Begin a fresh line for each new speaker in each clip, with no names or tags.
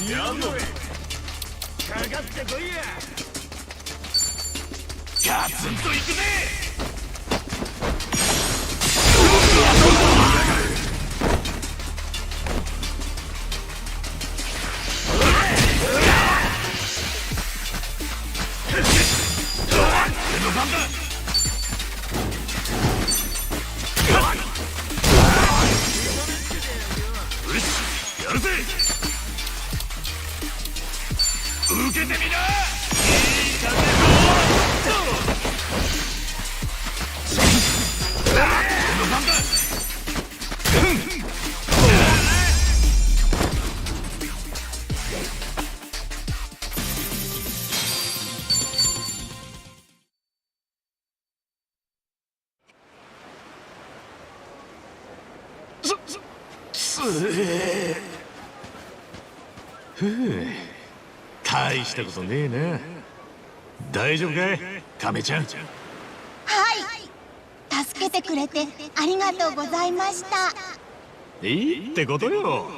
やんのかかってこいや。ガツンといくぜ。やるぜ。受けてみな。いい風の番だ。大したことねえな。大丈夫かいカメちゃん。
はい、助けてくれてありがとうございました。
いいってことよ。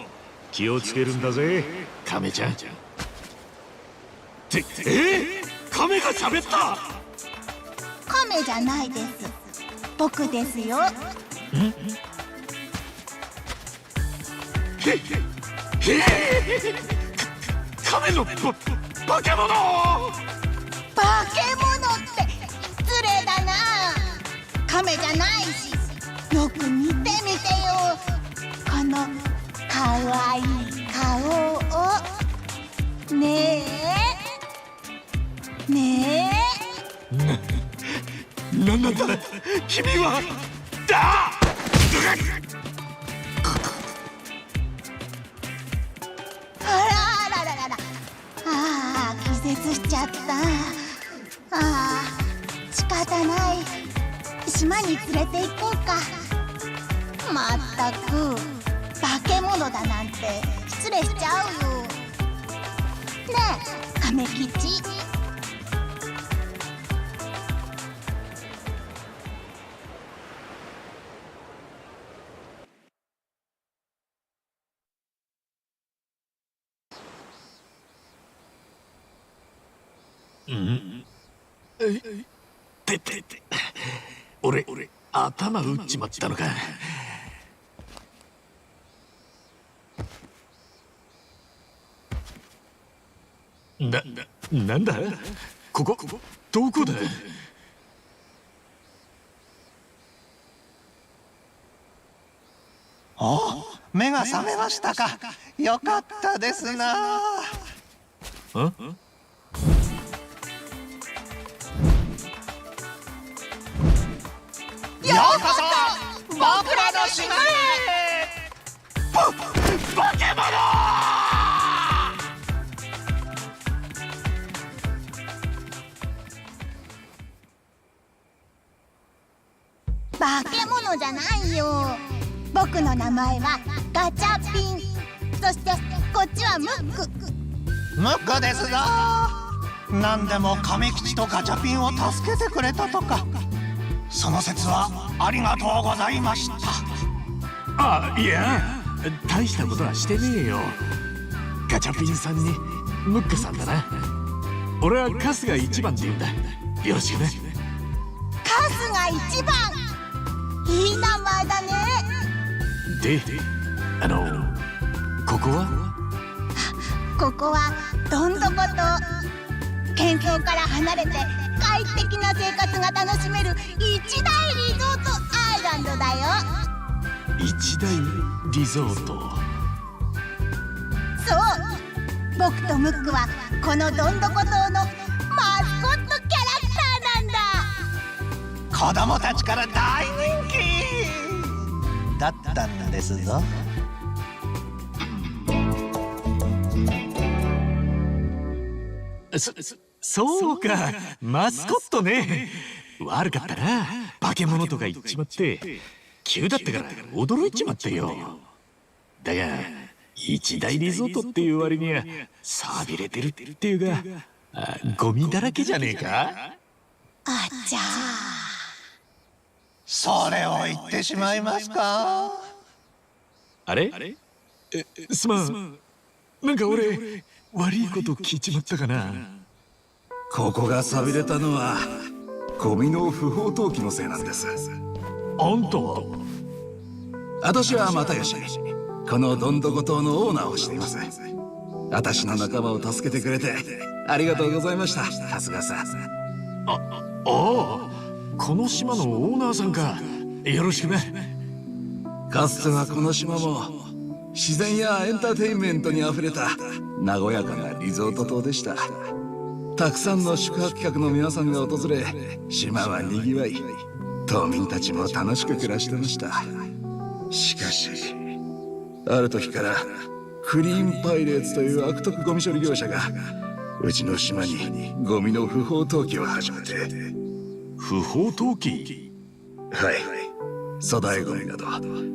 気をつけるんだぜカメちゃん。カメが喋った。
カメじゃないです、僕ですよ。
カメの化け物。
化け物って失礼だな。カメじゃないし、よく見てみてよ、このかわいい顔を。ねえね
え、なんだ君は。だ
気絶しちゃった。仕方ない。島に連れて行こうか。まったく化け物だなんて失礼しちゃうよ。ねえ亀吉。
俺頭打っちまったのか。なんだここどこだ。
目が覚めましたか。よかったですな。
ようこそ僕らの島へ。
化け物。
化け物じゃないよ。僕の名前はガチャピン。そしてこっちはムック。
ムックですぞ。何でも亀吉とガチャピンを助けてくれたとか。その説はありがとうございました。
いや大したことはしてねえよ。ガチャピンさんにムックさんだな。俺はカスが一番って言うんだ。よろしくね。
カスが一番。いい名前だね。
でここは。
ここはどんどこと喧騒から離れて快適な生活が楽しめる一大リゾートアイランドだよ。
一大リゾート。
そう、僕とムックはこのどんどこ島のマスコットキャラクターなんだ。
子供たちから大人気だったんですぞ。
そうか、マスコットね。悪かったな、化け物とか言っちまって。急だったから驚いちまったよ。だが一大リゾートっていう割にはさびれてるっていうか、ゴミだらけじゃねえか。
あちゃ
それを言ってしまいますか。
あれすまん。なんか俺悪いこと聞いちまったかな。
ここが寂れたのはゴミの不法投棄のせいなんです。
あんたは？
私は又吉、このどんどこ島のオーナーをしています。私の仲間を助けてくれてありがとうございました、春日さん。
ああ、この島のオーナーさんか。よろしくな。
かつてはこの島も自然やエンターテインメントにあふれた和やかなリゾート島でした。たくさんの宿泊客の皆さんが訪れ、島はにぎわい、島民たちも楽しく暮らしてました。しかしある時からクリーンパイレーツという悪徳ゴミ処理業者がうちの島にゴミの不法投棄を始めて。
不法投棄？
はい、粗大ゴミなど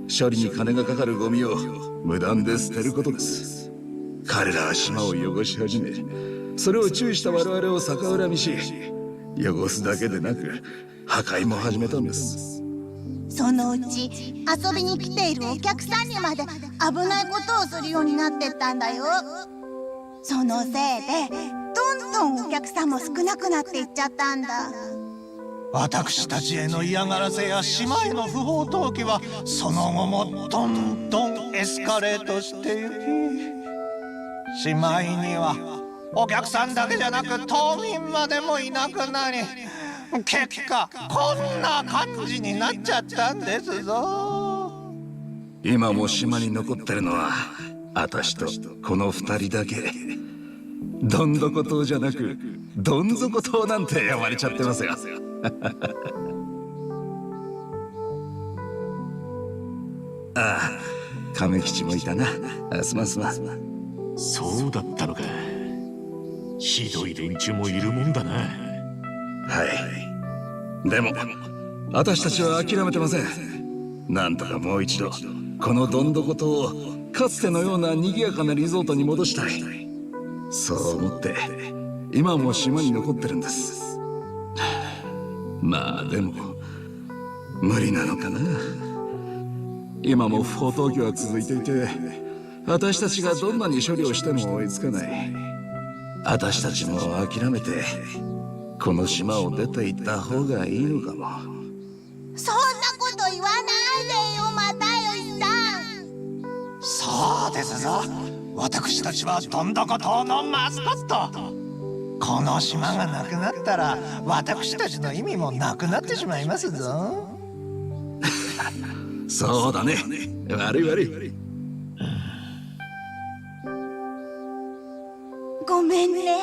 処理に金がかかるゴミを無断で捨てることです。彼らは島を汚し始め、それを注意した我々を逆恨みし、汚すだけでなく破壊も始めたんです。
そのうち遊びに来ているお客さんにまで危ないことをするようになってったんだよ。そのせいでどんどんお客さんも少なくなっていっちゃったんだ。
私たちへの嫌がらせや島への不法投棄はその後もどんどんエスカレートしてゆき、しまいにはお客さんだけじゃなく島民までもいなくなり、結果こんな感じになっちゃったんですぞ。
今も島に残ってるのは私とこの二人だけ。どんどこ島じゃなくどん底島なんて呼ばれちゃってますよ。ああ、亀吉もいたな。すまんすまん。
そうだったのか。ひどい連中もいるもんだな。
はい、でも私たちは諦めてません。なんとかもう一度このどんどこ島をかつてのような賑やかなリゾートに戻したい、そう思って今も島に残ってるんです。まあでも無理なのかな。今も不法投棄は続いていて、私たちがどんなに処理をしても追いつかない。私たちも諦めてこの島を出て行った方がいいのかも。
そんなこと言わないでよ、又吉さん。
そうですぞ、私たちはどんどこ島のマスコット。この島がなくなったら私たちの意味もなくなってしまいますぞ。
そうだね、悪い悪い。
ごめんね。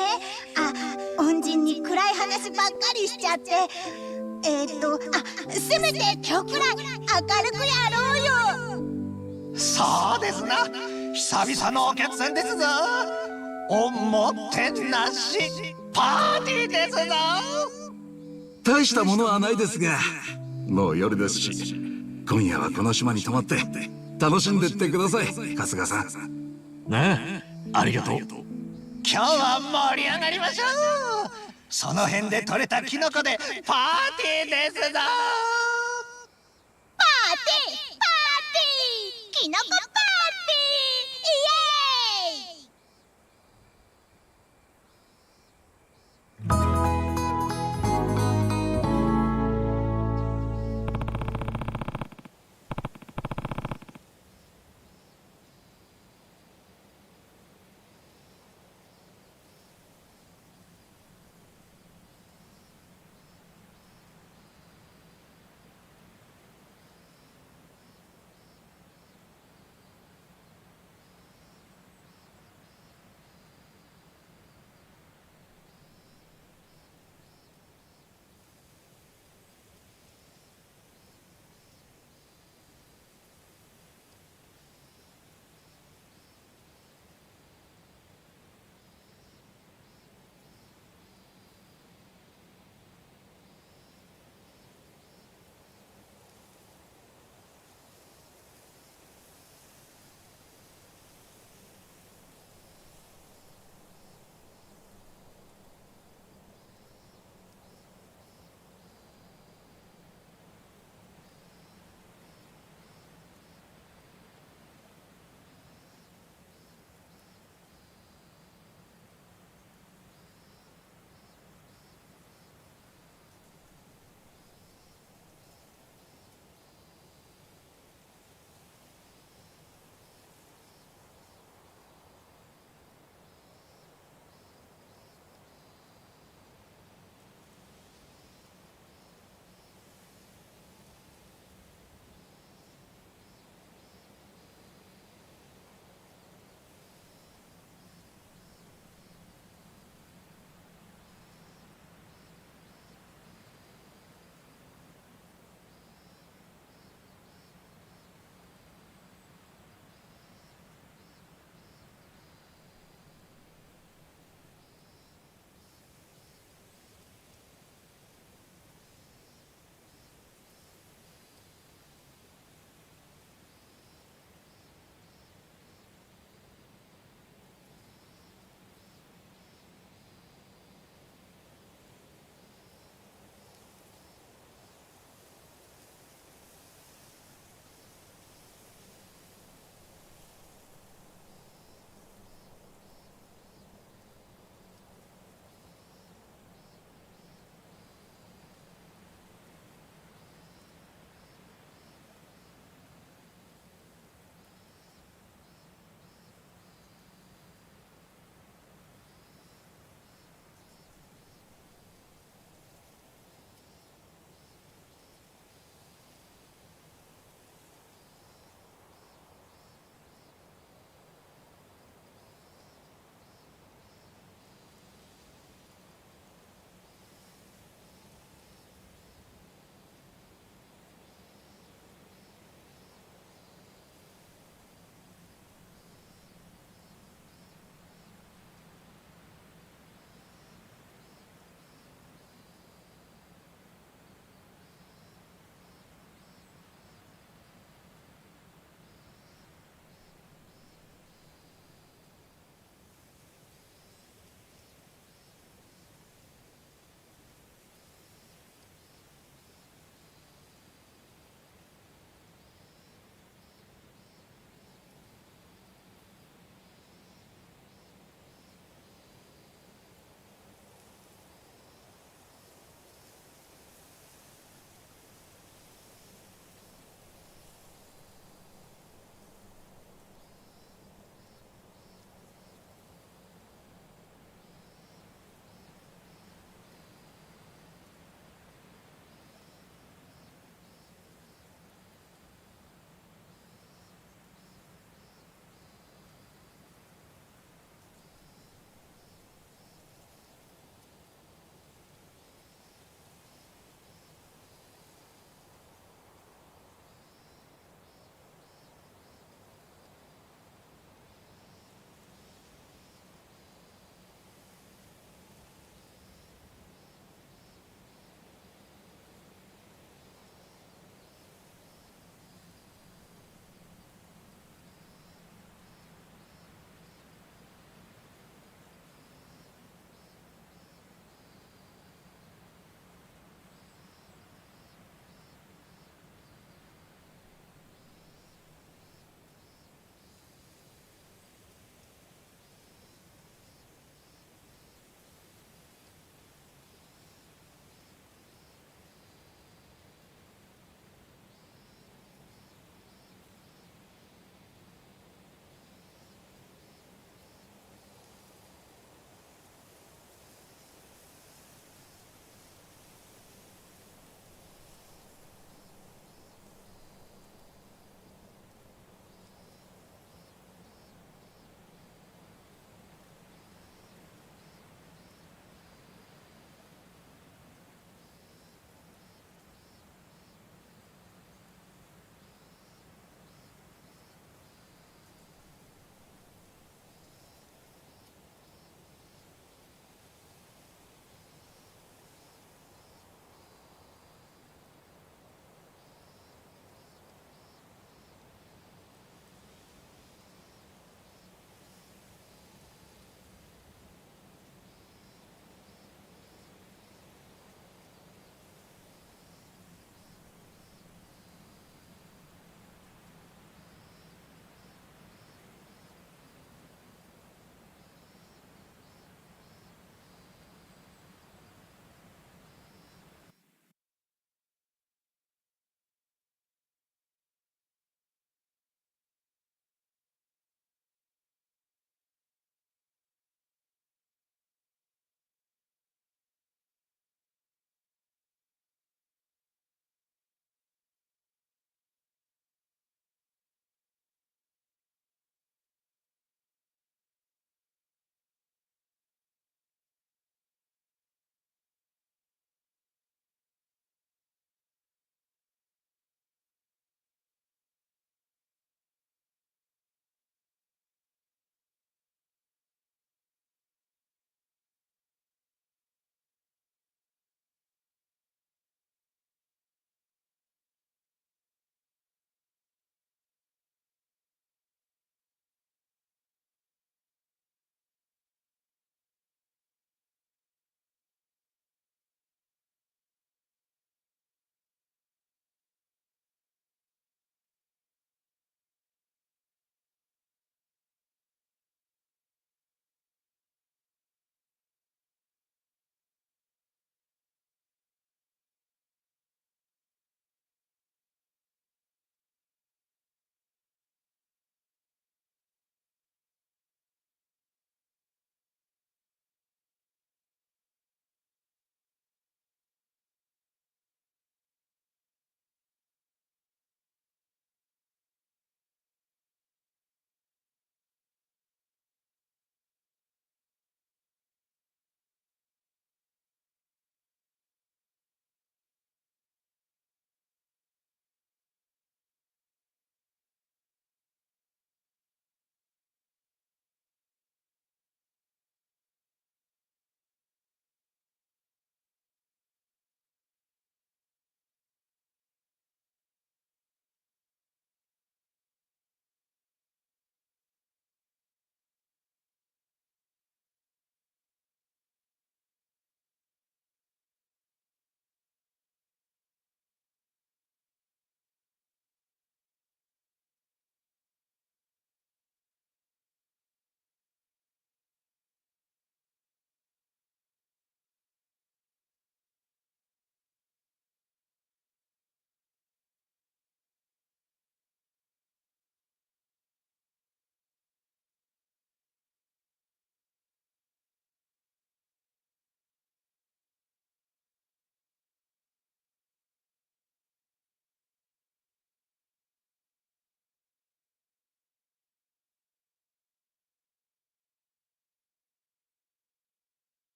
恩人に暗い話ばっかりしちゃって。せめて今日くらい明るくやろうよ。
そうですな、久々のお客さんですぞ。おもてなしパーティーですぞ。
大したものはないですが、もう夜ですし、今夜はこの島に泊まって楽しんでってください、春日さん。
なあ、ありがとう。
今日は盛り上がりましょう。その辺で採れたキノコでパーティーですぞ。
パーティーキノコパーティー、イエーイ。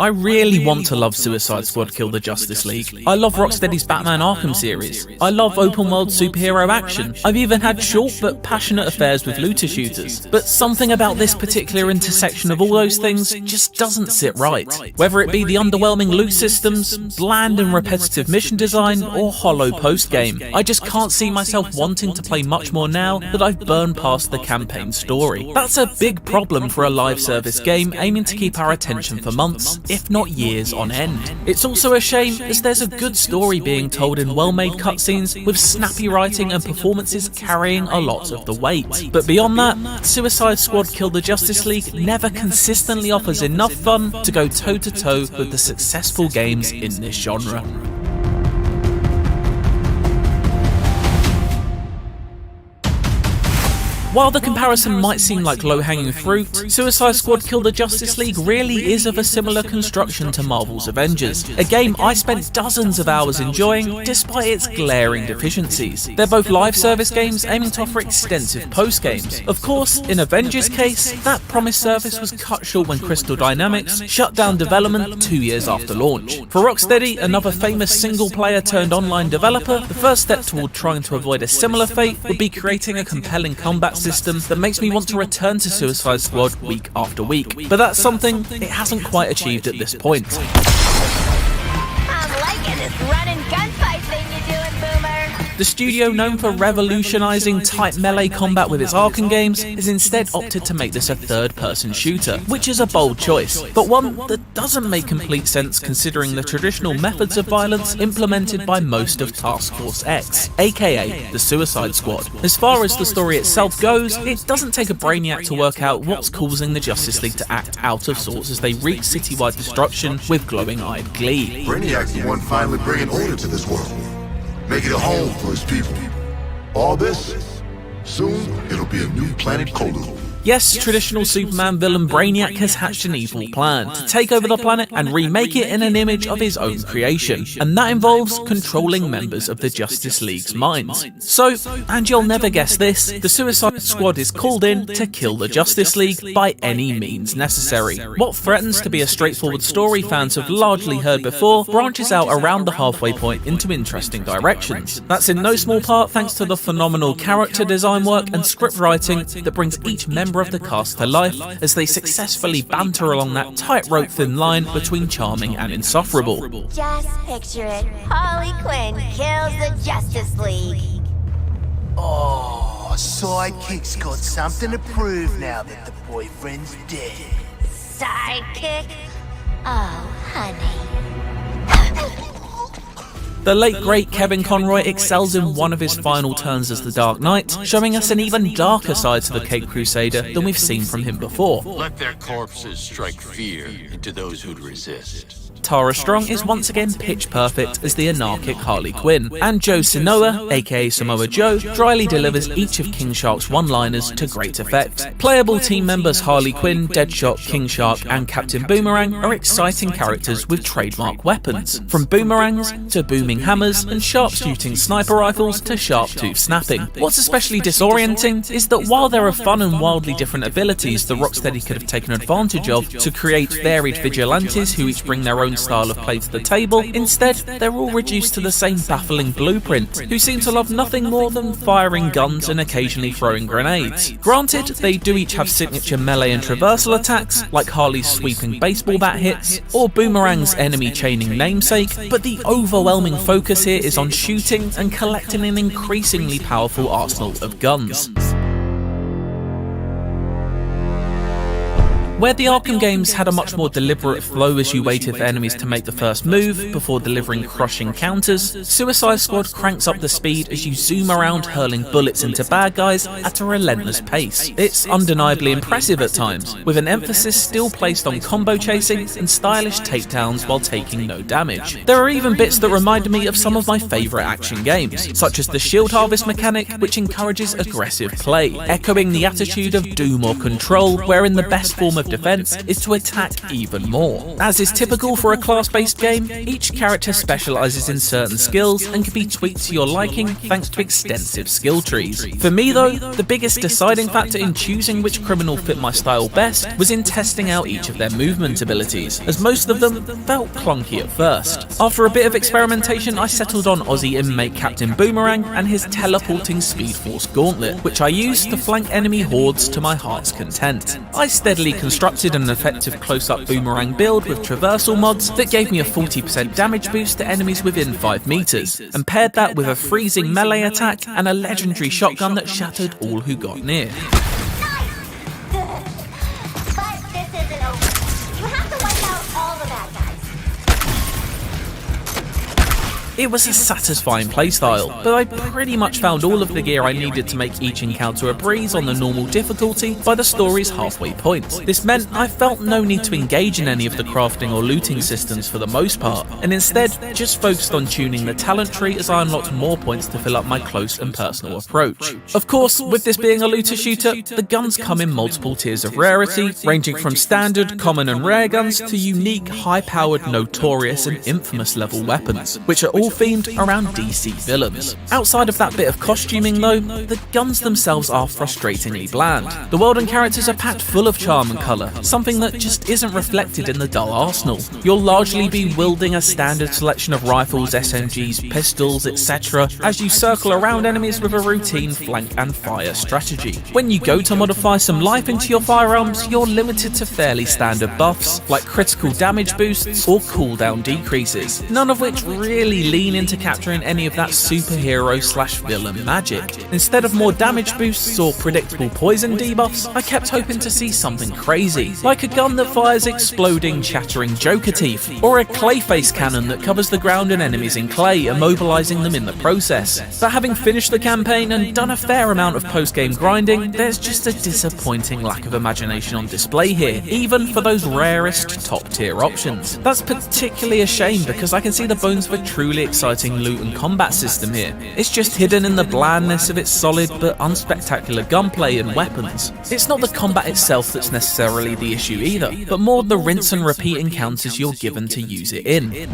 I really want to love Suicide Squad Kill the Justice League. I love Rocksteady's Batman Arkham series. I love open world superhero action. I've even had short but passionate affairs with looter shooters. But something about this particular intersection of all those things just doesn't sit right. Whether it be the underwhelming loot systems, bland and repetitive mission design, or hollow post-game, I just can't see myself wanting to play much more now that I've burned past the campaign story. That's a big problem for a live service game aiming to keep our attention for months, if not years on end. It's also a shame as there's a good story being told in well-made cutscenes with snappy writing and performances carrying a lot of the weight. But beyond that, Suicide Squad Kill the Justice League never consistently offers enough fun to go toe-to-toe with the successful games in this genre. While the comparison might seem like low-hanging fruit, Suicide Squad Kill the Justice League really is of a similar construction to Marvel's Avengers, a game I spent dozens of hours enjoying despite its glaring deficiencies. They're both live service games aiming to offer extensive post-games. Of course, in Avengers' case, that promised service was cut short when Crystal Dynamics shut down development 2 years after launch. For Rocksteady, another famous single-player turned online developer, the first step toward trying to avoid a similar fate would be creating a compelling combat system that makes me want to return to Suicide Squad week after week. But that's something it hasn't quite achieved at this point.
I'm liking this run and gunfight thing you're doing, Boomer.
The studio, known for revolutionising tight melee combat with its Arkham games, has instead opted to make this a third-person shooter, which is a bold choice, but one that doesn't make complete sense considering the traditional methods of violence implemented by most of Task Force X, aka the Suicide Squad. As far as the story itself goes, it doesn't take a brainiac to work out what's causing the Justice League to act out of sorts as they wreak citywide destruction with glowing-eyed glee.
Brainiac's the one finally bringing order to this world, making a home for his people. All this, soon it'll be a new planet Colu.
Yes, traditional Superman villain Brainiac has hatched an evil plan to take over the planet and remake it in an image of his own creation, and that involves controlling members of the Justice League's minds. So, and you'll never guess this, the Suicide Squad is called in to kill the Justice League by any means necessary. What threatens to be a straightforward story fans have largely heard before branches out around the halfway point into interesting directions. That's in no small part thanks to the phenomenal character design work and script writing that brings each member of the cast to life as they successfully banter along that tightrope thin line between charming and insufferable.
Just picture it. Harley Quinn kills the Justice League.
Oh, Sidekick's got something to prove now that the boyfriend's dead.
Sidekick? Oh, honey.
The late great Kevin Conroy excels in one of his final turns as the Dark Knight, showing us an even darker side to the Caped Crusader than we've seen from him before.
Let their corpses strike fear into those who'd resist.
Tara Strong is once again pitch perfect as the anarchic Harley Quinn, and Joe Sinoa, aka Samoa Joe, dryly delivers each of King Shark's one-liners to great effect. Playable team members Harley Quinn, Deadshot, King Shark, and Captain Boomerang are exciting characters with trademark weapons, from boomerangs to booming hammers and sharpshooting sniper rifles to sharp-tooth snapping. What's especially disorienting is that while there are fun and wildly different abilities that Rocksteady could have taken advantage of to create varied vigilantes who each bring their own style of play to the table, instead they're all reduced to the same baffling blueprint, who seem to love nothing more than firing guns and occasionally throwing grenades. Granted, they do each have signature melee and traversal attacks, like Harley's sweeping baseball bat hits, or Boomerang's enemy chaining namesake, but the overwhelming focus here is on shooting and collecting an increasingly powerful arsenal of guns. Where the Arkham games had a much more deliberate flow as you waited for enemies to make the first move before delivering crushing counters, Suicide Squad cranks up the speed as you zoom around hurling bullets into bad guys at a relentless pace. It's undeniably impressive at times, with an emphasis still placed on combo chasing and stylish takedowns while taking no damage. There are even bits that remind me of some of my favourite action games, such as the Shield Harvest mechanic, which encourages aggressive play, echoing the attitude of Doom or Control, wherein the best form of defense is to attack even more. As is typical for a class-based game, each character specializes in certain skills and can be tweaked to your liking thanks to extensive skill trees. For me though, the biggest deciding factor in choosing which criminal fit my style best was in testing out each of their movement abilities, as most of them felt clunky at first. After a bit of experimentation, I settled on Aussie inmate Captain Boomerang and his teleporting Speed Force Gauntlet, which I used to flank enemy hordes to my heart's content. I steadily constructed an effective close-up boomerang build with traversal mods that gave me a 40% damage boost to enemies within 5 meters, and paired that with a freezing melee attack and a legendary shotgun that shattered all who got near. It was a satisfying playstyle, but I pretty much found all of the gear I needed to make each encounter a breeze on the normal difficulty by the story's halfway point. This meant I felt no need to engage in any of the crafting or looting systems for the most part, and instead just focused on tuning the talent tree as I unlocked more points to fill up my close and personal approach. Of course, with this being a looter shooter, the guns come in multiple tiers of rarity, ranging from standard, common and rare guns to unique, high-powered, notorious and infamous level weapons, which are all themed around DC villains. Outside of that bit of costuming though, the guns themselves are frustratingly bland. The world and characters are packed full of charm and colour, something that just isn't reflected in the dull arsenal. You'll largely be wielding a standard selection of rifles, SMGs, pistols, etc. as you circle around enemies with a routine flank and fire strategy. When you go to modify some life into your firearms, you're limited to fairly standard buffs, like critical damage boosts or cooldown decreases, none of which really lean into capturing any of that superhero/villain magic. Instead of more damage boosts or predictable poison debuffs, I kept hoping to see something crazy, like a gun that fires exploding, chattering Joker teeth, or a Clayface cannon that covers the ground and enemies in clay, immobilizing them in the process. But having finished the campaign and done a fair amount of post-game grinding, there's just a disappointing lack of imagination on display here, even for those rarest top-tier options. That's particularly a shame because I can see the bones of a truly exciting loot and combat system here. It's just hidden in the blandness of its solid but unspectacular gunplay and weapons. It's not the combat itself that's necessarily the issue either, but more the rinse and repeat encounters you're given to use it in.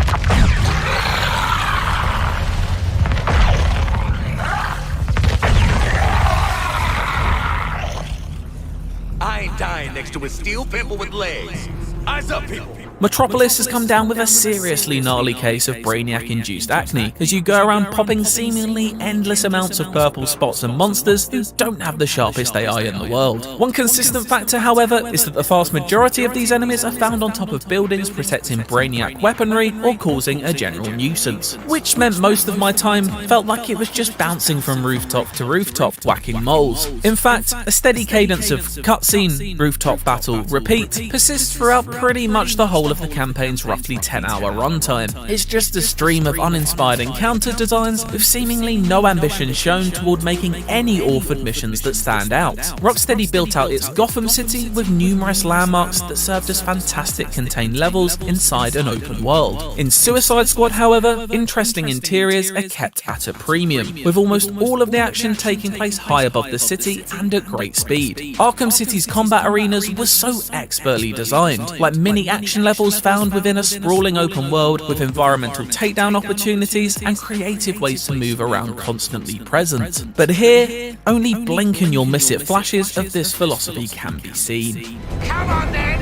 I ain't dying next to a steel pimple with legs. Eyes up, people.
Metropolis has come down with a seriously gnarly case of Brainiac-induced acne, as you go around popping seemingly endless amounts of purple spots and monsters who don't have the sharpest AI in the world. One consistent factor, however, is that the vast majority of these enemies are found on top of buildings protecting Brainiac weaponry or causing a general nuisance, which meant most of my time felt like it was just bouncing from rooftop to rooftop, whacking moles. In fact, a steady cadence of cutscene, rooftop battle, repeat persists throughout pretty much the whole of the campaign's roughly 10-hour runtime. It's just a stream of uninspired encounter designs with seemingly no ambition shown toward making any Orphan missions that stand out. Rocksteady built out its Gotham City with numerous landmarks that served as fantastic contained levels inside an open world. In Suicide Squad, however, interesting interiors are kept at a premium, with almost all of the action taking place high above the city and at great speed. Arkham City's combat arenas were so expertly designed, like mini action levels found within a sprawling open world with environmental takedown opportunities and creative ways to move around constantly present. But here, only blink and you'll miss it flashes of this philosophy can be seen.
Come on then,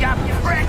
you prick!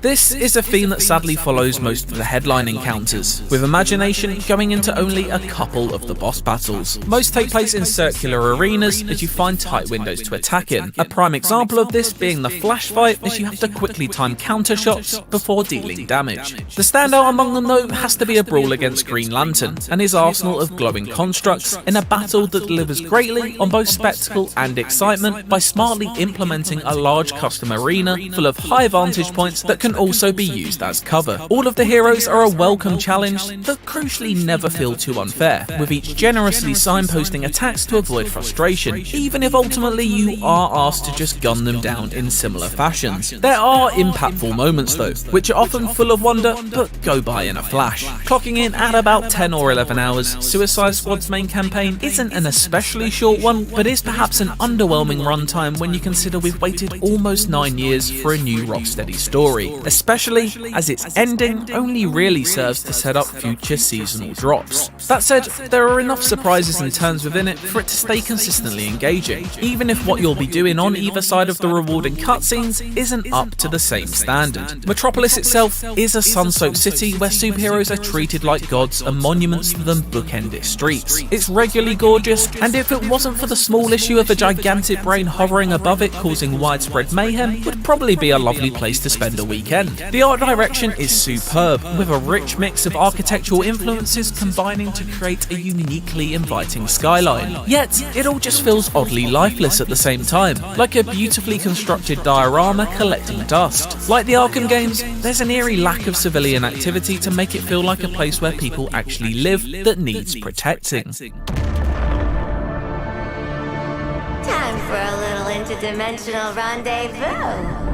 This is a theme that sadly follows most of the headline encounters, with imagination going into only a couple of the boss battles. Most take place in circular arenas as you find tight windows to attack in, a prime example of this being the flash fight as you have to quickly time counter shots before dealing damage. The standout among them though has to be a brawl against Green Lantern and his arsenal of glowing constructs in a battle that delivers greatly on both spectacle and excitement by smartly implementing a large custom arena full of high vantage points that can also be used as cover. All of the heroes are a welcome challenge that crucially never feel too unfair, with each generously signposting attacks to avoid frustration, even if ultimately you are asked to just gun them down in similar fashions. There are impactful moments though, which are often full of wonder but go by in a flash. Clocking in at about 10 or 11 hours, Suicide Squad's main campaign isn't an especially short one, but is perhaps an underwhelming runtime when you consider we've waited almost 9 years for a new Rocksteady story, especially as its ending only really serves to set up future seasonal drops. That said, there are enough surprises and turns within it for it to stay consistently engaging, even if what you'll be doing on either side of the rewarding cutscenes isn't up to the same standard. Metropolis itself is a sun-soaked city where superheroes are treated like gods and monuments to them bookend its streets. It's regularly gorgeous, and if it wasn't for the small issue of a gigantic brain hovering above it causing widespread mayhem, would probably be a lovely place to spend a weekend. The art direction is superb, with a rich mix of architectural influences combining to create a uniquely inviting skyline. Yet, it all just feels oddly lifeless at the same time, like a beautifully constructed diorama collecting dust. Like the Arkham games, there's an eerie lack of civilian activity to make it feel like a place where people actually live that needs protecting.
Time for a little interdimensional rendezvous.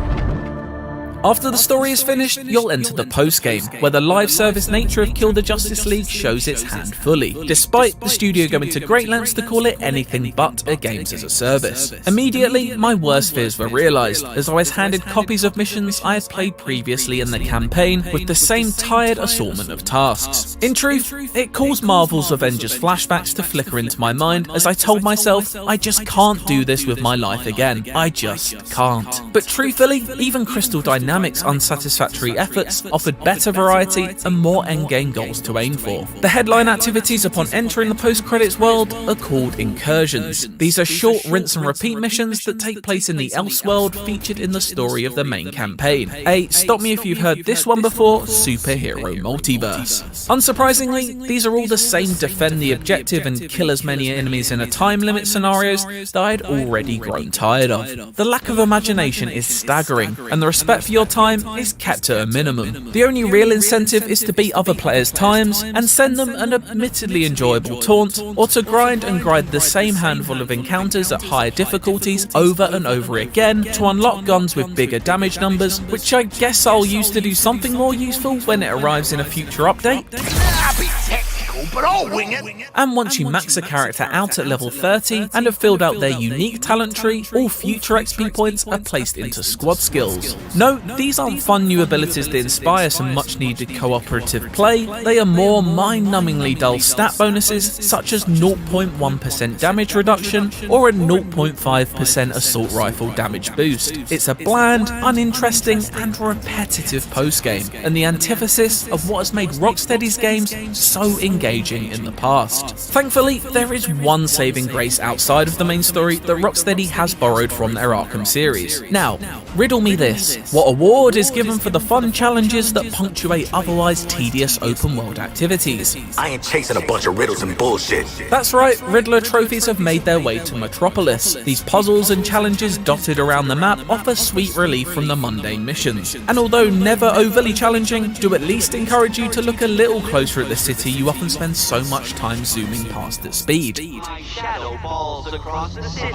After the story is finished, you'll enter the post-game, where the live service nature of Kill the Justice League shows its hand fully, despite the studio going to great lengths to call it anything but a games as a service. Immediately, my worst fears were realised, as I was handed copies of missions I had played previously in the campaign with the same tired assortment of tasks. In truth, it caused Marvel's Avengers flashbacks to flicker into my mind as I told myself, I just can't do this with my life again. I just can't. But truthfully, even Crystal Dynamics' unsatisfactory efforts offered better variety and more endgame goals to aim for. The headline activities upon entering the post-credits world are called incursions. These are short rinse and repeat missions that take place in the Elseworld featured in the story of the main campaign. A, stop me if you've heard this one before, superhero multiverse. Unsurprisingly, these are all the same defend the objective and kill as many enemies in a time limit scenarios that I'd already grown tired of. The lack of imagination is staggering, and the respect for your time is kept at a minimum. The only real incentive is to beat other players' times and send them an admittedly enjoyable taunt, or to grind the same handful of encounters at higher difficulties over and over again to unlock guns with bigger damage numbers, which I guess I'll use to do something more useful when it arrives in a future update.
I'll be technical, but I'll wing it.
And once you max a character out at level 30 and have filled out their unique talent tree, all future XP points are placed into squad skills. No, these aren't fun new abilities that inspire some much needed cooperative play, they are more mind-numbingly dull stat bonuses such as 0.1% damage reduction or a 0.5% assault rifle damage boost. It's a bland, uninteresting and repetitive post-game, and the antithesis of what has made Rocksteady's games so engaging in the past. Thankfully, there is one saving grace outside of the main story that Rocksteady has borrowed from their Arkham series. Now, riddle me this. What award is given for the fun challenges that punctuate otherwise tedious open world activities?
I ain't chasing a bunch of riddles and bullshit.
That's right, Riddler trophies have made their way to Metropolis. These puzzles and challenges dotted around the map offer sweet relief from the mundane missions, and although never overly challenging, do at least encourage you to look a little closer at the city you often spend so much time zooming past at speed.
My shadow falls across the city.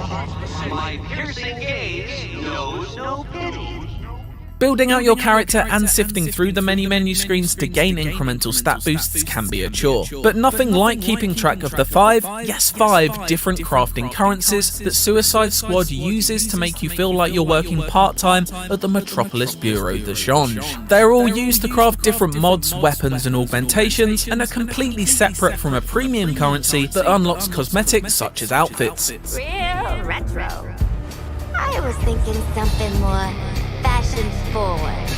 My piercing gaze knows no pity.
Building out your character and sifting through the many menu screens to gain incremental stat boosts can be a chore, but nothing like keeping track of the five different crafting currencies that Suicide Squad uses to make you feel like you're working part-time at the Metropolis Bureau de Change. They're all used to craft different mods, weapons and augmentations, and are completely separate from a premium currency that unlocks cosmetics such as outfits.
Real retro. I was thinking something more fashion forward.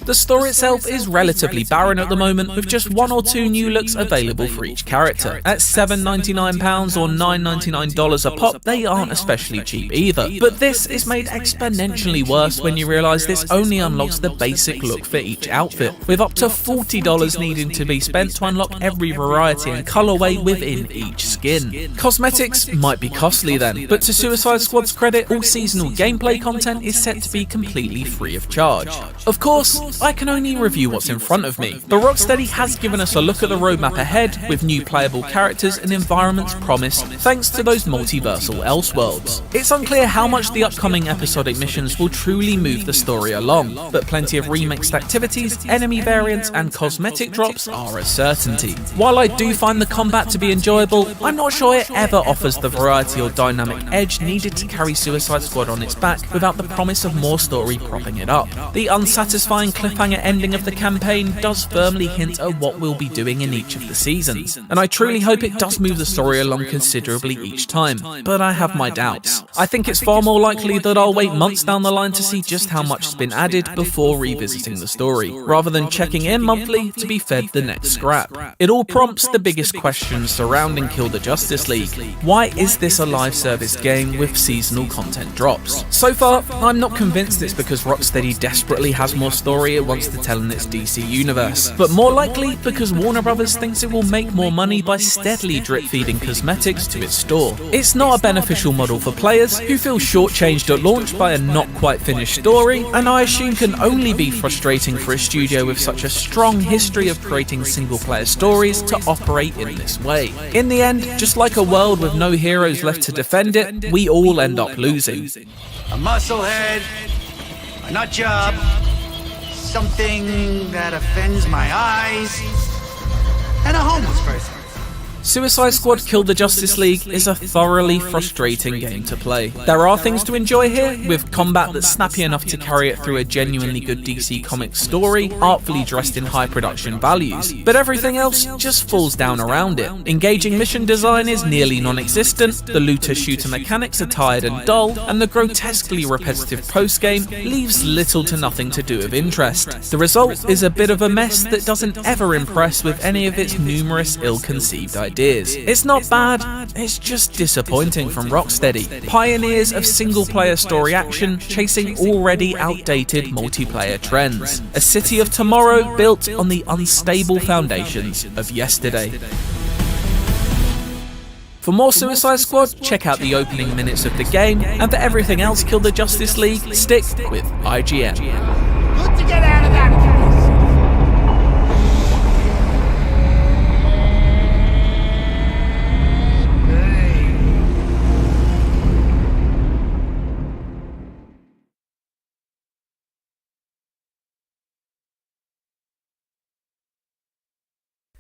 The store itself is relatively barren at the moment, with just 1 or 2 new looks available for each character. At £7.99 or $9.99 a pop, they aren't especially cheap either. But this is made exponentially worse when you realise this only unlocks the basic look for each outfit, with up to $40 needing to be spent to unlock every variety and colourway within each skin. Cosmetics might be costly then, but to Suicide Squad's credit, all seasonal gameplay content is set to be completely free of charge. Of course, course, I can only review what's in front of me, but Rocksteady has given us a look at the roadmap ahead, with new playable characters and environments promised thanks to those multiversal Elseworlds. It's unclear how much the upcoming episodic missions will truly move the story along, but plenty of remixed activities, enemy variants and cosmetic drops are a certainty. While I do find the combat to be enjoyable, I'm not sure it ever offers the variety or dynamic edge needed to carry Suicide Squad on its back without the promise of more story propping it up. The unsatisfying cliffhanger ending of the campaign does firmly hint at what we'll be doing in each of the seasons, and I truly hope it does move the story along considerably each time, but I have my doubts. I think it's far more likely that I'll wait months down the line to see just how much has been added before revisiting the story, rather than checking in monthly to be fed the next scrap. It all prompts the biggest questions surrounding Kill the Justice League. Why is this a live service game with seasonal content drops? So far, I'm not convinced it's because Rocksteady desperately has more story it wants to tell in its DC universe, but more likely because Warner Brothers thinks it will make more money by steadily drip-feeding cosmetics to its store. It's not a beneficial model for players who feel shortchanged at launch by a not quite finished story, and I assume can only be frustrating for a studio with such a strong history of creating single-player stories to operate in this way. In the end, just like a world with no heroes left to defend it, we all end up losing.
A musclehead, a nut job, something that offends my eyes, and a homeless person.
Suicide Squad Kill the Justice League is a thoroughly frustrating game to play. There are things to enjoy here, with combat that's snappy enough to carry it through a genuinely good DC Comics story, artfully dressed in high production values, but everything else just falls down around it. Engaging mission design is nearly non-existent, the looter-shooter mechanics are tired and dull, and the grotesquely repetitive post-game leaves little to nothing to do of interest. The result is a bit of a mess that doesn't ever impress with any of its numerous ill-conceived ideas. It's not bad, it's just disappointing from Rocksteady, pioneers of single-player story action chasing already outdated multiplayer trends. A city of tomorrow built on the unstable foundations of yesterday. For more Suicide Squad, check out the opening minutes of the game, and for everything else Kill the Justice League, stick with IGN.
Good to get out of that.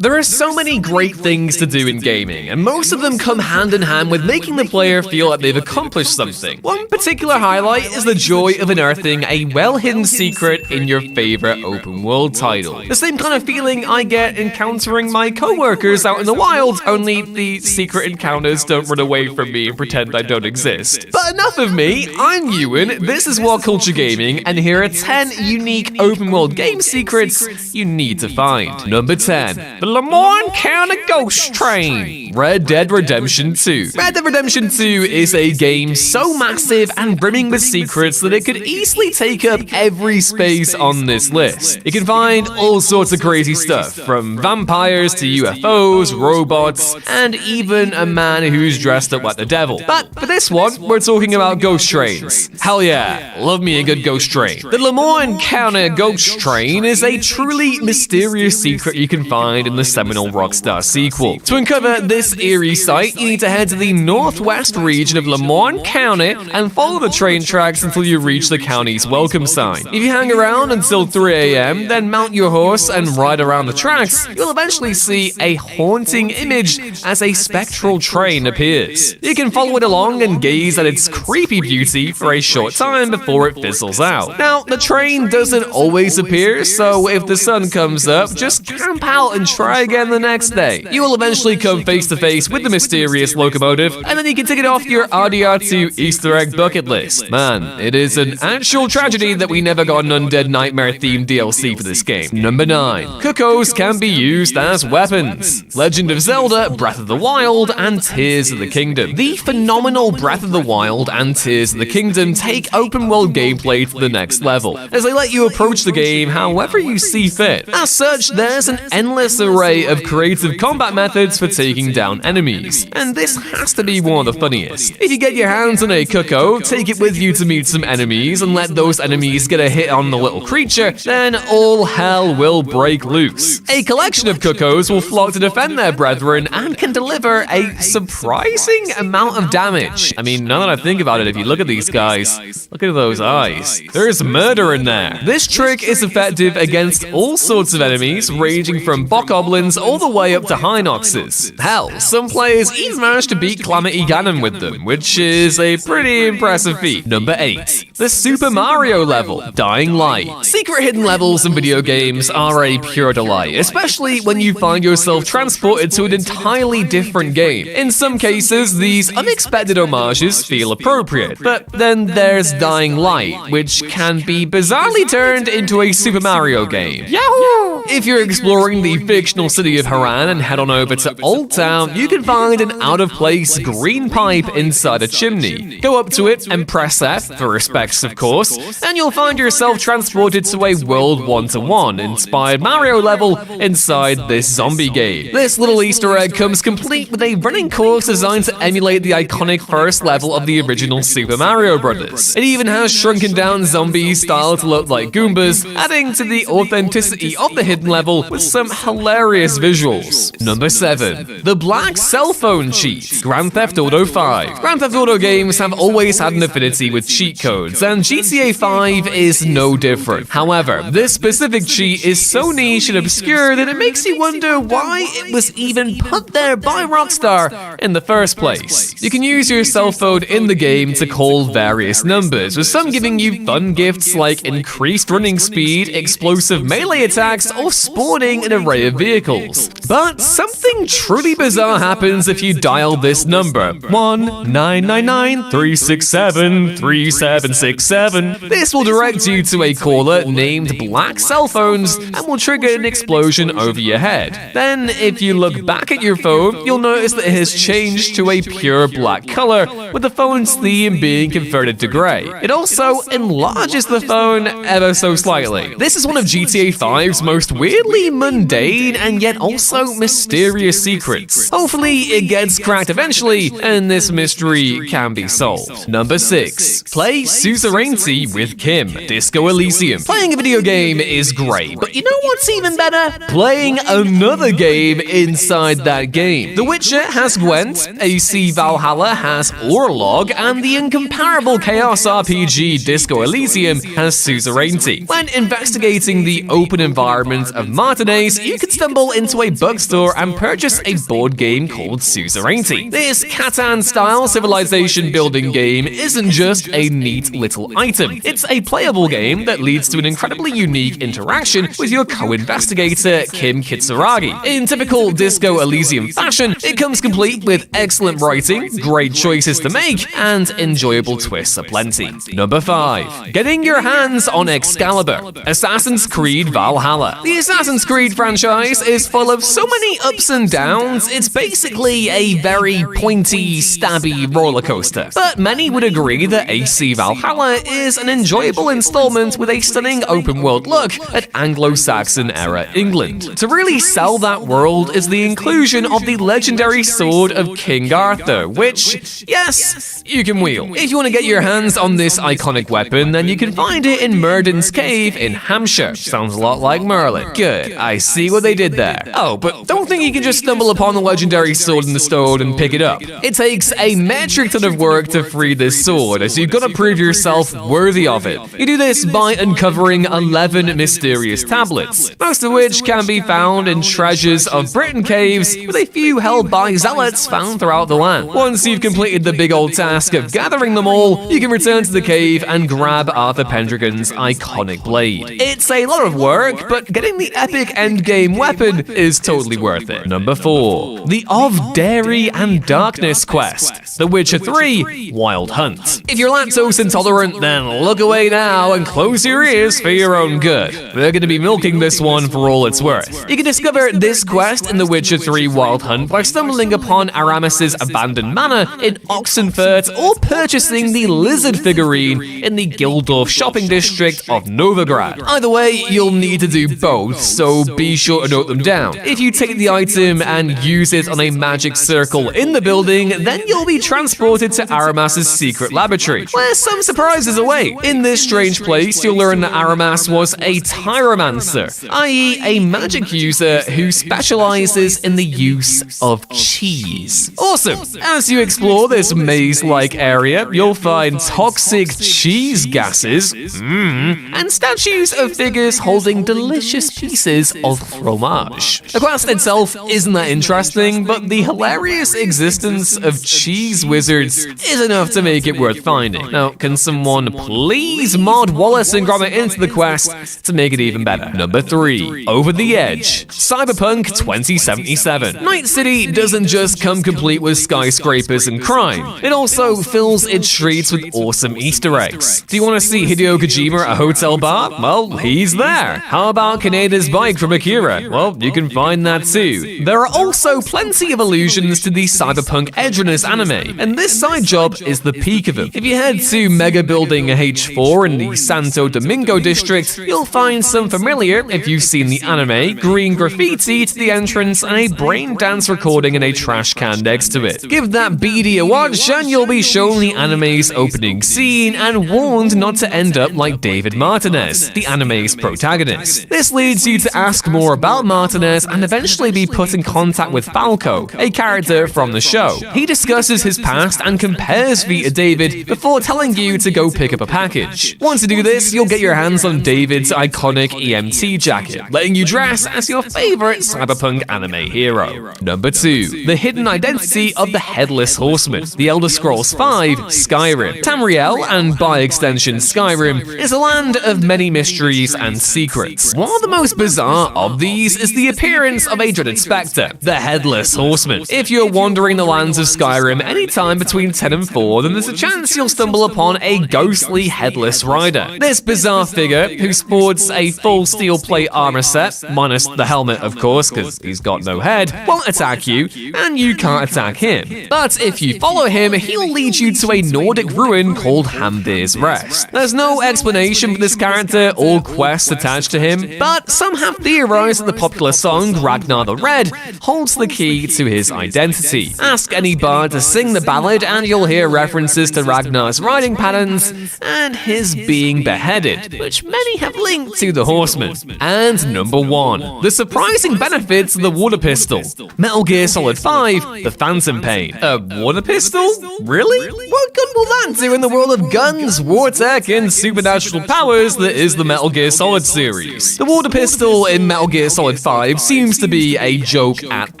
There are so many great things to do in gaming, and most of them come hand in hand with making the player feel like they've accomplished something. One particular highlight is the joy of unearthing a well-hidden secret in your favorite open-world title. The same kind of feeling I get encountering my co-workers out in the wild, only the secret encounters don't run away from me and pretend I don't exist. But enough of me, I'm Ewan, this is What Culture Gaming, and here are 10 unique open-world game secrets you need to find. Number 10. The Lemoyne County Ghost Train. Red Dead Redemption 2. Red Dead Redemption 2 is a game so massive and brimming with secrets that it could easily take up every space on this list. You can find all sorts of crazy stuff, from vampires to UFOs, robots, and even a man who's dressed up like the devil. But for this one, we're talking about ghost trains. Hell yeah, love me a good ghost train. The Lemoyne County Ghost Train is a truly mysterious secret you can find in the seminal Rockstar sequel. To uncover this eerie sight, you need to head to the northwest region of Lemoyne County and follow the train tracks until you reach the county's welcome sign. If you hang around until 3 AM, then mount your horse and ride around the tracks, you'll eventually see a haunting image as a spectral train appears. You can follow it along and gaze at its creepy beauty for a short time before it fizzles out. Now, the train doesn't always appear, so if the sun comes up, just camp out and try again the next day. You will eventually come face to face with the mysterious locomotive, and then you can tick it off your RDR2 Easter egg bucket list. Man, it is an actual tragedy that we never got an Undead Nightmare themed DLC for this game. Number 9. Cuckoos can be used as weapons. Legend of Zelda, Breath of the Wild, and Tears of the Kingdom. The phenomenal Breath of the Wild and Tears of the Kingdom take open world gameplay to the next level, as they let you approach the game however you see fit. As such, there's an endless array array of creative combat methods for taking down enemies, and this has to be one of the funniest. If you get your hands on a cucco, take it with you to meet some enemies and let those enemies get a hit on the little creature, then all hell will break loose. A collection of cuccos will flock to defend their brethren and can deliver a surprising amount of damage. I mean, now that I think about it, if you look at these guys, look at those eyes. There's murder in there. This trick is effective against all sorts of enemies, ranging from bokoblins all the way up to Hinoxes. Hell, some players even managed to beat Calamity Ganon with them, which is a pretty impressive feat. Number 8. The Super Mario level, Dying Light. Secret hidden levels in video games are a pure delight, especially when you find yourself transported to an entirely different game. In some cases, these unexpected homages feel appropriate, but then there's Dying Light, which can be bizarrely turned into a Super Mario game. Yahoo! If you're exploring the fictional city of Haran and head on over to Old Town, you can find an out-of-place green pipe inside a chimney. Go up to it and press F, for respects of course, and you'll find yourself transported to a World 1-to-1 inspired Mario level inside this zombie game. This little Easter egg comes complete with a running course designed to emulate the iconic first level of the original Super Mario Bros. It even has shrunken down zombies styled to look like Goombas, adding to the authenticity of the hidden level with some hilarious visuals. Number 7. The Black Cell Phone Cheat, Grand Theft Auto 5. Grand Theft Auto games have always had an affinity with cheat codes, and GTA 5 is no different. However, this specific cheat is so niche and obscure that it makes you wonder why it was even put there by Rockstar in the first place. You can use your cell phone in the game to call various numbers, with some giving you fun gifts like increased running speed, explosive melee attacks, or spawning an array of vehicles. But something truly bizarre happens if you dial this number, 1-999-367-3767. This will direct you to a caller named Black Cell Phones and will trigger an explosion over your head. Then, if you look back at your phone, you'll notice that it has changed to a pure black color, with the phone's theme being converted to grey. It also enlarges the phone ever so slightly. This is one of GTA 5's most weirdly mundane and yet also mysterious secrets. Hopefully it gets cracked eventually, and this mystery can be solved. Number 6. Play Suzerainty with Kim, Disco Elysium. Playing a video game is great, but you know what's even better? Playing another game inside that game. The Witcher has Gwent, AC Valhalla has Orlog, and the incomparable chaos RPG Disco Elysium has Suzerainty. When investigating the open environment of Martinez, you could stumble into a bookstore and purchase a board game called Suzerainty. This Catan-style civilization building game isn't just a neat little item. It's a playable game that leads to an incredibly unique interaction with your co-investigator, Kim Kitsuragi. In typical Disco Elysium fashion, it comes complete with excellent writing, great choices to make, and enjoyable twists aplenty. Number 5. Getting your hands on Excalibur, Assassin's Creed Valhalla. The Assassin's Creed franchise is full of so many ups and downs, it's basically a very pointy, stabby roller coaster. But many would agree that AC Valhalla is an enjoyable installment with a stunning open-world look at Anglo-Saxon-era England. To really sell that world is the inclusion of the legendary sword of King Arthur, which, yes, you can wield. If you want to get your hands on this iconic weapon, then you can find it in Murden's Cave in Hampshire. Sounds a lot like Merlin. Good, I see what they did there. Oh, but don't think you can just stumble upon the legendary sword in the stone and pick it up. It takes a metric ton of work to free this sword, as you've got to prove yourself worthy of it. You do this by uncovering 11 mysterious tablets, most of which can be found in Treasures of Britain caves, with a few held by zealots found throughout the land. Once you've completed the big old task of gathering them all, you can return to the cave and grab Arthur Pendragon's iconic blade. It's a lot of work, but getting the epic endgame weapon is totally worth it. Number 4. The Of Dairy and Darkness quest, The Witcher 3 Wild Hunt. If you're lactose intolerant, then look away now and close your ears for your own good. We're going to be milking this one for all it's worth. You can discover this quest in The Witcher 3 Wild Hunt by stumbling upon Aramis's abandoned manor in Oxenfurt, or purchasing the lizard figurine in the Gildorf shopping district of Novigrad. Either way, you'll need to do both, so be sure to note note them down. If you take the item and use it on a magic circle in the building, then you'll be transported to Aramas's secret laboratory, where some surprises await. In this strange place, you'll learn that Aramas was a Tyromancer, i.e. a magic user who specializes in the use of cheese. Awesome! As you explore this maze-like area, you'll find toxic cheese gases, and statues of figures holding delicious pieces of fromage. The quest itself isn't that interesting, but the hilarious existence of cheese wizards is enough to make it worth finding. Now, can someone please mod Wallace and Gromit into the quest to make it even better? Number 3. Over the Edge. Cyberpunk 2077. Night City doesn't just come complete with skyscrapers and crime. It also fills its streets with awesome Easter eggs. Do you want to see Hideo Kojima at a hotel bar? Well, he's there. How about Kaneda's bike from Akira? Well, you can find that too. There are also plenty of allusions to the Cyberpunk Edge Runners anime, and this side job is the peak of them. If you head to Mega Building H4 in the Santo Domingo district, you'll find some familiar, if you've seen the anime, green graffiti to the entrance and a brain dance recording in a trash can next to it. Give that beady a watch and you'll be shown the anime's opening scene and warned not to end up like David Martinez, the anime's protagonist. This leads you to ask more about Martinez and eventually be put in contact with Falco, a character from the show. He discusses his past and compares Vita David before telling you to go pick up a package. Once you do this, you'll get your hands on David's iconic EMT jacket, letting you dress as your favorite cyberpunk anime hero. Number 2. The hidden identity of the Headless Horseman, The Elder Scrolls V Skyrim. Tamriel, and by extension Skyrim, is a land of many mysteries and secrets. One of the most bizarre of these is the appearance of a dreaded spectre, the Headless Horseman. If you're wandering the lands of Skyrim anytime between 10 and 4, then there's a chance you'll stumble upon a ghostly headless rider. This bizarre figure, who sports a full steel plate armor set, minus the helmet of course, because he's got no head, won't attack you, and you can't attack him. But if you follow him, he'll lead you to a Nordic ruin called Hamdir's Rest. There's no explanation for this character or quests attached to him, but some have theorized that the popular song Ragnar the Red holds the key to his identity. Ask any bard to sing the ballad and you'll hear references to Ragnar's riding patterns and his being beheaded, which many have linked to the Horseman. And number 1. The surprising benefits of the water pistol. Metal Gear Solid 5, The Phantom Pain. A water pistol? Really? What good will that do in the world of guns, war tech, and supernatural powers that is the Metal Gear Solid series? The water pistol in Metal Gear Solid 5 seems to be a joke at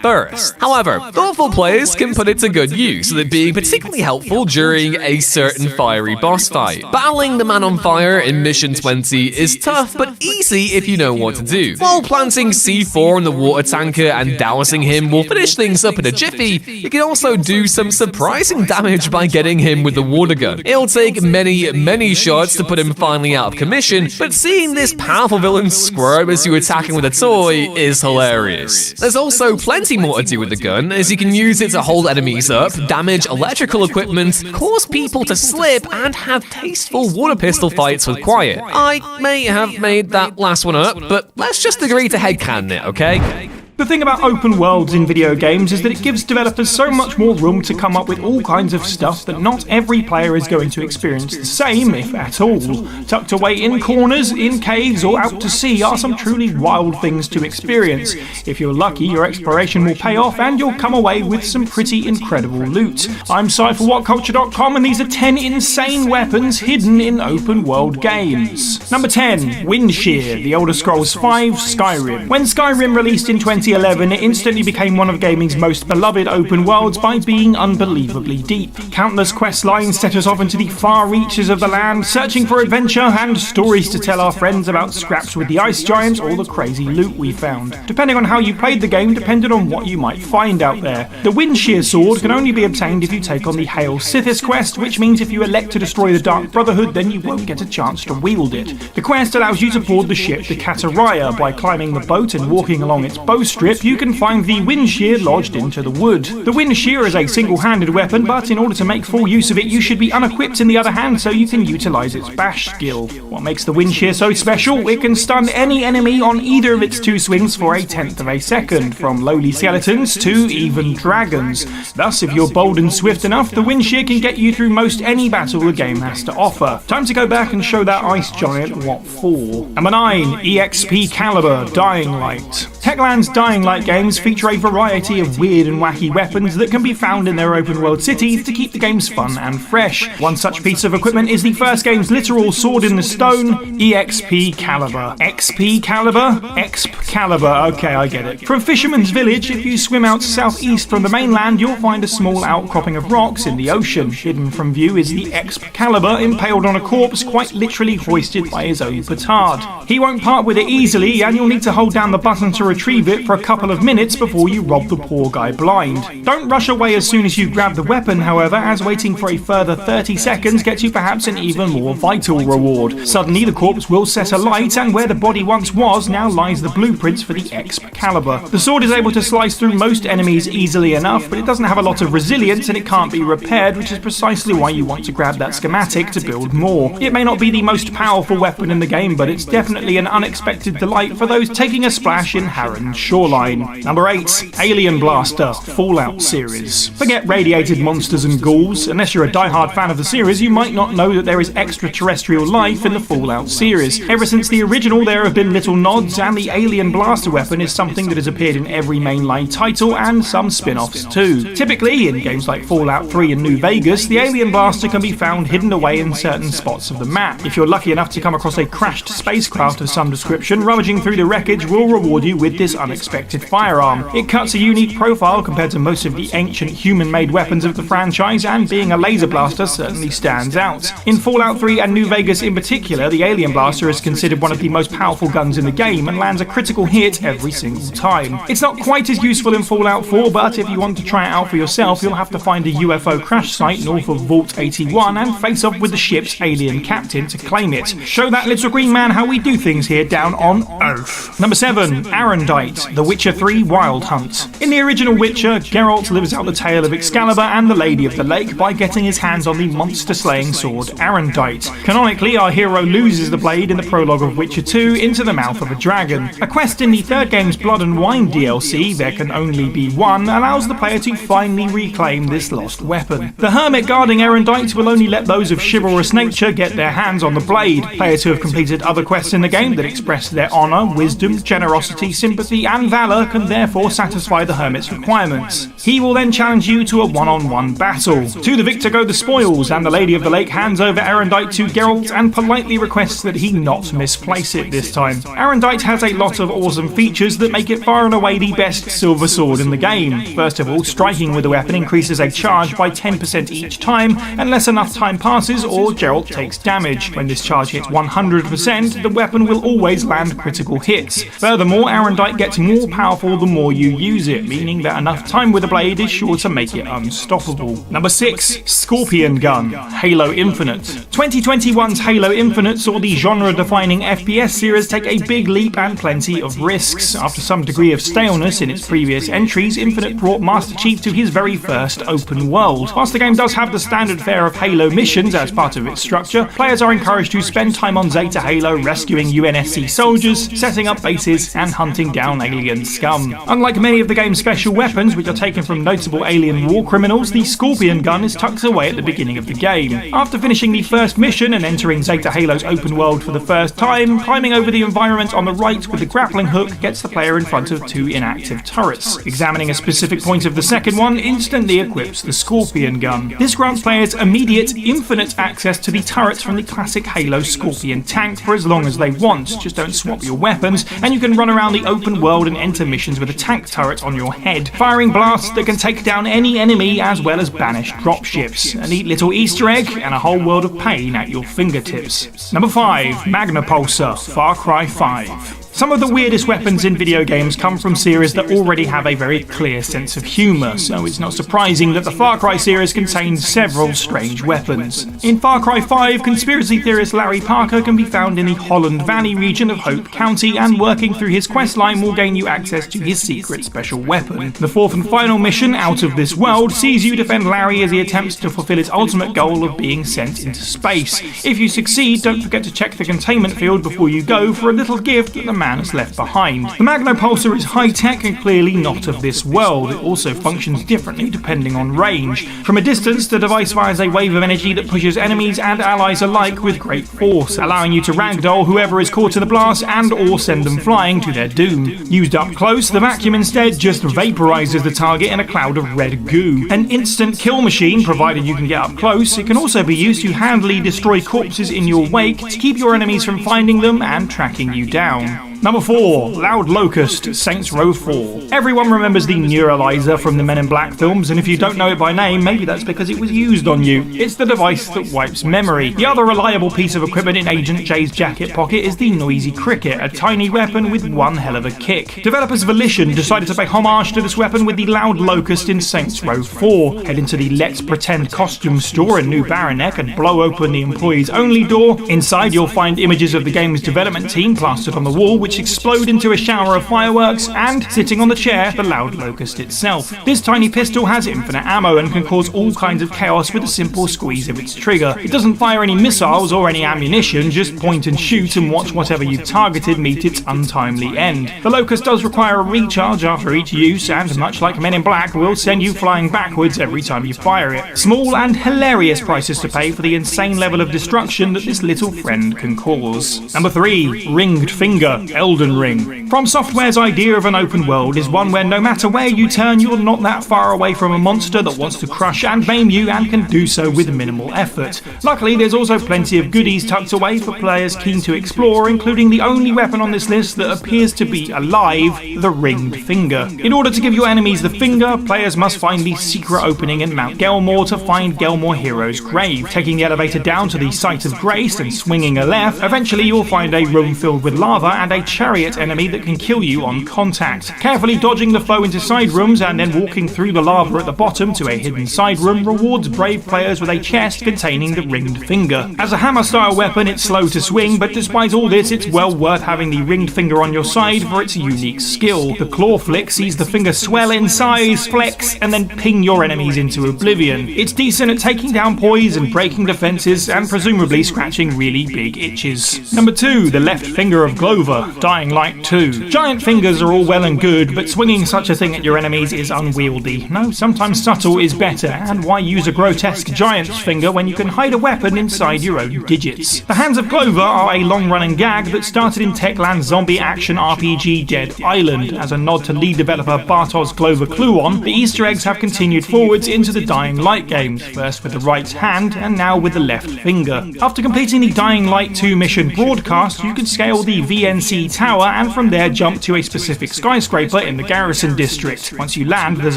first. However, thoughtful players can put it to good use, with it being particularly helpful during a certain fiery boss fight. Battling the man on fire in Mission 20 is tough, but easy if you know what to do. While planting C4 in the water tanker and dousing him will finish things up in a jiffy, you can also do some surprising damage by getting him with the water gun. It'll take many shots to put him finally out of commission, but seeing this powerful villain squirm as you attack him with a toy is hilarious. There's also plenty more to do with the gun, as you can use it to hold enemies up, damage electrical equipment, cause people to slip, and have tasteful water pistol fights with Quiet. I may have made that last one up, but let's just agree to headcanon it, okay?
The thing about open worlds in video games is that it gives developers so much more room to come up with all kinds of stuff that not every player is going to experience the same, if at all. Tucked away in corners, in caves, or out to sea are some truly wild things to experience. If you're lucky, your exploration will pay off and you'll come away with some pretty incredible loot. I'm Cy for WhatCulture.com, and these are 10 insane weapons hidden in open world games. Number 10. Windshear, The Elder Scrolls V Skyrim. When Skyrim released in 2011, it instantly became one of gaming's most beloved open worlds by being unbelievably deep. Countless quest lines set us off into the far reaches of the land, searching for adventure and stories to tell our friends about scraps with the ice giants or the crazy loot we found. Depending on how you played the game depended on what you might find out there. The Windshear sword can only be obtained if you take on the Hail Sithis quest, which means if you elect to destroy the Dark Brotherhood, then you won't get a chance to wield it. The quest allows you to board the ship the Kataraya by climbing the boat and walking along its bowstring strip, you can find the wind shear lodged into the wood. The wind shear is a single-handed weapon, but in order to make full use of it, you should be unequipped in the other hand so you can utilize its bash skill. What makes the wind shear so special? It can stun any enemy on either of its 2 swings for 1/10 of a second, from lowly skeletons to even dragons. Thus, if you're bold and swift enough, the wind shear can get you through most any battle the game has to offer. Time to go back and show that ice giant what for. Number 9, EXP Caliber Dying Light. Techland's Dying Light games feature a variety of weird and wacky weapons that can be found in their open world cities to keep the games fun and fresh. One such piece of equipment is the first game's literal sword in the stone, EXP Caliber. XP Caliber? Exp Caliber, okay, I get it. From Fisherman's Village, if you swim out southeast from the mainland, you'll find a small outcropping of rocks in the ocean. Hidden from view is the Exp Caliber impaled on a corpse, quite literally hoisted by his own petard. He won't part with it easily, and you'll need to hold down the button to retrieve it for a couple of minutes before you rob the poor guy blind. Don't rush away as soon as you grab the weapon, however, as waiting for a further 30 seconds gets you perhaps an even more vital reward. Suddenly the corpse will set alight, and where the body once was now lies the blueprints for the Exp Caliber. The sword is able to slice through most enemies easily enough, but it doesn't have a lot of resilience and it can't be repaired, which is precisely why you want to grab that schematic to build more. It may not be the most powerful weapon in the game, but it's definitely an unexpected delight for those taking a splash in Harren's shoreline. Number 8, Alien Blaster Fallout series. Forget radiated monsters and ghouls. Unless you're a diehard fan of the series, you might not know that there is extraterrestrial life in the Fallout series. Ever since the original, there have been little nods, and the Alien Blaster weapon is something that has appeared in every mainline title and some spin-offs too. Typically, in games like Fallout 3 and New Vegas, the Alien Blaster can be found hidden away in certain spots of the map. If you're lucky enough to come across a crashed spacecraft of some description, rummaging through the wreckage will reward you with this unexpected firearm. It cuts a unique profile compared to most of the ancient human-made weapons of the franchise, and being a laser blaster certainly stands out. In Fallout 3 and New Vegas in particular, the Alien Blaster is considered one of the most powerful guns in the game and lands a critical hit every single time. It's not quite as useful in Fallout 4, but if you want to try it out for yourself, you'll have to find a UFO crash site north of Vault 81 and face off with the ship's alien captain to claim it. Show that little green man how we do things here down on Earth. Number 7, Arendite, The Witcher 3 Wild Hunt. In the original Witcher, Geralt lives out the tale of Excalibur and the Lady of the Lake by getting his hands on the monster-slaying sword Arendite. Canonically, our hero loses the blade in the prologue of Witcher 2 into the mouth of a dragon. A quest in the third game's Blood and Wine DLC, There Can Only Be One, allows the player to finally reclaim this lost weapon. The hermit guarding Arendite will only let those of chivalrous nature get their hands on the blade. Players who have completed other quests in the game that express their honour, wisdom, generosity, sympathy and valour can therefore satisfy the hermit's requirements. He will then challenge you to a one-on-one battle. To the victor go the spoils, and the Lady of the Lake hands over Arendite to Geralt and politely requests that he not misplace it this time. Arendite has a lot of awesome features that make it far and away the best silver sword in the game. First of all, striking with the weapon increases a charge by 10% each time, unless enough time passes or Geralt takes damage. When this charge hits 100%, the weapon will always land critical hits. Furthermore, Arendite gets more powerful the more you use it, meaning that enough time with the blade is sure to make it unstoppable. Number 6, Scorpion Gun, Halo Infinite. 2021's Halo Infinite saw the genre-defining FPS series take a big leap and plenty of risks. After some degree of staleness in its previous entries, Infinite brought Master Chief to his very first open world. Whilst the game does have the standard fare of Halo missions as part of its structure, players are encouraged to spend time on Zeta Halo rescuing UNSC soldiers, setting up bases, and hunting down alien scum. Unlike many of the game's special weapons, which are taken from notable alien war criminals, the Scorpion Gun is tucked away at the beginning of the game. After finishing the first mission and entering Zeta Halo's open world for the first time, climbing over the environment on the right with the grappling hook gets the player in front of 2 inactive turrets. Examining a specific point of the second one instantly equips the Scorpion Gun. This grants players immediate, infinite access to the turrets from the classic Halo Scorpion tank for as long as they want. Just don't swap your weapons, and you can run around the open world and enter missions with a tank turret on your head, firing blasts that can take down any enemy as well as banish dropships. A neat little Easter egg and a whole world of pain at your fingertips. Number 5, Magnapulsar, Far Cry 5. Some of the weirdest weapons in video games come from series that already have a very clear sense of humour, so it's not surprising that the Far Cry series contains several strange weapons. In Far Cry 5, conspiracy theorist Larry Parker can be found in the Holland Valley region of Hope County, and working through his questline will gain you access to his secret special weapon. The fourth and final mission, Out of This World, sees you defend Larry as he attempts to fulfill his ultimate goal of being sent into space. If you succeed, don't forget to check the containment field before you go for a little gift that the man has left behind. The Magnopulsar is high-tech and clearly not of this world. It also functions differently depending on range. From a distance, the device fires a wave of energy that pushes enemies and allies alike with great force, allowing you to ragdoll whoever is caught in the blast and or send them flying to their doom. Used up close, the vacuum instead just vaporizes the target in a cloud of red goo. An instant kill machine, provided you can get up close, it can also be used to handily destroy corpses in your wake to keep your enemies from finding them and tracking you down. Number 4. Loud Locust, Saints Row 4. Everyone remembers the Neuralizer from the Men in Black films, and if you don't know it by name, maybe that's because it was used on you. It's the device that wipes memory. The other reliable piece of equipment in Agent J's jacket pocket is the Noisy Cricket, a tiny weapon with one hell of a kick. Developers Volition decided to pay homage to this weapon with the Loud Locust in Saints Row 4. Head into the Let's Pretend costume store in New Baranek and blow open the employees only door. Inside you'll find images of the game's development team plastered on the wall, which explode into a shower of fireworks, and, sitting on the chair, the Loud Locust itself. This tiny pistol has infinite ammo and can cause all kinds of chaos with a simple squeeze of its trigger. It doesn't fire any missiles or any ammunition, just point and shoot and watch whatever you've targeted meet its untimely end. The Locust does require a recharge after each use, and much like Men in Black, will send you flying backwards every time you fire it. Small and hilarious prices to pay for the insane level of destruction that this little friend can cause. Number 3. Ringed Finger, Elden Ring. From Software's idea of an open world is one where no matter where you turn, you're not that far away from a monster that wants to crush and maim you and can do so with minimal effort. Luckily, there's also plenty of goodies tucked away for players keen to explore, including the only weapon on this list that appears to be alive, the Ringed Finger. In order to give your enemies the finger, players must find the secret opening in Mount Gelmor to find Gelmor Hero's grave. Taking the elevator down to the Site of Grace and swinging a left, eventually you'll find a room filled with lava and a chariot enemy that can kill you on contact. Carefully dodging the foe into side rooms and then walking through the lava at the bottom to a hidden side room rewards brave players with a chest containing the Ringed Finger. As a hammer-style weapon, it's slow to swing, but despite all this, it's well worth having the Ringed Finger on your side for its unique skill. The claw flick sees the finger swell in size, flex, and then ping your enemies into oblivion. It's decent at taking down poise and breaking defenses, and presumably scratching really big itches. Number 2. The Left Finger of Glover, Dying Light 2. Giant fingers are all well and good, but swinging such a thing at your enemies is unwieldy. No, sometimes subtle is better, and why use a grotesque giant's finger when you can hide a weapon inside your own digits? The Hands of Glover are a long-running gag that started in Techland's zombie action RPG Dead Island. As a nod to lead developer Bartosz Glover Kluon, the Easter eggs have continued forwards into the Dying Light games, first with the right hand and now with the left finger. After completing the Dying Light 2 mission Broadcast, you can scale the VNC Tower and from there jump to a specific skyscraper in the Garrison District. Once you land, there's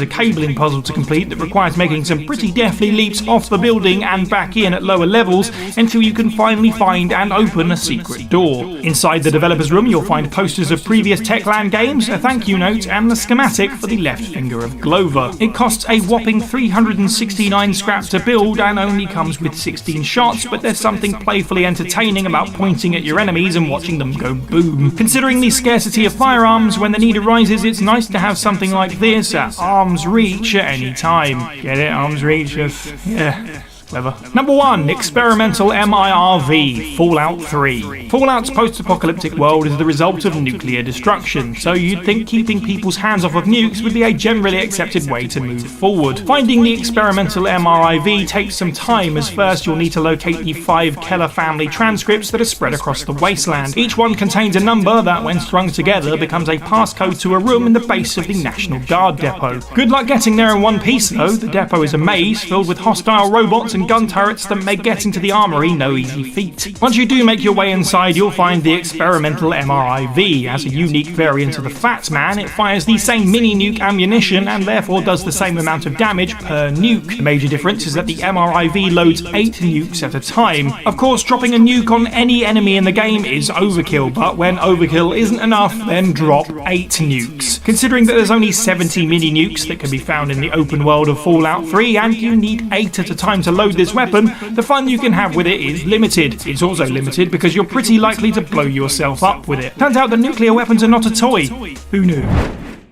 a cabling puzzle to complete that requires making some pretty deftly leaps off the building and back in at lower levels until you can finally find and open a secret door. Inside the developer's room, you'll find posters of previous Techland games, a thank you note, and the schematic for the Left Finger of Glover. It costs a whopping 369 scrap to build and only comes with 16 shots, but there's something playfully entertaining about pointing at your enemies and watching them go boom. Considering the scarcity of firearms, when the need arises, it's nice to have something like this at arm's reach at any time. Get it? Arm's reach of... yeah. Clever. Number 1. Experimental MIRV, Fallout 3. Fallout's post-apocalyptic world is the result of nuclear destruction, so you'd think keeping people's hands off of nukes would be a generally accepted way to move forward. Finding the experimental MIRV takes some time, as first you'll need to locate the 5 Keller family transcripts that are spread across the wasteland. Each one contains a number that, when strung together, becomes a passcode to a room in the base of the National Guard depot. Good luck getting there in one piece, though. The depot is a maze filled with hostile robots and and gun turrets that make getting to the armory no easy feat. Once you do make your way inside, you'll find the experimental MRIV. As a unique variant of the Fat Man, it fires the same mini-nuke ammunition and therefore does the same amount of damage per nuke. The major difference is that the MRIV loads 8 nukes at a time. Of course, dropping a nuke on any enemy in the game is overkill, but when overkill isn't enough, then drop 8 nukes. Considering that there's only 70 mini-nukes that can be found in the open world of Fallout 3, and you need 8 at a time to load this weapon, the fun you can have with it is limited. It's also limited because you're pretty likely to blow yourself up with it. Turns out that nuclear weapons are not a toy. Who knew?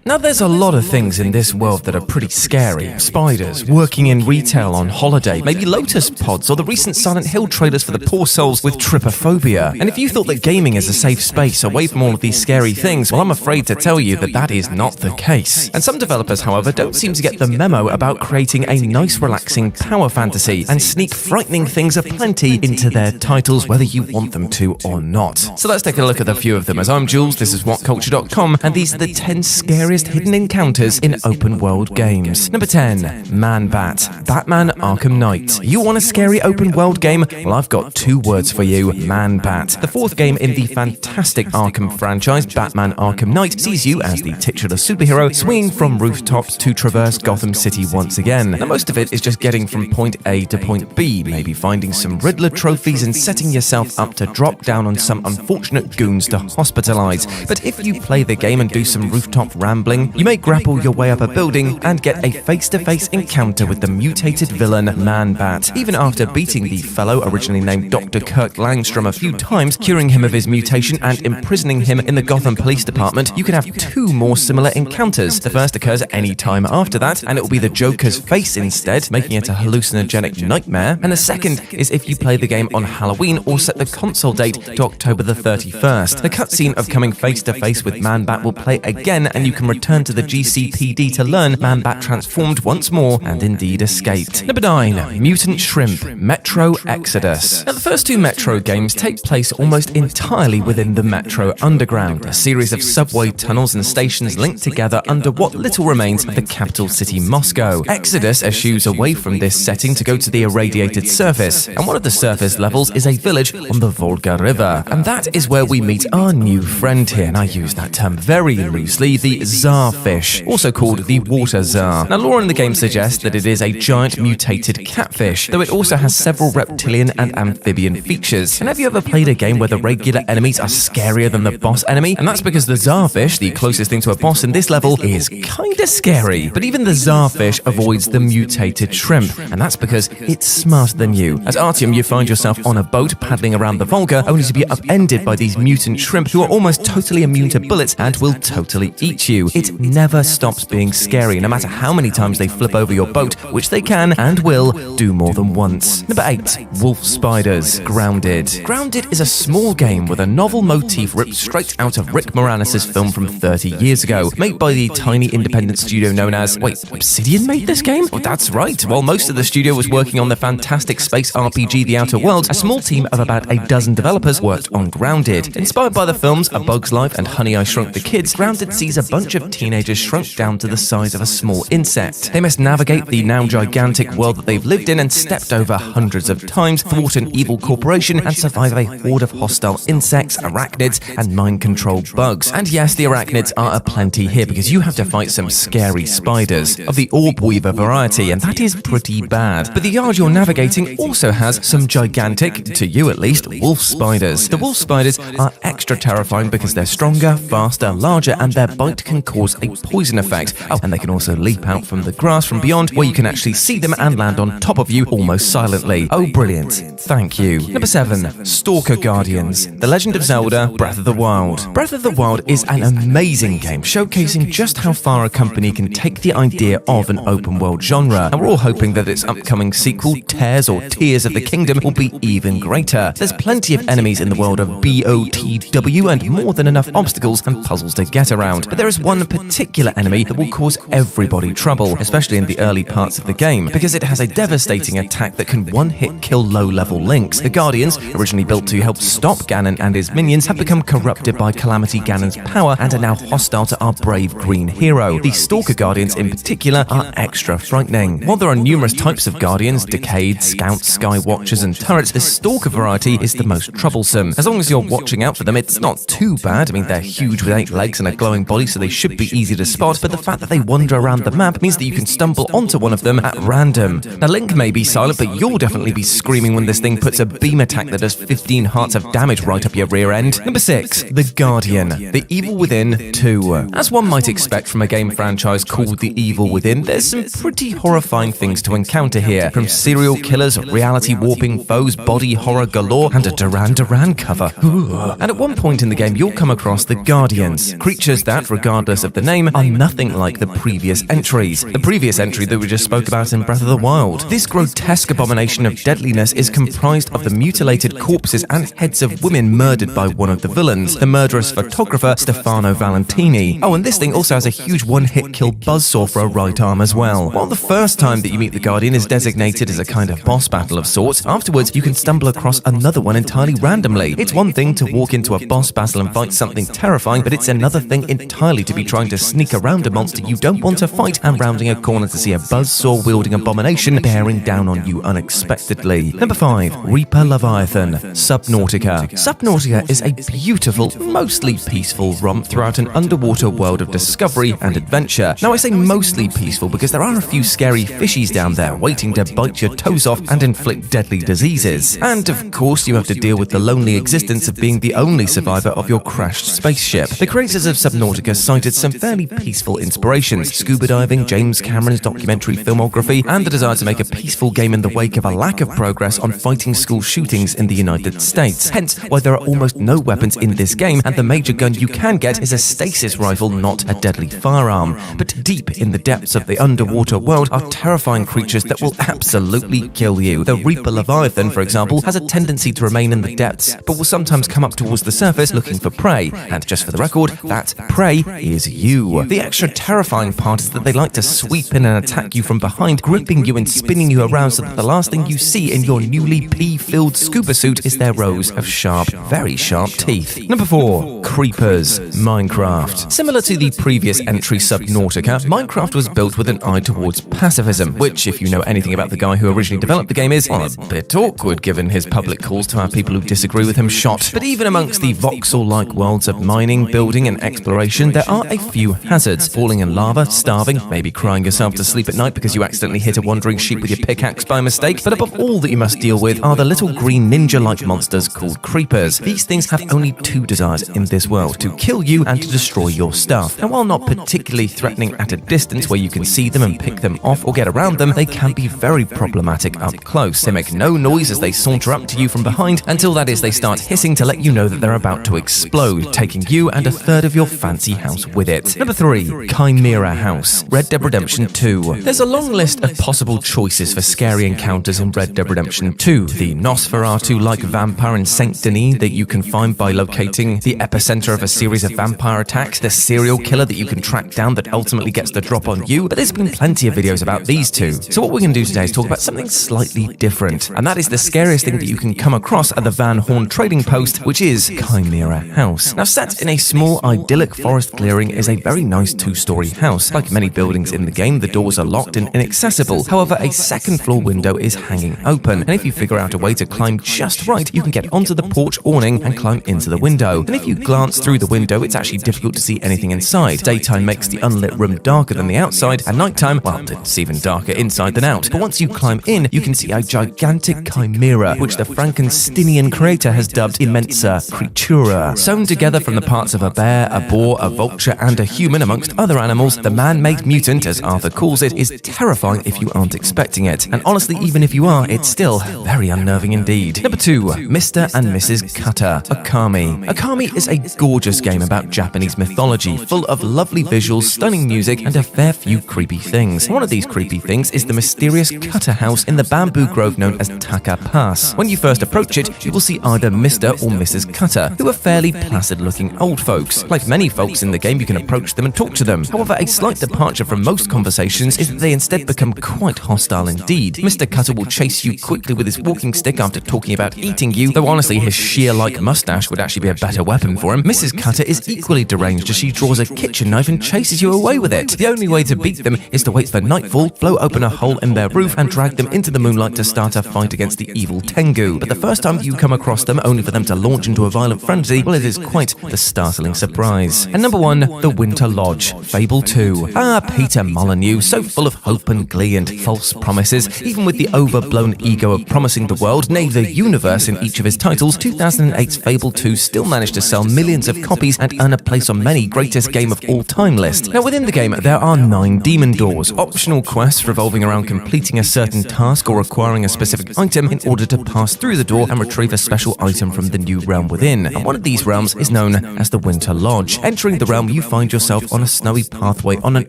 Now, there's a lot of things in this world that are pretty scary. Spiders, working in retail on holiday, maybe lotus pods, or the recent Silent Hill trailers for the poor souls with trypophobia. And if you thought that gaming is a safe space away from all of these scary things, well, I'm afraid to tell you that that is not the case. And some developers, however, don't seem to get the memo about creating a nice, relaxing power fantasy and sneak frightening things aplenty into their titles, whether you want them to or not. So let's take a look at a few of them. As I'm Jules, this is WhatCulture.com, and these are the 10 scariest hidden encounters in open world games. Number 10, Man-Bat, Batman Arkham Knight. You want a scary open world game? Well, I've got 2 words for you, Man-Bat. The 4th game in the fantastic Arkham franchise, Batman Arkham Knight, sees you as the titular superhero swinging from rooftops to traverse Gotham City once again. Now, most of it is just getting from point A to point B, maybe finding some Riddler trophies and setting yourself up to drop down on some unfortunate goons to hospitalize. But if you play the game and do some rooftop rambling, you may grapple your way up a building and get a face-to-face encounter with the mutated villain Man-Bat. Even after beating the fellow originally named Dr. Kirk Langstrom a few times, curing him of his mutation and imprisoning him in the Gotham Police Department, you can have 2 more similar encounters. The first occurs any time after that, and it will be the Joker's face instead, making it a hallucinogenic nightmare. And the second is if you play the game on Halloween or set the console date to October the 31st. The cutscene of coming face-to-face with Man-Bat will play again, and you can return to the GCPD to learn Man-Bat transformed once more and indeed escaped. Number 9, Mutant Shrimp, Metro Exodus. Now, the first 2 Metro games take place almost entirely within the Metro Underground, a series of subway tunnels and stations linked together under what little remains of the capital city Moscow. Exodus eschews away from this setting to go to the irradiated surface, and one of the surface levels is a village on the Volga River. And that is where we meet our new friend here, and I use that term very loosely, the Tsarfish, also called the Water Tsar. Now, lore in the game suggests that it is a giant mutated catfish, though it also has several reptilian and amphibian features. And have you ever played a game where the regular enemies are scarier than the boss enemy? And that's because the Tsarfish, the closest thing to a boss in this level, is kinda scary. But even the Tsarfish avoids the mutated shrimp, and that's because it's smarter than you. As Artyom, you find yourself on a boat paddling around the Volga, only to be upended by these mutant shrimp who are almost totally immune to bullets and will totally eat you. It never stops being scary, no matter how many times they flip over your boat, which they can and will do more than once. Number 8, Wolf Spiders, Grounded. Grounded is a small game with a novel motif ripped straight out of Rick Moranis' film from 30 years ago, made by the tiny independent studio known as... Wait, Obsidian made this game? Oh, that's right. While most of the studio was working on the fantastic space RPG The Outer Worlds, a small team of about a dozen developers worked on Grounded. Inspired by the films A Bug's Life and Honey, I Shrunk the Kids, Grounded sees a bunch of teenagers shrunk down to the size of a small insect. They must navigate the now gigantic world that they've lived in and stepped over hundreds of times, thwart an evil corporation, and survive a horde of hostile insects, arachnids, and mind-controlled bugs. And yes, the arachnids are aplenty here, because you have to fight some scary spiders of the orb weaver variety, and that is pretty bad. But the yard you're navigating also has some gigantic, to you at least, wolf spiders. The wolf spiders are extra terrifying because they're stronger, faster, larger, and their bite can cause a poison effect. Oh, and they can also leap out from the grass from beyond, where you can actually see them and land on top of you almost silently. Oh, brilliant. Thank you. Number 7, Stalker Guardians, The Legend of Zelda, Breath of the Wild. Breath of the Wild is an amazing game, showcasing just how far a company can take the idea of an open world genre. And we're all hoping that its upcoming sequel, Tears or Tears of the Kingdom, will be even greater. There's plenty of enemies in the world of BOTW and more than enough obstacles and puzzles to get around. But there is one one particular enemy that will cause everybody trouble, especially in the early parts of the game, because it has a devastating attack that can one-hit kill low-level Links. The Guardians, originally built to help stop Ganon and his minions, have become corrupted by Calamity Ganon's power and are now hostile to our brave green hero. The Stalker Guardians in particular are extra frightening. While there are numerous types of Guardians, Decayed, Scouts, Sky Watchers and Turrets, the Stalker variety is the most troublesome. As long as you're watching out for them, it's not too bad. I mean, they're huge with 8 legs and a glowing body, so they should be easy to spot, but the fact that they wander around the map means that you can stumble onto one of them at random. Now, Link may be silent, but you'll definitely be screaming when this thing puts a beam attack that does 15 hearts of damage right up your rear end. Number 6, The Guardian, The Evil Within 2. As one might expect from a game franchise called The Evil Within, there's some pretty horrifying things to encounter here, from serial killers, reality warping foes, body horror galore, and a Duran Duran cover. And at one point in the game, you'll come across the Guardians, creatures that, regardless of the name, are nothing like the previous entries. The previous entry that we just spoke about in Breath of the Wild. This grotesque abomination of deadliness is comprised of the mutilated corpses and heads of women murdered by one of the villains, the murderous photographer Stefano Valentini. Oh, and this thing also has a huge one-hit kill buzzsaw for a right arm as well. While the first time that you meet the Guardian is designated as a kind of boss battle of sorts, afterwards you can stumble across another one entirely randomly. It's one thing to walk into a boss battle and fight something terrifying, but it's another thing entirely to be trying to sneak around a monster you don't want to fight and rounding a corner to see a buzzsaw-wielding abomination bearing down on you unexpectedly. Number 5, Reaper Leviathan, Subnautica. Subnautica is a beautiful, mostly peaceful romp throughout an underwater world of discovery and adventure. Now, I say mostly peaceful because there are a few scary fishies down there waiting to bite your toes off and inflict deadly diseases. And of course, you have to deal with the lonely existence of being the only survivor of your crashed spaceship. The creators of Subnautica cited some fairly peaceful inspirations: scuba diving, James Cameron's documentary filmography, and the desire to make a peaceful game in the wake of a lack of progress on fighting school shootings in the United States. Hence why there are almost no weapons in this game, and the major gun you can get is a stasis rifle, not a deadly firearm. But deep in the depths of the underwater world are terrifying creatures that will absolutely kill you. The Reaper Leviathan, for example, has a tendency to remain in the depths, but will sometimes come up towards the surface looking for prey. And just for the record, that prey is you. The extra terrifying part is that they like to sweep in and attack you from behind, gripping you and spinning you around so that the last thing you see in your newly pee-filled scuba suit is their rows of sharp, very sharp teeth. Number 4, Creepers, Minecraft. Similar to the previous entry Subnautica, Minecraft was built with an eye towards pacifism, which, if you know anything about the guy who originally developed the game, is, well, a bit awkward given his public calls to have people who disagree with him shot. But even amongst the voxel-like worlds of mining, building and exploration, there are a few hazards: falling in lava, starving, maybe crying yourself to sleep at night because you accidentally hit a wandering sheep with your pickaxe by mistake. But above all that you must deal with are the little green ninja-like monsters called creepers. These things have only two desires in this world: to kill you and to destroy your stuff. And while not particularly threatening at a distance where you can see them and pick them off or get around them, they can be very problematic up close. They make no noise as they saunter up to you from behind, until that is they start hissing to let you know that they're about to explode, taking you and a third of your fancy house with it. Number 3, Chimera House, Red Dead Redemption 2. There's a long list of possible choices for scary encounters in Red Dead Redemption 2. The Nosferatu-like vampire in Saint Denis that you can find by locating the epicenter of a series of vampire attacks, the serial killer that you can track down that ultimately gets the drop on you, but there's been plenty of videos about these two. So what we're going to do today is talk about something slightly different, and that is the scariest thing that you can come across at the Van Horn trading post, which is Chimera House. Now, set in a small idyllic forest clearing is a very nice 2-story house. Like many buildings in the game, the doors are locked and inaccessible. However, a second floor window is hanging open, and if you figure out a way to climb just right, you can get onto the porch awning and climb into the window. And if you glance through the window, it's actually difficult to see anything inside. Daytime makes the unlit room darker than the outside, and nighttime, well, it's even darker inside than out. But once you climb in, you can see a gigantic chimera, which the Frankensteinian creator has dubbed Immensa Creatura. Sewn together from the parts of a bear, a boar, a vulture, and a human, amongst other animals, the man-made mutant, as Arthur calls it, is terrifying if you aren't expecting it. And honestly, even if you are, it's still very unnerving indeed. Number 2, Mr. and Mrs. Cutter, Okami. Okami is a gorgeous game about Japanese mythology, full of lovely visuals, stunning music, and a fair few creepy things. One of these creepy things is the mysterious Cutter house in the bamboo grove known as Taka Pass. When you first approach it, you will see either Mr. or Mrs. Cutter, who are fairly placid-looking old folks. Like many folks in the game, you can approach them and talk to them. However, a slight departure from most conversations is that they instead become quite hostile indeed. Mr. Cutter will chase you quickly with his walking stick after talking about eating you, though honestly his shear-like mustache would actually be a better weapon for him. Mrs. Cutter is equally deranged as she draws a kitchen knife and chases you away with it. The only way to beat them is to wait for nightfall, blow open a hole in their roof, and drag them into the moonlight to start a fight against the evil Tengu. But the first time you come across them, only for them to launch into a violent frenzy, well, it is quite the startling surprise. And number 1, The Winter Lodge, Fable 2. Peter Molyneux, so full of hope and glee and false promises, even with the overblown ego of promising the world, nay, the universe in each of his titles, 2008's Fable 2 still managed to sell millions of copies and earn a place on many greatest game of all time lists. Now, within the game, there are 9 demon doors, optional quests revolving around completing a certain task or acquiring a specific item in order to pass through the door and retrieve a special item from the new realm within. And one of these realms is known as the Winter Lodge. Entering the realm, you find yourself on a snowy pathway on an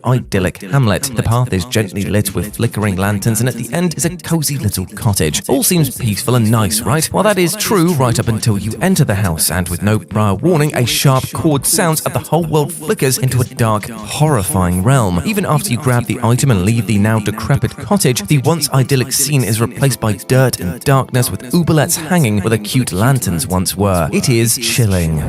idyllic hamlet. The path is gently lit with flickering lanterns, and at the end is a cozy little cottage. All seems peaceful and nice, right? Well, that is true right up until you enter the house, and with no prior warning, a sharp chord sounds and the whole world flickers into a dark, horrifying realm. Even after you grab the item and leave the now decrepit cottage, the once idyllic scene is replaced by dirt and darkness with oubliettes hanging where the cute lanterns once were. It is chilling.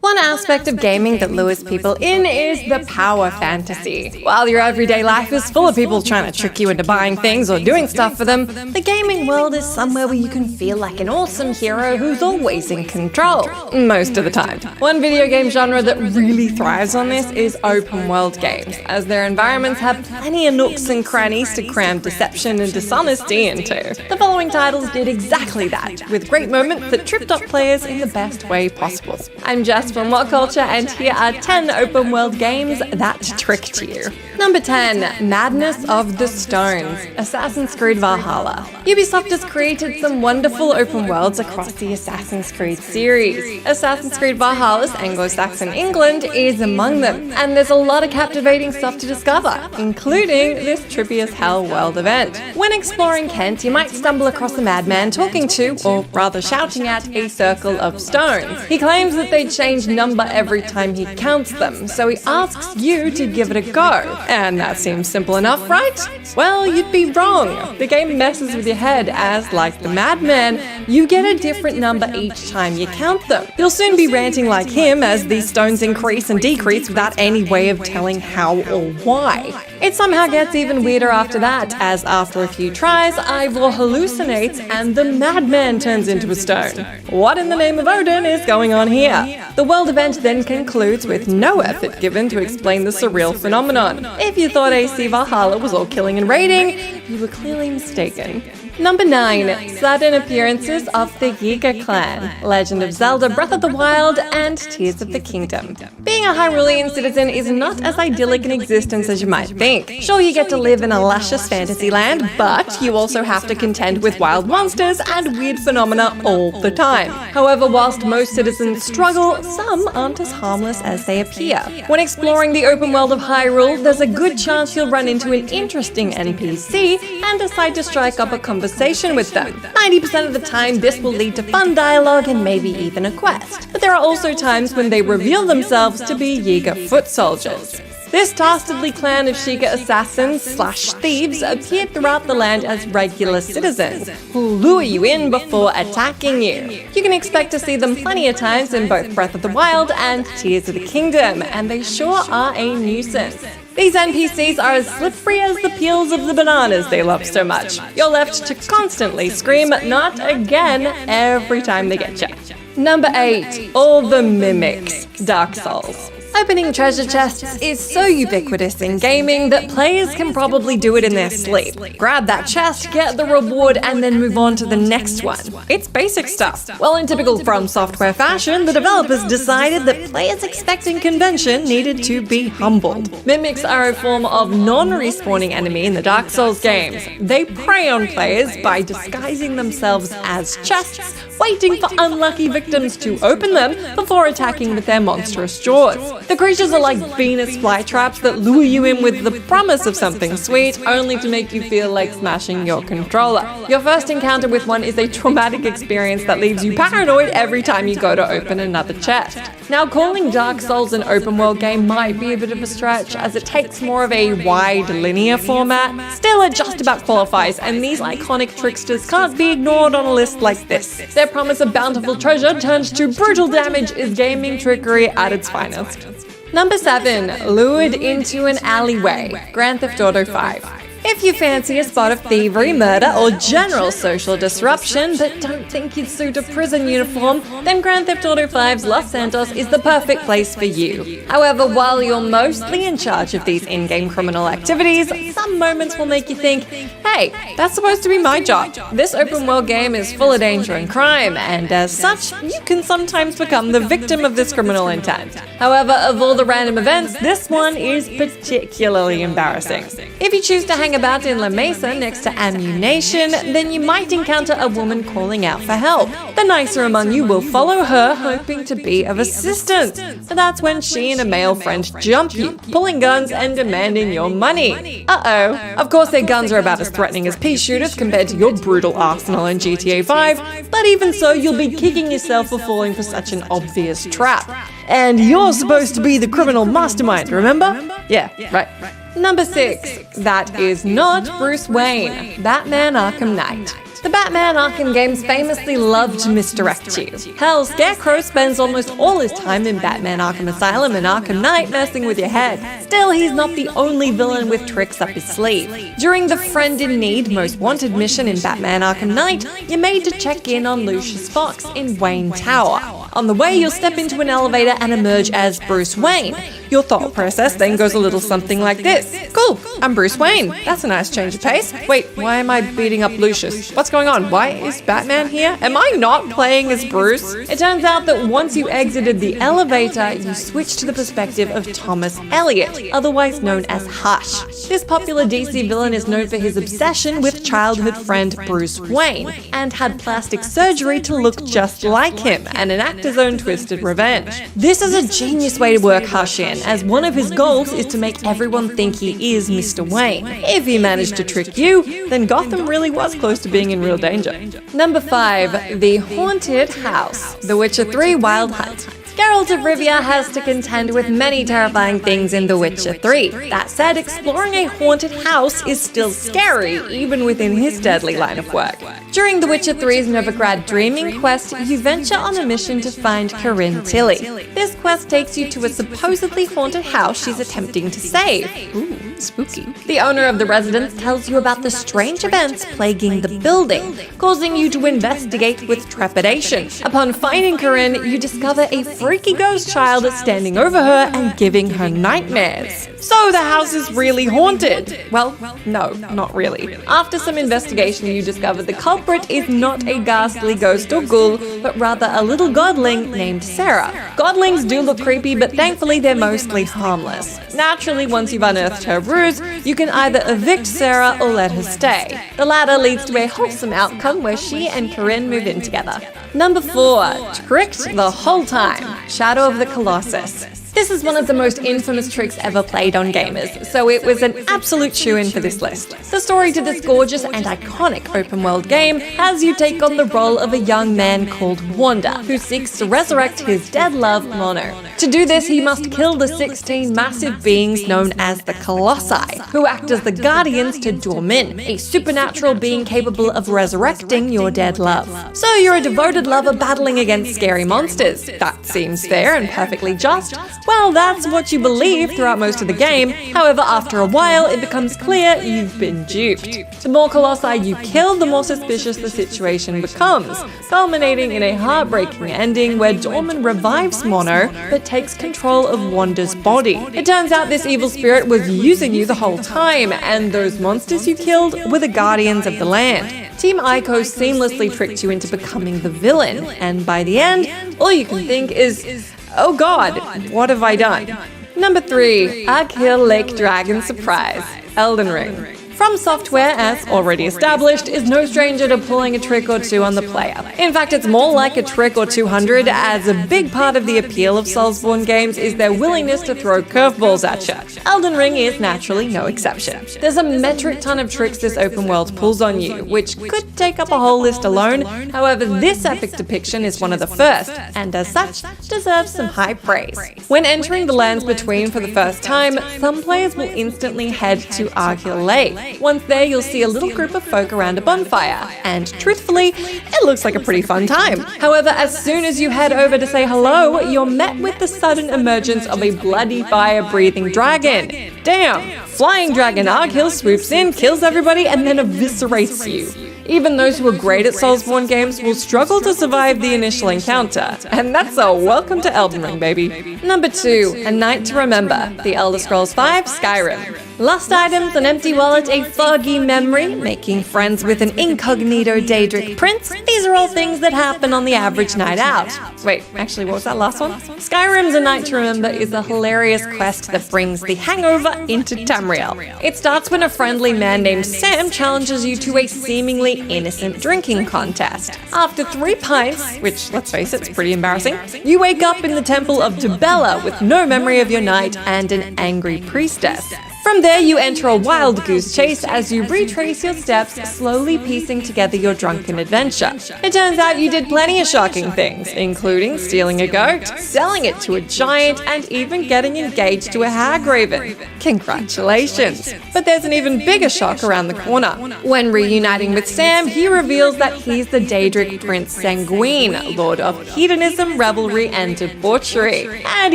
One aspect of gaming that lures people in is the power fantasy. While your everyday life is full of people trying to trick you into buying things or doing stuff for them, the gaming world is somewhere where you can feel like an awesome hero who's always in control. Most of the time. One video game genre that really thrives on this is open world games, as their environments have plenty of nooks and crannies to cram deception and dishonesty into. The following titles did exactly that, with great moments that tripped up players in the best way possible. I'm Jess from What Culture, and here are 10 open world games that tricked you. Number 10, Madness of the Stones, Assassin's Creed Valhalla. Ubisoft has created some wonderful open worlds across the Assassin's Creed series. Assassin's Creed Valhalla's Anglo-Saxon England is among them, and there's a lot of captivating stuff to discover, including this trippy as hell world event. When exploring Kent, you might stumble across a madman talking to, or rather shouting at, a circle of stones. He claims that they change number every time he counts them, so he asks you to give it a go. And that seems simple enough, right? Well, you'd be wrong. The game messes with your head as, like the madman, you get a different number each time you count them. You'll soon be ranting like him as these stones increase and decrease without any way of telling how or why. It somehow gets even weirder after that, as after a few tries, Ivor hallucinates and the madman turns into a stone. What in the name of Odin is going on here? The world event then concludes with no effort given to explain the surreal phenomenon. If you thought AC Valhalla was all killing and raiding, you were clearly mistaken. Number 9, sudden appearances of the Yiga clan, Legend of Zelda Breath of the Wild, and Tears of the Kingdom. Being a Hyrulean citizen is not as idyllic an existence as you might think. Sure, you get to live in a luscious fantasy land, but you also have to contend with wild monsters and weird phenomena all the time. However, whilst most citizens struggle, some aren't as harmless as they appear. When exploring the open world of Hyrule, there's a good chance you'll run into an interesting NPC and decide to strike up a conversation with them. 90% of the time, this will lead to fun dialogue and maybe even a quest. But there are also times when they reveal themselves to be Yiga foot soldiers. This dastardly clan of Shiga assassins/thieves appear throughout the land as regular citizens, who lure you in before attacking you. You can expect to see them plenty of times in both Breath of the Wild and Tears of the Kingdom, and they sure are a nuisance. These NPCs are as slippery as the peels of the bananas they love so much. You're left to constantly scream, "Not again," every time they get you. Number 8, all the mimics, Dark Souls. Opening treasure chests is so ubiquitous in gaming that players can probably do it in their sleep. Grab that chest, get the reward, and then move on to the next one. It's basic stuff. Well, in typical From Software fashion, the developers decided that players expecting convention needed to be humbled. Mimics are a form of non-respawning enemy in the Dark Souls games. They prey on players by disguising themselves as chests, waiting for unlucky victims to open them before attacking with their monstrous jaws. The creatures are like Venus flytraps that lure you in with the promise of something sweet, only to make you feel like smashing your controller. Your first encounter with one is a traumatic experience that leaves you paranoid every time you go to open another chest. Now, calling Dark Souls an open world game might be a bit of a stretch, as it takes more of a wide linear format. Still, it just about qualifies, and these iconic tricksters can't be ignored on a list like this. Their promise of bountiful treasure turned to brutal damage is gaming trickery at its finest. Number 7. Lured into an alleyway. Grand Theft Auto 5. If you fancy a spot of thievery, murder, or general social disruption, but don't think you'd suit a prison uniform, then Grand Theft Auto 5's Los Santos is the perfect place for you. However, while you're mostly in charge of these in-game criminal activities, some moments will make you think, hey, that's supposed to be my job. This open-world game is full of danger and crime, and as such, you can sometimes become the victim of this criminal intent. However, of all the random events, this one is particularly embarrassing. If you choose to hang about in La Mesa next to Ammunition, then you might encounter a woman calling out for help. The nicer among you will follow her, hoping to be of assistance. But that's when she and a male friend jump you, pulling guns and demanding your money. Uh-oh. Of course, their guns are about as threatening as pea shooters compared to your brutal arsenal in GTA 5, but even so, you'll be kicking yourself for falling for such an obvious trap. And you're supposed to be the criminal mastermind, remember? Yeah, right. Number 6. That is not Bruce Wayne. Batman Arkham Knight. The Batman Arkham games famously love to misdirect you. Hell, Scarecrow spends almost all his time in Batman Arkham Asylum and Arkham Knight messing with your head. Still, he's not the only villain with tricks up his sleeve. During the Friend in Need Most Wanted mission in Batman Arkham Knight, you're made to check in on Lucius Fox in Wayne Tower. On the way, you'll step into an elevator and emerge as Bruce Wayne. Your thought process then goes a little something like this. Cool, I'm Bruce Wayne. That's a nice change of pace. Wait, why am I beating up Lucius? What's going on? Why is Batman here? Am I not playing as Bruce? It turns out that once you exited the elevator, you switched to the perspective of Thomas Elliot, otherwise known as Hush. This popular DC villain is known for his obsession with childhood friend Bruce Wayne, and had plastic surgery to look just like him and enact his own twisted revenge. This is a genius way to work Hush in, as one of his goals is to make everyone think he is Mr. Wayne. If he managed to trick you, then Gotham really was close to being in real danger. Number 5. The Haunted House. The Witcher 3 Wild Hunt. Geralt of Rivia has to contend with many terrifying things in The Witcher 3. That said, exploring a haunted house is still scary, even within his deadly line of work. During The Witcher 3's Novigrad Dreaming quest, you venture on a mission to find Corinne Tilly. This quest takes you to a supposedly haunted house she's attempting to save. Ooh, spooky. The owner of the residence tells you about the strange events plaguing the building, causing you to investigate with trepidation. Upon finding Corinne, you discover a freaky ghost child standing over her and giving her nightmares. So the house is really haunted. Well, no, not really. After some investigation, you discover the culprit is not a ghastly ghost or ghoul, but rather a little godling named Sarah. Godlings do look creepy, but thankfully they're mostly harmless. Naturally, once you've unearthed her ruse, you can either evict Sarah or let her stay. The latter leads to a wholesome outcome where she and Corinne move in together. Number 4. Tricked the whole time. Shadow of the Colossus. This is one of the most infamous tricks ever played on gamers, so it was an absolute shoo-in for this list. The story to this gorgeous and iconic open-world game has you take on the role of a young man called Wanda, who seeks to resurrect his dead love, Mono. To do this, he must kill the 16 massive beings known as the Colossi, who act as the guardians to Dormin, a supernatural being capable of resurrecting your dead love. So you're a devoted lover battling against scary monsters. That seems fair and perfectly just. Well, that's what you believe throughout most of the game. However, after a while, it becomes clear you've been duped. The more Colossi you kill, the more suspicious the situation becomes, culminating in a heartbreaking ending where Dormin revives Mono, but takes control of Wanda's body. It turns out this evil spirit was using you the whole time, and those monsters you killed were the guardians of the land. Team Ico seamlessly tricked you into becoming the villain, and by the end, all you can think is, oh god, what have I done? Number 3. A Kill Lake Dragon Surprise. Elden Ring. From Software, as already established, is no stranger to pulling a trick or two on the player. In fact, it's more like a trick or 200, as a big part of the appeal of Soulsborne games is their willingness to throw curveballs at you. Elden Ring is naturally no exception. There's a metric ton of tricks this open world pulls on you, which could take up a whole list alone. However, this epic depiction is one of the first, and as such, deserves some high praise. When entering the Lands Between for the first time, some players will instantly head to Argyll Lake. Once there, you'll see a little group of folk around a bonfire, and truthfully, it looks like a pretty fun time. However, as soon as you head over to say hello, you're met with the sudden emergence of a bloody fire-breathing dragon. Damn! Flying Dragon Argyll swoops in, kills everybody, and then eviscerates you. Even those who are great at Soulsborne games will struggle to survive the initial encounter, and that's a welcome to Elden Ring, baby. Number 2, A Night to Remember, The Elder Scrolls V Skyrim. Lost items, an empty wallet, a foggy memory, making friends with an incognito Daedric prince. These are all things that happen on the average night out. Wait, actually, what was that last one? Skyrim's A Night to Remember is a hilarious quest that brings the hangover into Tamriel. It starts when a friendly man named Sam challenges you to a seemingly innocent drinking contest. After 3 pints, which, let's face it, is pretty embarrassing, you wake up in the temple of Dubella with no memory of your night and an angry priestess. From there, you enter a wild goose chase as you retrace your steps, slowly piecing together your drunken adventure. It turns out you did plenty of shocking things, including stealing a goat, selling it to a giant, and even getting engaged to a Hagraven. Congratulations! But there's an even bigger shock around the corner. When reuniting with Sam, he reveals that he's the Daedric Prince Sanguine, lord of hedonism, revelry, and debauchery. And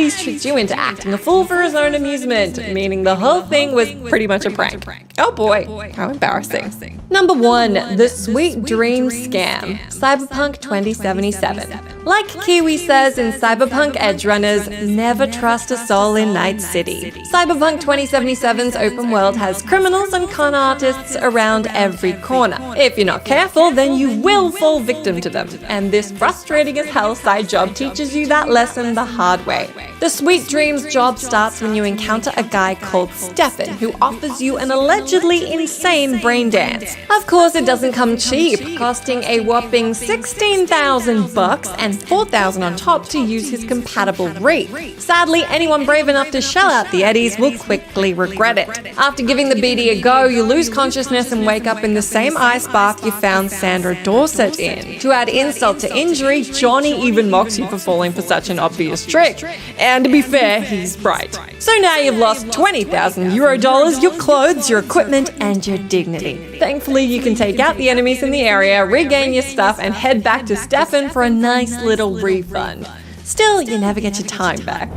he's tricked you into acting a fool for his own amusement, meaning the whole thing was pretty much a prank. Oh boy, how embarrassing. Number 1, The Sweet Dream Scam, Cyberpunk 2077. Like Kiwi says in Cyberpunk Edgerunners, never trust a soul in Night City. Cyberpunk 2077's open world has criminals and con artists around every corner. If you're not careful, then you will fall victim to them. And this frustrating as hell side job teaches you that lesson the hard way. The Sweet Dreams job starts when you encounter a guy called Stefan, who offers you an allegedly insane brain dance. Of course, it doesn't come cheap, costing a whopping $16,000 and $4,000 on top to use his compatible wreath. Sadly, anyone brave enough to shell out the eddies will quickly regret it. After giving the BD a go, you lose consciousness and wake up in the same ice bath you found Sandra Dorset in. To add insult to injury, Johnny even mocks you for falling for such an obvious trick. And to be fair, he's right. So now you've lost 20,000 euro dollars, your clothes, your equipment, and your dignity. Thankfully, you can take out the enemies in the area, regain your stuff, and head back to Stefan for a nice little refund. Still, you never get your time back.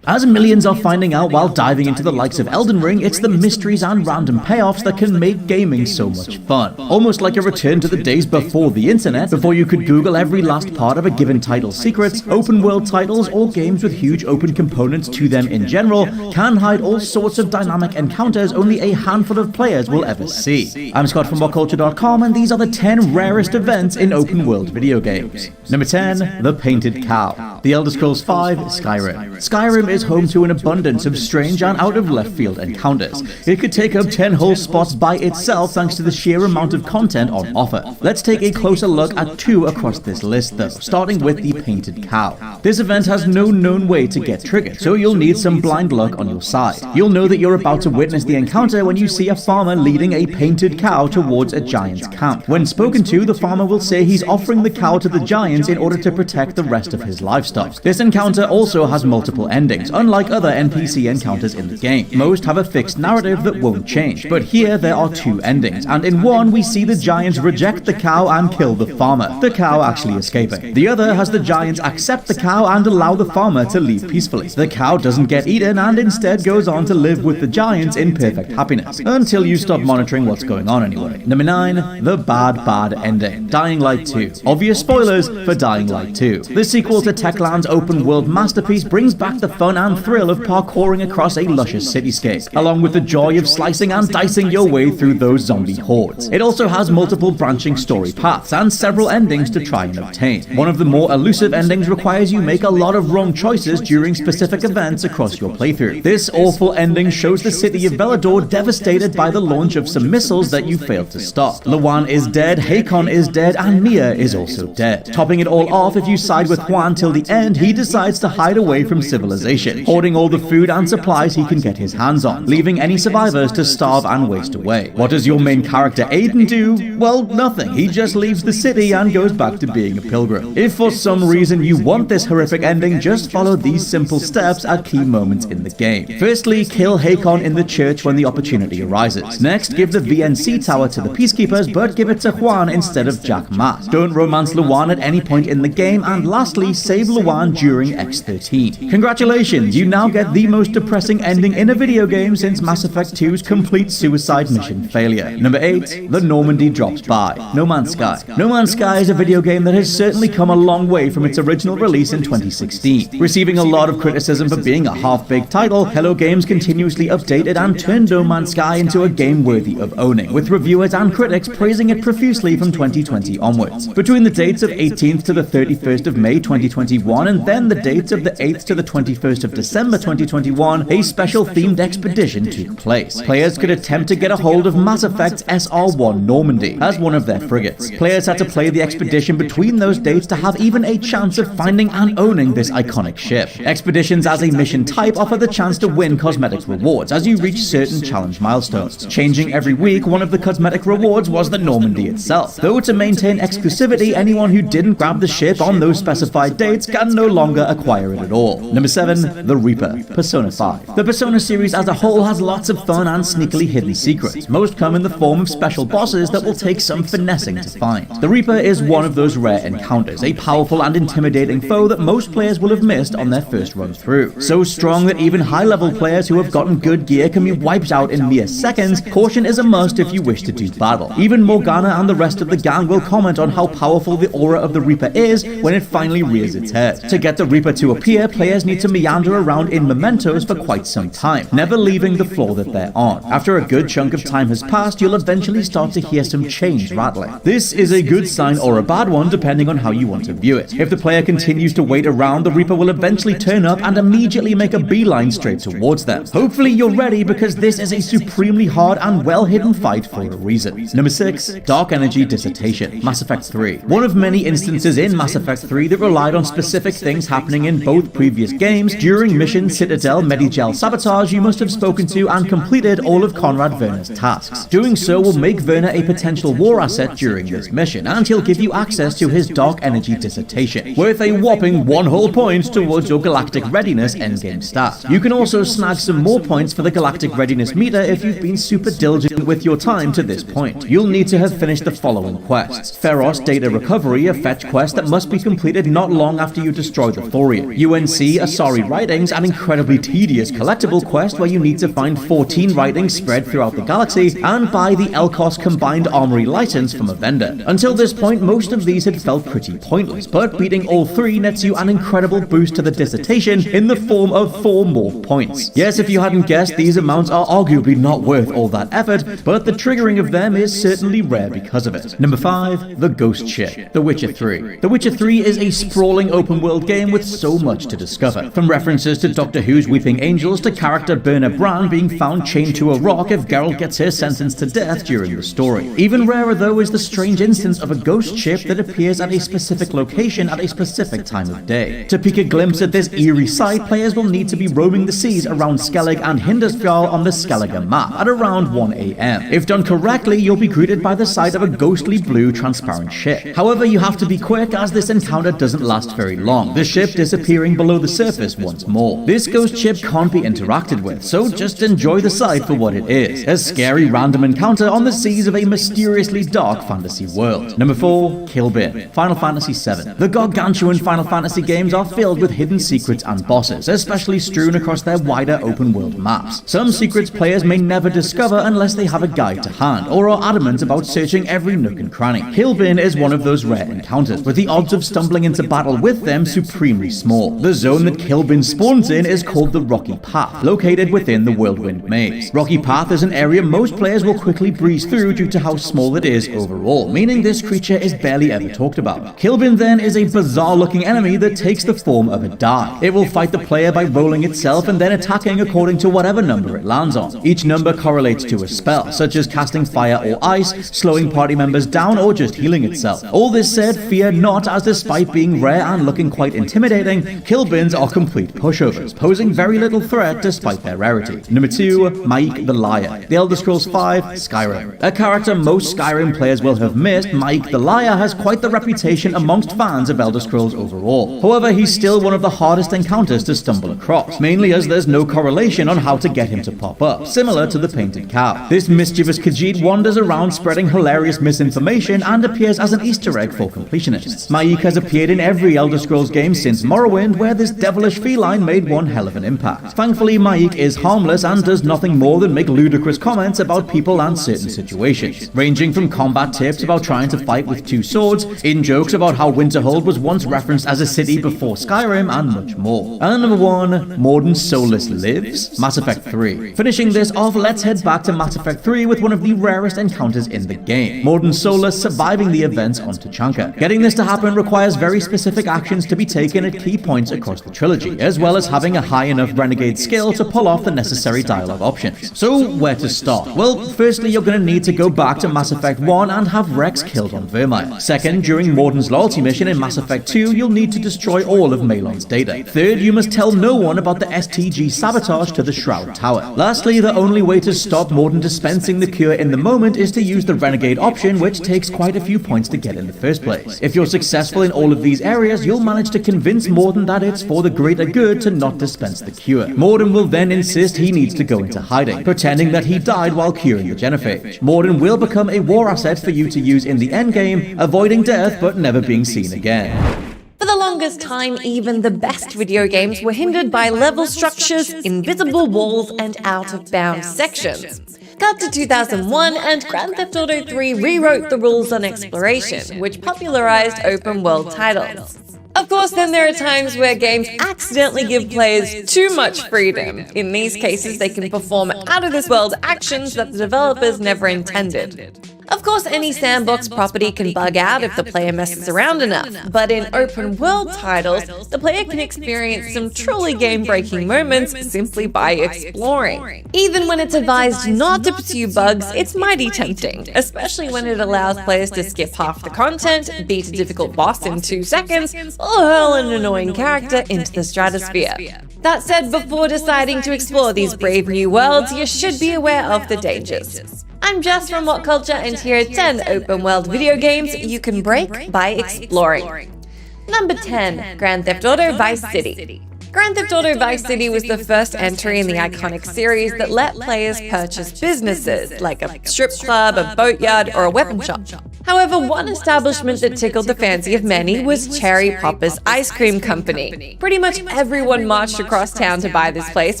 As millions are finding out while diving into the likes of Elden Ring, it's the mysteries and random payoffs that can make gaming so much fun. Almost like a return to the days before the internet, before you could Google every last part of a given title's secrets, open world titles or games with huge open components to them in general can hide all sorts of dynamic encounters only a handful of players will ever see. I'm Scott from WhatCulture.com, and these are the 10 rarest events in open world video games. Number 10, The Painted Cow. The Elder Scrolls V Skyrim. Skyrim is home to an abundance of strange and out-of-left-field encounters. It could take up 10 whole spots by itself thanks to the sheer amount of content on offer. Let's take a closer look at 2 across this list though, starting with the Painted Cow. This event has no known way to get triggered, so you'll need some blind luck on your side. You'll know that you're about to witness the encounter when you see a farmer leading a painted cow towards a giant's camp. When spoken to, the farmer will say he's offering the cow to the giants in order to protect the rest of his livestock. This encounter also has multiple endings, unlike other NPC encounters in the game. Most have a fixed narrative that won't change, but here there are 2 endings, and in one we see the giants reject the cow and kill the farmer, the cow actually escaping. The other has the giants accept the cow and allow the farmer to leave peacefully. The cow doesn't get eaten and instead goes on to live with the giants in perfect happiness, until you stop monitoring what's going on anyway. Number 9, The Bad Ending. Dying Light 2. Obvious spoilers for Dying Light 2. The sequel to Techland's open world masterpiece brings back the fun fun and thrill of parkouring across a luscious cityscape, along with the joy of slicing and dicing your way through those zombie hordes. It also has multiple branching story paths and several endings to try and obtain. One of the more elusive endings requires you make a lot of wrong choices during specific events across your playthrough. This awful ending shows the city of Velador devastated by the launch of some missiles that you failed to stop. Lawan is dead, Hakon is dead, and Mia is also dead. Topping it all off, if you side with Juan till the end, he decides to hide away from civilization, hoarding all the food and supplies he can get his hands on, leaving any survivors to starve and waste away. What does your main character Aiden do? Well, nothing. He just leaves the city and goes back to being a pilgrim. If for some reason you want this horrific ending, just follow these simple steps at key moments in the game. Firstly, kill Hakon in the church when the opportunity arises. Next, give the VNC tower to the Peacekeepers, but give it to Juan instead of Jack Matt. Don't romance Lawan at any point in the game, and lastly, save Lawan during X13. Congratulations, you now get the most depressing ending in a video game since Mass Effect 2's complete suicide mission failure. Number 8, the Normandy drops by. No Man's Sky. No Man's Sky is a video game that has certainly come a long way from its original release in 2016. Receiving a lot of criticism for being a half-baked title, Hello Games continuously updated and turned No Man's Sky into a game worthy of owning, with reviewers and critics praising it profusely from 2020 onwards. Between the dates of 18th to the 31st of May 2021 and then the dates of the 8th to the 21st of December 2021, a special themed expedition took place. Players could attempt to get a hold of Mass Effect's SR-1 Normandy as one of their frigates. Players had to play the expedition between those dates to have even a chance of finding and owning this iconic ship. Expeditions as a mission type offer the chance to win cosmetic rewards as you reach certain challenge milestones. Changing every week, one of the cosmetic rewards was the Normandy itself. Though to maintain exclusivity, anyone who didn't grab the ship on those specified dates can no longer acquire it at all. Number 7, the Reaper, Persona 5. The Persona series as a whole has lots of fun and sneakily hidden secrets. Most come in the form of special bosses that will take some finessing to find. The Reaper is one of those rare encounters, a powerful and intimidating foe that most players will have missed on their first run through. So strong that even high-level players who have gotten good gear can be wiped out in mere seconds, caution is a must if you wish to do battle. Even Morgana and the rest of the gang will comment on how powerful the aura of the Reaper is when it finally rears its head. To get the Reaper to appear, players need to meander around in mementos for quite some time, never leaving the floor that they're on. After a good chunk of time has passed, you'll eventually start to hear some chains rattling. This is a good sign or a bad one depending on how you want to view it. If the player continues to wait around, the Reaper will eventually turn up and immediately make a beeline straight towards them. Hopefully you're ready because this is a supremely hard and well-hidden fight for a reason. Number 6, Dark Energy Dissertation, Mass Effect 3. One of many instances in Mass Effect 3 that relied on specific things happening in both previous games. During Mission Citadel Medigel Sabotage, you must have spoken to and completed all of Conrad Werner's tasks. Doing so will make Werner a potential war asset during this mission, and he'll give you access to his Dark Energy Dissertation, worth a whopping 1 whole point towards your Galactic Readiness endgame stat. You can also snag some more points for the Galactic Readiness meter if you've been super diligent with your time to this point. You'll need to have finished the following quests. Feros Data Recovery, a fetch quest that must be completed not long after you destroy the Thorium. UNC Asari Writings, an incredibly tedious collectible quest where you need to find 14 writings spread throughout the galaxy and buy the Elkos Combined Armory license from a vendor. Until this point, most of these had felt pretty pointless, but beating all 3 nets you an incredible boost to the dissertation in the form of 4 more points. Yes, if you hadn't guessed, these amounts are arguably not worth all that effort, but the triggering of them is certainly rare because of it. Number 5, the Ghost Ship, The Witcher 3. The Witcher 3 is a sprawling open-world game with so much to discover, from references to Doctor Who's Weeping Angels to character Berna Bran being found chained to a rock if Geralt gets her sentenced to death during the story. Even rarer though is the strange instance of a ghost ship that appears at a specific location at a specific time of day. To peek a glimpse at this eerie sight, players will need to be roaming the seas around Skellig and Hindarsfjall on the Skelliger map at around 1 AM. If done correctly, you'll be greeted by the sight of a ghostly blue transparent ship. However, you have to be quick as this encounter doesn't last very long, the ship disappearing below the surface once more. This ghost ship can't be interacted with, so just enjoy the sight for what it is, a scary random encounter on the seas of a mysteriously dark fantasy world. Number 4, Kill Bin, Final Fantasy VII. The gargantuan Final Fantasy games are filled with hidden secrets and bosses, especially strewn across their wider open world maps. Some secrets players may never discover unless they have a guide to hand, or are adamant about searching every nook and cranny. Kill Bin is one of those rare encounters, with the odds of stumbling into battle with them supremely small. The zone that Kill Bin Kilbin spawns in is called the Rocky Path, located within the Whirlwind Maze. Rocky Path is an area most players will quickly breeze through due to how small it is overall, meaning this creature is barely ever talked about. Kilbin then is a bizarre-looking enemy that takes the form of a die. It will fight the player by rolling itself and then attacking according to whatever number it lands on. Each number correlates to a spell, such as casting fire or ice, slowing party members down, or just healing itself. All this said, fear not, as despite being rare and looking quite intimidating, Kilbins are complete pushovers, posing very little threat despite their rarity. Number 2, Maik the Liar. The Elder Scrolls V, Skyrim. A character most Skyrim players will have missed, Maik the Liar has quite the reputation amongst fans of Elder Scrolls overall. However, he's still one of the hardest encounters to stumble across, mainly as there's no correlation on how to get him to pop up, similar to the Painted Cow. This mischievous Khajiit wanders around spreading hilarious misinformation and appears as an Easter egg for completionists. Maik has appeared in every Elder Scrolls game since Morrowind, where this devilish feline made one hell of an impact. Thankfully, Maik is harmless and does nothing more than make ludicrous comments about people and certain situations, ranging from combat tips about trying to fight with 2 swords, in-jokes about how Winterhold was once referenced as a city before Skyrim, and much more. And number 1, Mordin Solus lives? Mass Effect 3. Finishing this off, let's head back to Mass Effect 3 with one of the rarest encounters in the game, Mordin Solus surviving the events on Tuchanka. Getting this to happen requires very specific actions to be taken at key points across the trilogy, as well as having a high enough renegade skill to pull off the necessary dialogue options. So where to start? Well, firstly, you're going to need to go back to Mass Effect 1 and have Rex killed on Virmire. Second, during Mordin's loyalty mission in Mass Effect 2, you'll need to destroy all of Malon's data. Third, you must tell no one about the STG sabotage to the Shroud Tower. Lastly, the only way to stop Mordin dispensing the cure in the moment is to use the renegade option, which takes quite a few points to get in the first place. If you're successful in all of these areas, you'll manage to convince Mordin that it's for the greater good to not dispense the cure. Mordin will then insist he needs to go into hiding, pretending that he died while curing the genophage. Mordin will become a war asset for you to use in the endgame, avoiding death but never being seen again.
For the longest time, even the best video games were hindered by level structures, invisible walls, and out-of-bounds sections. Cut to 2001, and Grand Theft Auto 3 rewrote the rules on exploration, which popularized open-world titles. Of course, then there are times where games accidentally give players too much freedom. In these cases, they can perform out-of-this-world actions that the developers never intended. Of course, any sandbox property can bug out if the player messes around enough, but in open-world titles, the player can experience some truly game-breaking moments simply by exploring. Even when it's advised not to pursue bugs, it's mighty tempting, especially when it allows players to skip half the content, beat a difficult boss in 2 seconds, or hurl an annoying character into the stratosphere. That said, before deciding to explore these brave new worlds, you should be aware of the dangers. I'm Jess from What Culture, and here are 10 open-world video games you can break by exploring. Number 10. Grand Theft Auto Vice City. Grand Theft Auto Vice City was the first entry in the iconic series that let players purchase businesses, like a strip club, a boatyard, or a weapon shop. However, one establishment that tickled the fancy of many was Cherry Popper's Ice Cream Company. Pretty much everyone marched across town to buy this place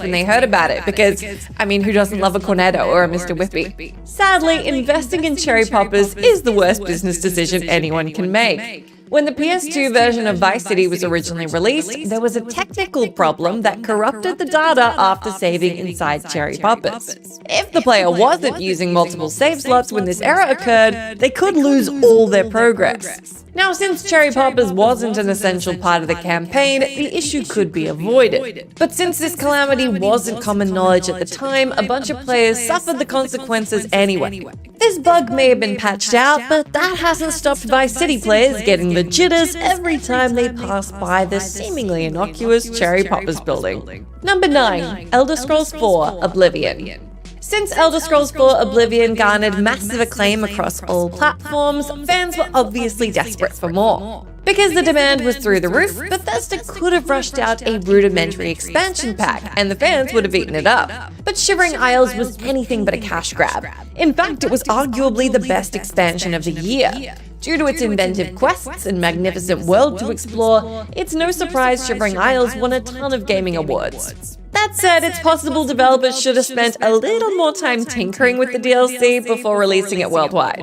when they heard about it, because, I mean, who doesn't love a Cornetto or a Mr. Whippy? Sadly, investing in Cherry Poppers is the worst business decision anyone can make. When the PS2 version of Vice City was originally released, there was a technical problem that corrupted the data after saving inside Cherry Poppers. If the player wasn't using multiple save slots when this error occurred, they could lose all their progress. Now, since Cherry Poppers wasn't an essential part of the campaign, the issue could be avoided. But since this calamity wasn't common knowledge at the time, a bunch of players suffered the consequences anyway. This bug may have been patched out, but that hasn't stopped Vice City players getting the jitters every time they pass by the seemingly innocuous Cherry Poppers building. Number 9. Elder Scrolls 4: Oblivion. Since Elder Scrolls 4: Oblivion garnered massive acclaim across all platforms, fans were obviously desperate for more. Because the demand was through the roof, Bethesda could have rushed out a rudimentary expansion pack, and the fans would have eaten it up. But Shivering Isles was anything but a cash grab. In fact, it was arguably the best expansion of the year. Due to its inventive quests and magnificent world to explore, it's no surprise Shivering Isles won a ton of gaming awards. That said, it's possible developers should have spent a little more time tinkering with the DLC before releasing it worldwide.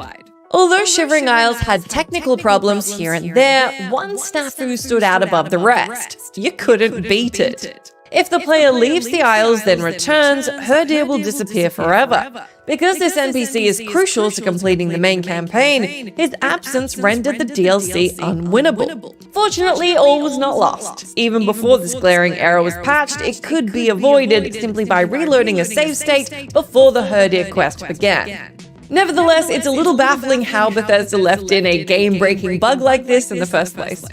Although Shivering Isles had technical problems here and there, one snafu stood out above the rest. You couldn't beat it. If the player leaves the Isles then returns, Herdir will disappear forever. Because this NPC is crucial to completing the main campaign, his absence rendered the DLC unwinnable. Fortunately, all was not lost. Even before this glaring error was patched, it could be avoided simply by reloading a save state before the Herdir quest began. Nevertheless, it's a little baffling how Bethesda left in a game-breaking bug like this in the first place.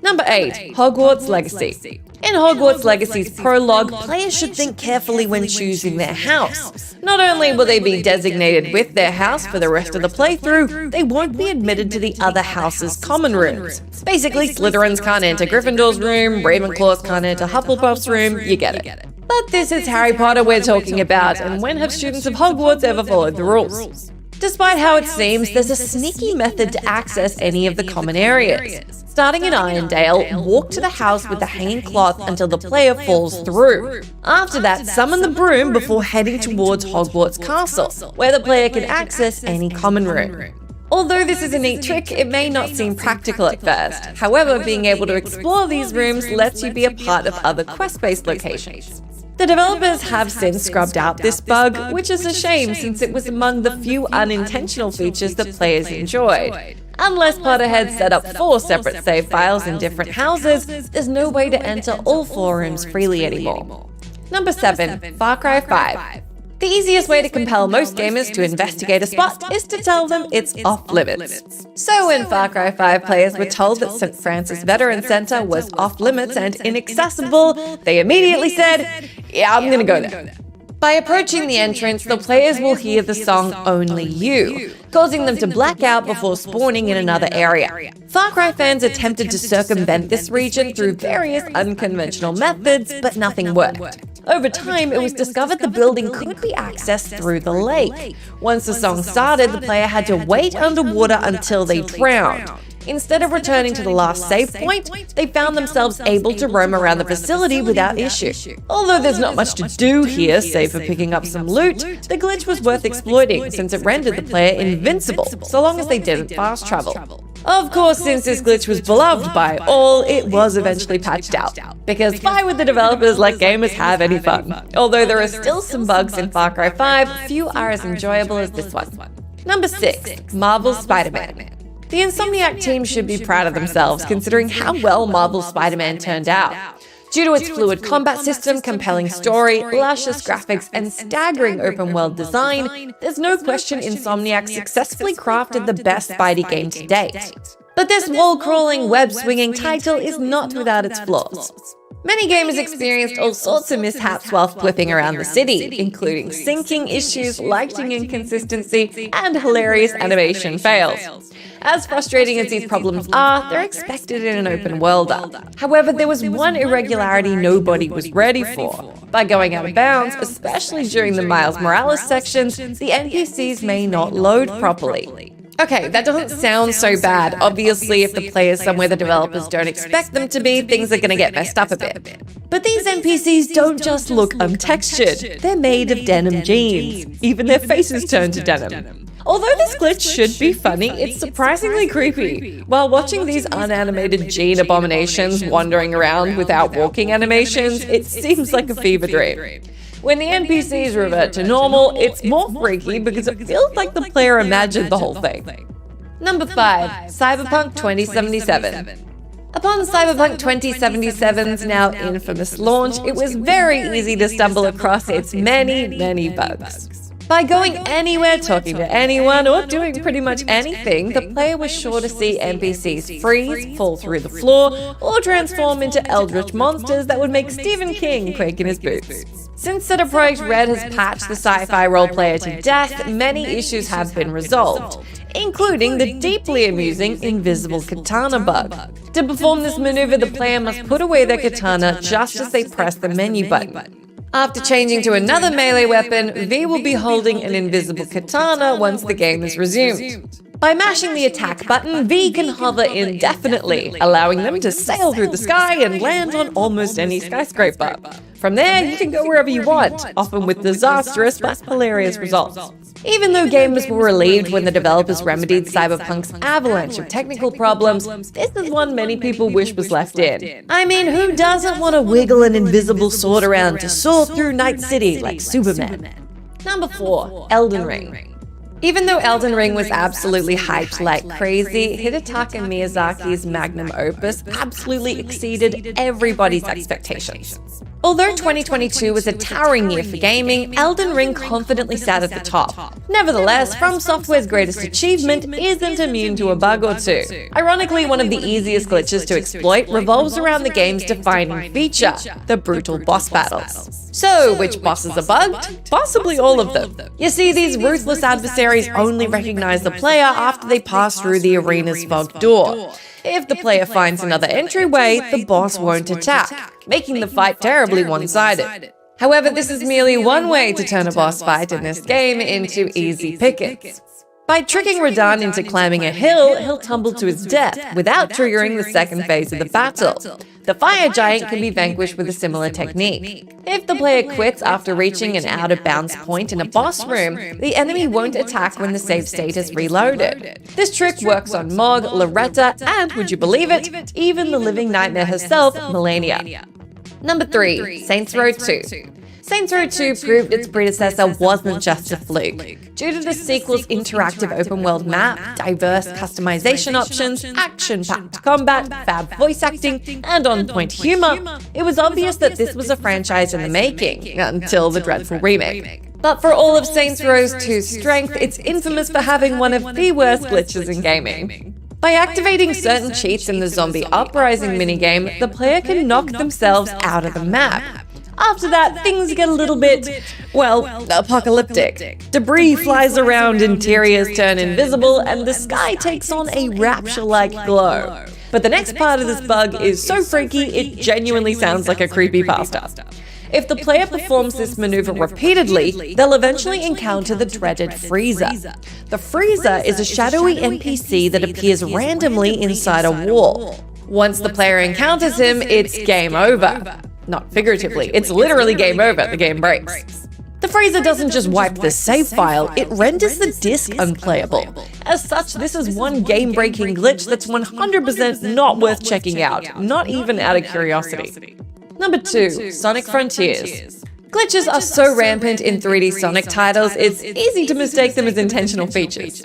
Number 8. Hogwarts Legacy. In Hogwarts Legacy's prologue, players should think carefully when choosing their house. Not only will they be designated with their house for the rest of the playthrough, they won't be admitted to the other house's common rooms. Basically, Slytherins can't enter Gryffindor's room, Ravenclaws can't enter Hufflepuff's room, you get it. But this is Harry Potter we're talking about, and when have students of Hogwarts ever followed the rules? Despite how it seems, there's a sneaky method to access any of the common areas. Starting in Irondale, walk to the house with the hanging cloth until the player falls through. After that, summon the broom before heading towards Hogwarts Castle, where the player can access any common room. Although this is a neat trick, it may not seem practical at first. However, being able to explore these rooms lets you be a part of other quest-based locations. The developers have since scrubbed out this bug, which is a shame since it was among the few unintentional features that players enjoyed. Unless Potterhead set up 4 separate save files in different houses, there's no way to enter all 4 rooms freely anymore. Number 7. Far Cry 5. The easiest way to compel most gamers to investigate a spot is to tell them it's off-limits. So when Far Cry 5 players were told that St. Francis Veteran Center was off-limits and inaccessible, they immediately said, yeah, I'm gonna go there. By approaching the entrance, the players will hear the song Only You, causing them to black out before spawning in another area. Far Cry fans attempted to circumvent this region through various unconventional methods, but nothing worked. Over time, it was discovered the building could be accessed through the lake. Once the song started, the player had to wait underwater until they drowned. Instead of returning to the last save point, they found themselves able to roam around the facility without issue. Although there's not much to do here, save for picking up some loot, the glitch was worth exploiting since it rendered the player invincible, so long as they didn't fast travel. Of course, since this glitch was beloved by all, it was eventually patched out. Because why would the developers let gamers have any fun? Although there are still some bugs in Far Cry 5, few are as enjoyable as this one. Number 6. Marvel's Spider-Man. The Insomniac team should be proud of themselves considering how well Marvel's Spider-Man turned out. Due to its fluid combat system, compelling story, luscious graphics, and staggering open-world design, there's no question Insomniac successfully crafted the best Spidey game to date. But this wall-crawling, web-swinging title is not without its flaws. Many gamers experienced all sorts of mishaps while flipping around the city, including syncing issues, lighting inconsistency, and hilarious animation fails. As frustrating as these problems are, they're expected in an open worlder. However, there was one irregularity nobody was ready for. By going out of bounds, especially during the Miles Morales sections, the NPCs may not load properly. Okay, that doesn't sound so bad. Obviously, if the player's somewhere the developers don't expect them to be, things are gonna get messed up a bit. But these NPCs don't just look untextured. They're made of denim jeans. Even their faces turn to denim. Although this glitch should be funny, it's surprisingly creepy. While watching these unanimated jean abominations wandering around without walking animations, it seems like a fever dream. When the NPCs revert to normal, it's more freaky because it feels like the player imagined the whole thing. Number 5. Cyberpunk 2077. Upon Cyberpunk 2077's now infamous launch, it was very easy to stumble across its many bugs. By going anywhere, talking to anyone, or doing pretty much anything, the player was sure to see NPCs freeze, fall through the floor, or transform into eldritch monsters that would make Stephen King quake in his boots. Since CD Projekt Red has patched the sci-fi roleplayer to death, many issues have been resolved, including the deeply amusing invisible katana bug. To perform this maneuver, the player must put away their katana just as they press the menu button. After changing to another melee weapon, V will be holding an invisible katana once the game is resumed. By mashing the attack button, V can hover indefinitely, allowing them to sail through the sky and land on almost any skyscraper. From there, you can go wherever you want, often with disastrous but hilarious results. Even though gamers were relieved when the developers remedied Cyberpunk's avalanche of technical problems, this is one many people wish was left in. I mean, who doesn't want to wiggle an invisible sword around to soar through Night City like Superman? Number 4, Elden Ring. Even though Elden Ring was absolutely hyped like crazy, Hidetaka Miyazaki's magnum opus absolutely exceeded everybody's expectations. Although 2022 was a towering year for gaming, Elden Ring confidently sat at the top. Nevertheless, From Software's greatest achievement isn't immune to a bug or two. Ironically, one of the easiest glitches to exploit revolves around the game's defining feature, the brutal boss battles. So, which bosses are bugged? Possibly all of them. You see, these ruthless adversaries only recognize the player after they pass through the arena's fogged door. If the player finds another entryway, the boss won't attack, making the fight terribly one-sided. However, this is merely one way to turn a boss fight in this game into easy pickings. By tricking Radahn into climbing a hill, he'll tumble to his death without triggering the second phase of the battle. The fire giant can be vanquished with a similar technique. If the player quits after reaching an out-of-bounds point in a boss room, the enemy won't attack when the save state is reloaded. This trick works on Mog, Loretta, and, would you believe it, even the living nightmare herself, Melania. Number 3, Saints Row 2. Saints Row 2 proved its predecessor wasn't just a fluke. Due to the sequel's interactive open-world map, diverse customization options, action-packed combat, fab voice acting, and on-point humor, it was obvious that this was a franchise in the making, until the dreadful remake. But for all of Saints Row 2's strength, it's infamous for having one of the worst glitches in gaming. By activating certain cheats in the Zombie Uprising minigame, the player can knock themselves out of the map. After that, things get a little bit, well, apocalyptic. Debris flies around, interiors turn invisible, and the sky takes on a rapture-like glow. But the next part of this bug is so freaky, it genuinely sounds like a creepypasta. If the player performs this maneuver repeatedly, they'll eventually encounter the dreaded Freezer. The Freezer is a shadowy NPC that appears randomly inside a wall. Once the player encounters him, it's game over. Not figuratively, it's literally game over, the game breaks. The Freezer doesn't just wipe the save file, it renders the disk unplayable. As such, this is one game-breaking glitch that's 100% not worth checking out, not even out of curiosity. Number 2, Sonic Frontiers. Glitches are so rampant in 3D Sonic titles, it's easy to mistake them as intentional features.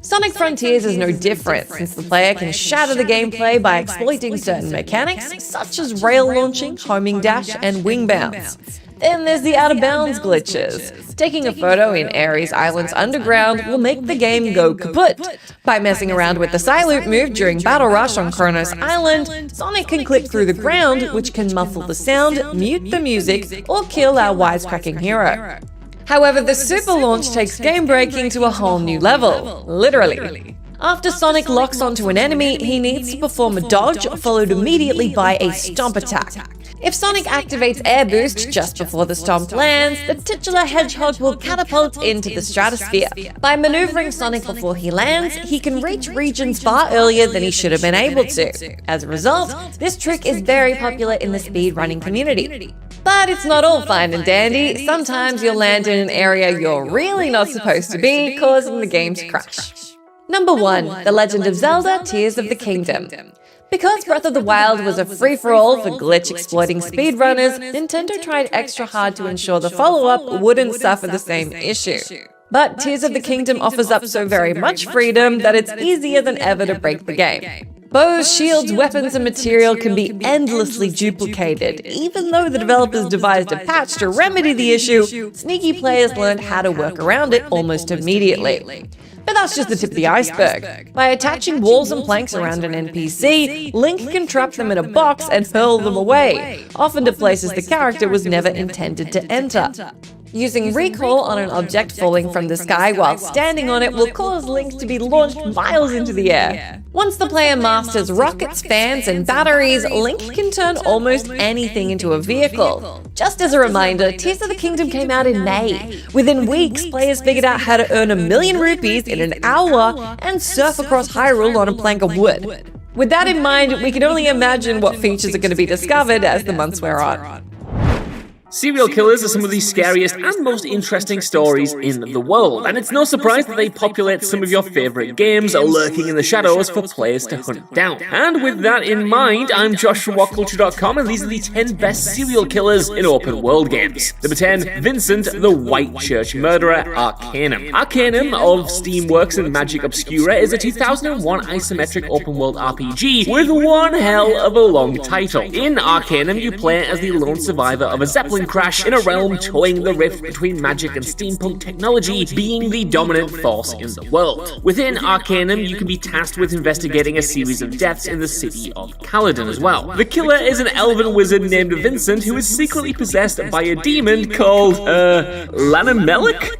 Sonic Frontiers is no different, since the player can shatter the gameplay by exploiting certain mechanics, such as rail launching, homing dash, and wing bounce. Then there's the out-of-bounds glitches. Taking a photo in Ares Island's underground will make the game go kaput. By messing around with the Psyloop move during Battle Rush on Kronos Island, Sonic can clip through the ground, which can muffle the sound, mute the music, or kill our wisecracking hero. However, the super launch takes game-breaking to a whole new level, literally. After Sonic locks onto an enemy, he needs to perform a dodge, followed immediately by a stomp attack. If Sonic activates Air Boost just before the stomp lands, the titular hedgehog will catapult into the stratosphere. By maneuvering Sonic before he lands, he can reach regions far earlier than he should have been able to. As a result, this trick is very popular in the speedrunning community. But it's not all fine and dandy. Sometimes you'll land in an area you're really not supposed to be, causing the game to crash. Number 1, The Legend of Zelda: Tears of the Kingdom. Because Breath of the Wild was a free-for-all for glitch-exploiting speedrunners, Nintendo tried extra hard to ensure the follow-up wouldn't suffer the same issue. But Tears of the Kingdom offers up so very much freedom that it's easier than ever to break the game. Bows, shields, weapons, and material can be endlessly duplicated. Even though the developers devised a patch to remedy the issue, sneaky players learned how to work around it almost immediately. But that's just the tip of the iceberg. By attaching walls and planks around an NPC, Link can trap them in a box and hurl them away, often to places the character was never intended to enter. Using recoil on an object falling from the sky while standing on it will cause Link to be launched miles into the air. Once the player masters rockets, fans, and batteries, Link can turn almost anything into a vehicle. Just as a reminder, Tears of the Kingdom came out in May. Within weeks, players figured out how to earn 1,000,000 rupees in an hour and surf across Hyrule on a plank of wood. With that in mind, we can only imagine what features are going to be discovered as the months wear on.
Serial killers are some of the scariest and most interesting stories in the world, and it's no surprise that they populate some of your favourite games, lurking in the shadows for players to hunt down. And with that in mind, I'm Josh from WhatCulture.com, and these are the 10 best serial killers in open world games. Number 10, Vincent the White Church Murderer, Arcanum. Arcanum of Steamworks and Magic Obscura is a 2001 isometric open world RPG with one hell of a long title. In Arcanum, you play as the lone survivor of a Zeppelin crash in a realm toying the rift between magic and steampunk technology being the dominant force in the world. Within Arcanum, you can be tasked with investigating a series of deaths in the city of Caledon as well. The killer is an elven wizard named Vincent who is secretly possessed by a demon called, Lanamelich?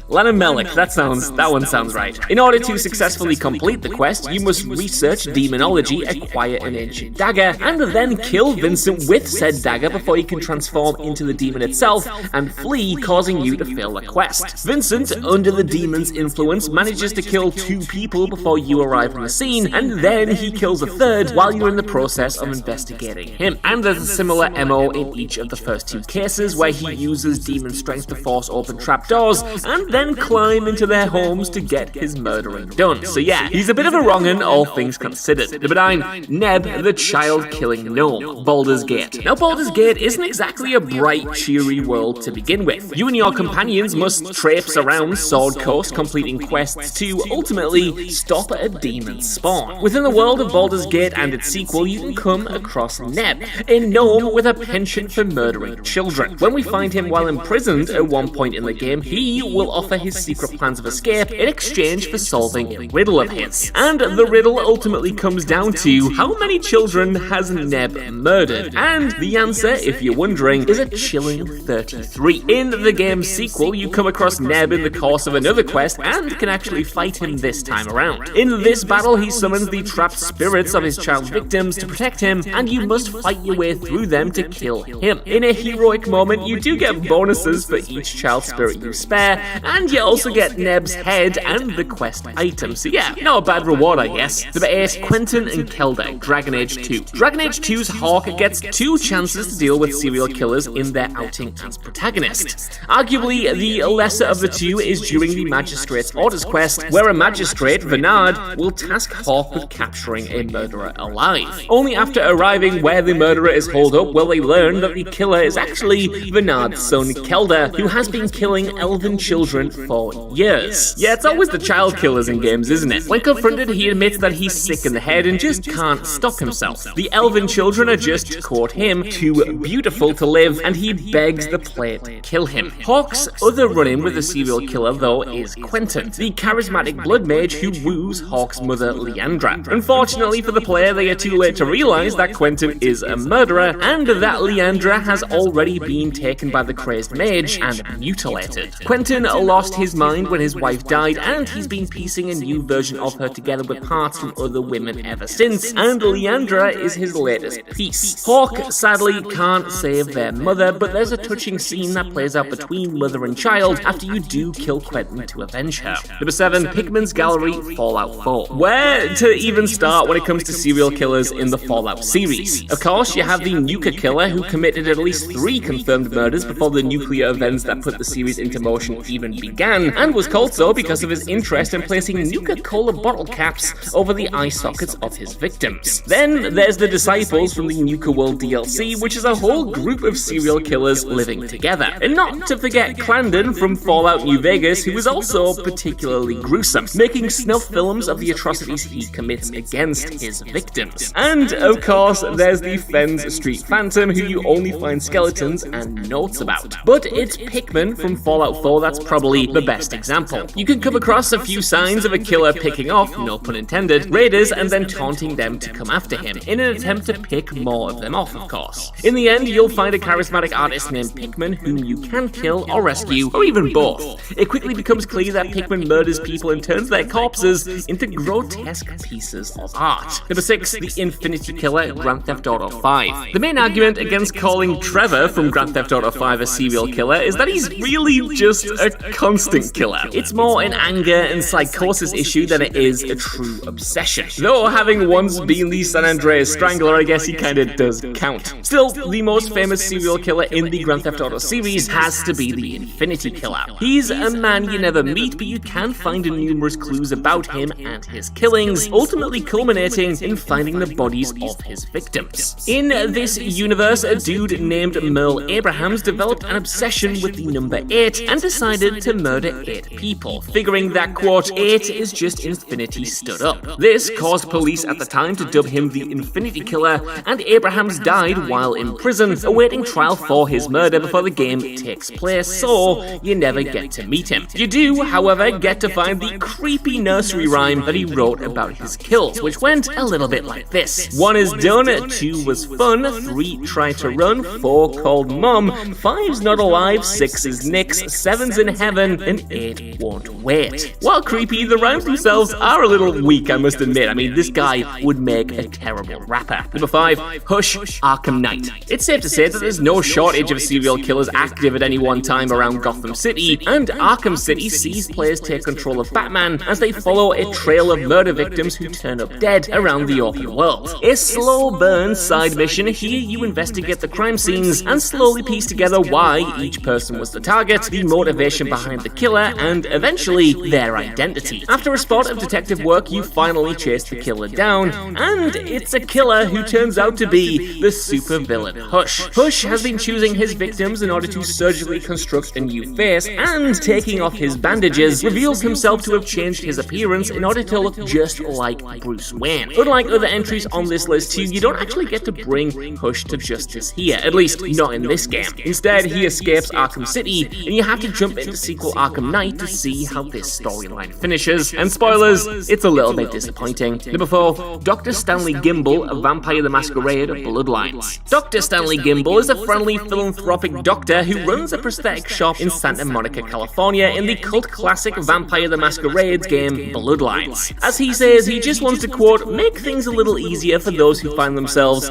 Lanamelich, that one sounds right. In order to successfully complete the quest, you must research demonology, acquire an ancient dagger, and then kill Vincent with said dagger before he can transform into the demon itself and flee, causing you to fail the quest. Vincent, under the demon's influence, manages to kill 2 people before you arrive on the scene, and then he kills a third while you're in the process of investigating him. And there's a similar MO in each of the first 2 cases, where he uses demon strength to force open trapdoors and then climb into their homes to get his murdering done. So yeah, he's a bit of a wrong'un, all things considered. Number 9, Neb the child-killing gnome, Baldur's Gate. Now, Baldur's Gate isn't exactly a bright, cheery world to begin with. You and your companions must traipse around Sword Coast, completing quests to ultimately stop a demon spawn. Within the world of Baldur's Gate and its sequel, you can come across Neb, a gnome with a penchant for murdering children. When we find him while imprisoned at one point in the game, he will offer his secret plans of escape in exchange for solving a riddle of his. And the riddle ultimately comes down to how many children has Neb murdered? And the answer, if you're wondering, is a chilling 33. In the game's sequel, you come across Neb in the course of another quest and can actually fight him this time around. In this battle, he summons the trapped spirits of his child victims to protect him, and you must fight your way through them to kill him. In a heroic moment, you do get bonuses for each child spirit you spare, and you also get Neb's head and the quest item. So yeah, not a bad reward, I guess. Number 8, Quentin and Kelda, Dragon Age 2. Dragon Age 2's Hawke gets 2 chances to deal with serial killers in their outing as protagonist. Arguably, the lesser of the 2 is during the Magistrate's Orders quest, where a magistrate, Vernard, will task Hawke with capturing a murderer alive. Only after arriving where the murderer is holed up will they learn that the killer is actually Vernard's son, Kelda, who has been killing elven children for years. Yeah, it's always the child killers in games, isn't it? When confronted, he admits that he's sick in the head and just can't stop himself. The elven children are just caught him too beautiful to live, and he begs the player to kill him. Hawke's other run-in with the serial killer, though, is Quentin, the charismatic blood mage who woos Hawke's mother, Leandra. Unfortunately for the player, they are too late to realize that Quentin is a murderer, and that Leandra has already been taken by the crazed mage and mutilated. Quentin lost his mind when his wife died, and he's been piecing a new version of her together with parts from other women ever since, and Leandra is his latest piece. Hawke sadly can't save their mother, but there's a touching scene that plays out between mother and child after you do kill Quentin to avenge her. Number 7, Pikmin's Gallery, Fallout 4. Where to even start when it comes to serial killers in the Fallout series? Of course, you have the Nuka Killer, who committed at least 3 confirmed murders before the nuclear events that put the series into motion even began, and was called so because of his interest in placing Nuka-Cola bottle caps over the eye sockets of his victims. Then there's the Disciples from the Nuka World DLC, which is a whole group of serial killers living together. And not to forget Clandon from Fallout New Vegas, who is also particularly gruesome, making snuff films of the atrocities he commits against his victims. And of course, there's the Fens Street Phantom, who you only find skeletons and notes about. But it's Pikmin from Fallout 4 that's probably the best example. You can come across a few signs of a killer picking off, no pun intended, raiders and then taunting them to come after him, in an attempt to pick more of them off, of course. In the end, you'll find a charismatic artist named Pikmin whom you can kill or rescue, or even both. It quickly becomes clear that Pikmin murders people and turns their corpses into grotesque pieces of art. Number 6, the Infinity Killer, Grand Theft Auto 5. The main argument against calling Trevor from Grand Theft Auto 5 a serial killer is that he's really just a constant killer. It's more an anger and psychosis issue than it is a true obsession. Though having once been the San Andreas Strangler, I guess he kinda does count. Still, the most most famous serial killer in the Grand Theft Auto series has to be the Infinity Killer. He's a man you never meet, but you can find numerous clues about him and his killings, ultimately culminating in finding the bodies of his victims. In this universe, a dude named Merle Abrahams developed an obsession with the number 8 and decided to murder 8 people, figuring that, quote, 8 is just infinity stood up. This caused police at the time to dub him the Infinity Killer, and Abrahams died while in prison, awaiting trial for his murder before the game takes place, so you never get to meet him. You do, however, get to find the creepy nursery rhyme that he wrote about his kills, which went a little bit like this. 1 is done, 2 was fun, 3 tried to run, 4 called mom, 5's not alive, 6 is nix, 7's in heaven, and 8 won't wait. While creepy, the rhymes themselves are a little weak, I must admit. I mean, this guy would make a terrible rapper. Number 5, Hush, Arkham Knight. It's safe to say that there's no shortage of serial killers active at any one time around Gotham City, and Arkham City sees players take control of Batman as they follow a trail of murder victims who turn up dead around the open world. A slow burn side mission, here you investigate the crime scenes and slowly piece together why each person was the target, the motivation behind the killer, and eventually their identity. After a spot of detective work, you finally chase the killer down, and it's a killer who turns out to be the supervillain Hush. Hush has been choosing his victims in order to surgically construct a new face, and taking off his bandages, reveals himself to have changed his appearance in order to look just like Bruce Wayne. Unlike other entries on this list too, you don't actually get to bring Hush to justice here, at least not in this game. Instead, he escapes Arkham City, and you have to jump into sequel Arkham Knight to see how this storyline finishes. And spoilers, it's a little bit disappointing. Number 4, Dr. Stanley Gimble, A Vampire the Masquerade, Bloodlines. Dr. Stanley Gimble is a friendly philanthropic doctor who runs a prosthetic shop in Santa Monica, California in the cult classic Vampire the Masquerade game Bloodlines. As he says, he just wants to, quote, make things a little easier for those who find themselves,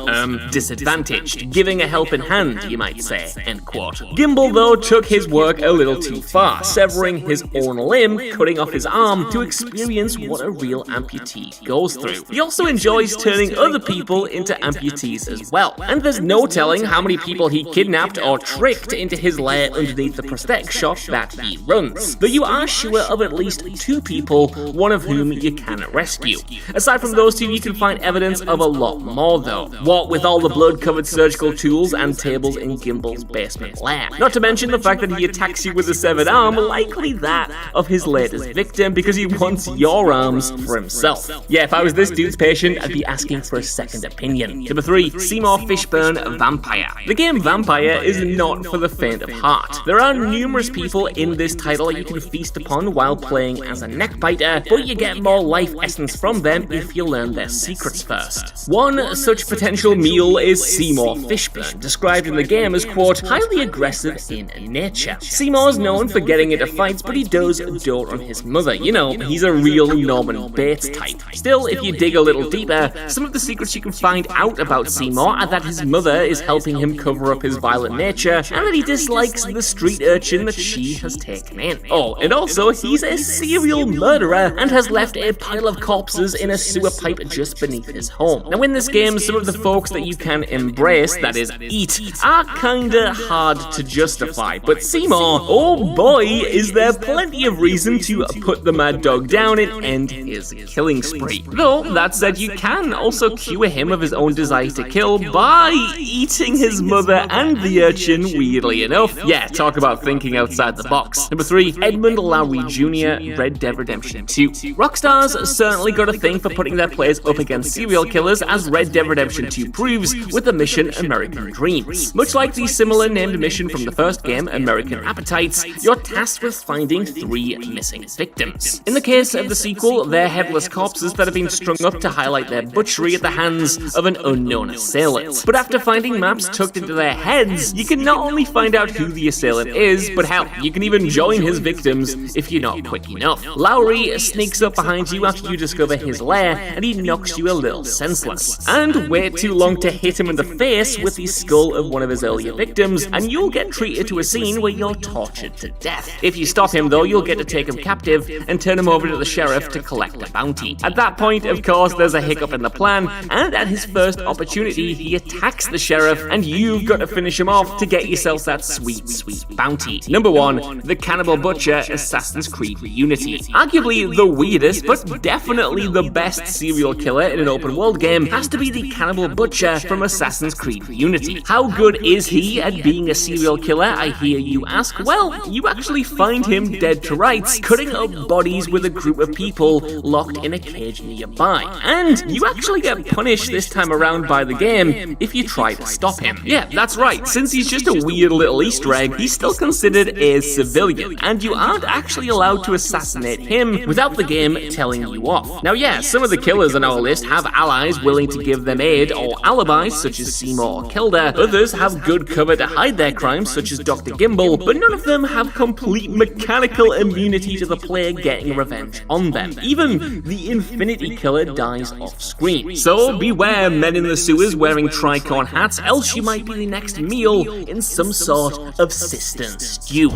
disadvantaged, giving a helping hand, you might say, end quote. Gimble, though, took his work a little too far, severing his own limb, cutting off his arm, to experience what a real amputee goes through. He also enjoys turning other people into amputees as well, and there's no telling how many people he kidnapped or tricked into his lair underneath the prosthetic shop that he runs, though you are sure of at least 2 people, one of whom you can rescue. Aside from those 2, you can find evidence of a lot more though, what with all the blood-covered surgical tools and tables in Gimble's basement lair. Not to mention the fact that he attacks you with a severed arm, likely that of his latest victim, because he wants your arms for himself. Yeah, if I was this dude's patient, I'd be asking for a second opinion. Number 3, Seymour Fishburne, Vampire. The game Vampire is not for the faint of heart. There are numerous people in this title you can feast upon while playing as a neckbiter, but you get more life essence from them if you learn their secrets first. One such potential meal is Seymour Fishburne, described in the game as, quote, highly aggressive in nature. Seymour's known for getting into fights, but he does dote on his mother. You know, he's a real Norman Bates type. Still, if you dig a little deeper, some of the secrets you can find out about Seymour are that his mother is helping him cover up his violent nature, and that he dislikes the street urchin that she has taken in. Oh, and also, he's a serial murderer and has left a pile of corpses in a sewer pipe just beneath his home. Now, in this game, some of the folks that you can embrace, that is, eat, are kinda hard to justify, but Seymour, oh boy, is there plenty of reason to put the mad dog down and end his killing spree. Though, that said, you can also cure him of his own desire to kill by eating his mother and the urchin, weirdly enough. Yeah, talk about thinking outside the box. Number 3, Edmund Lowry Jr., Red Dead Redemption 2. Rockstar's certainly got a thing for putting their players up against serial killers, as Red Dead Redemption 2 proves with the mission American Dreams. Much like the similar named mission from the first game, American Appetites, you're tasked with finding 3 missing victims. In the case of the sequel, they're headless corpses that have been strung up to highlight their butchery at the hands of an unknown assailant. But after finding maps tucked into their heads, you can not only find out who the assailant is, but hell, you can even join his victims if you're not quick enough. Lowry sneaks up behind you after you discover his lair, and he knocks you a little senseless. And wait too long to hit him in the face with the skull of one of his earlier victims, and you'll get treated to a scene where you're tortured to death. If you stop him though, you'll get to take him captive and turn him over to the sheriff to collect a bounty. At that point, of course, there's a hiccup in the plan, and at his first opportunity, he attacks the sheriff sheriff, and you've got to finish him off to get yourself that sweet, sweet bounty. Number 1, the Cannibal Butcher, Assassin's Creed Unity. Arguably the weirdest, but definitely the best serial killer in an open world game has to be the Cannibal Butcher from Assassin's Creed Unity. How good is he at being a serial killer, I hear you ask? Well, you actually find him dead to rights, cutting up bodies with a group of people locked in a cage nearby. And you actually get punished this time around by the game if you try to stop him. Yeah, that's right, since he's just a weird little Easter egg, he's still considered a civilian, and you aren't actually allowed to assassinate him without the game telling you off. Now yeah, some of the killers on our list have allies willing to give them aid or alibis, such as Seymour or Kilda. Others have good cover to hide their crimes, such as Dr. Gimbal, but none of them have complete mechanical immunity to the player getting revenge on them. Even the Infinity Killer dies off screen. So beware, men in the sewers wearing tricorn hats, else you might be the next meal in some sort of cistern stew.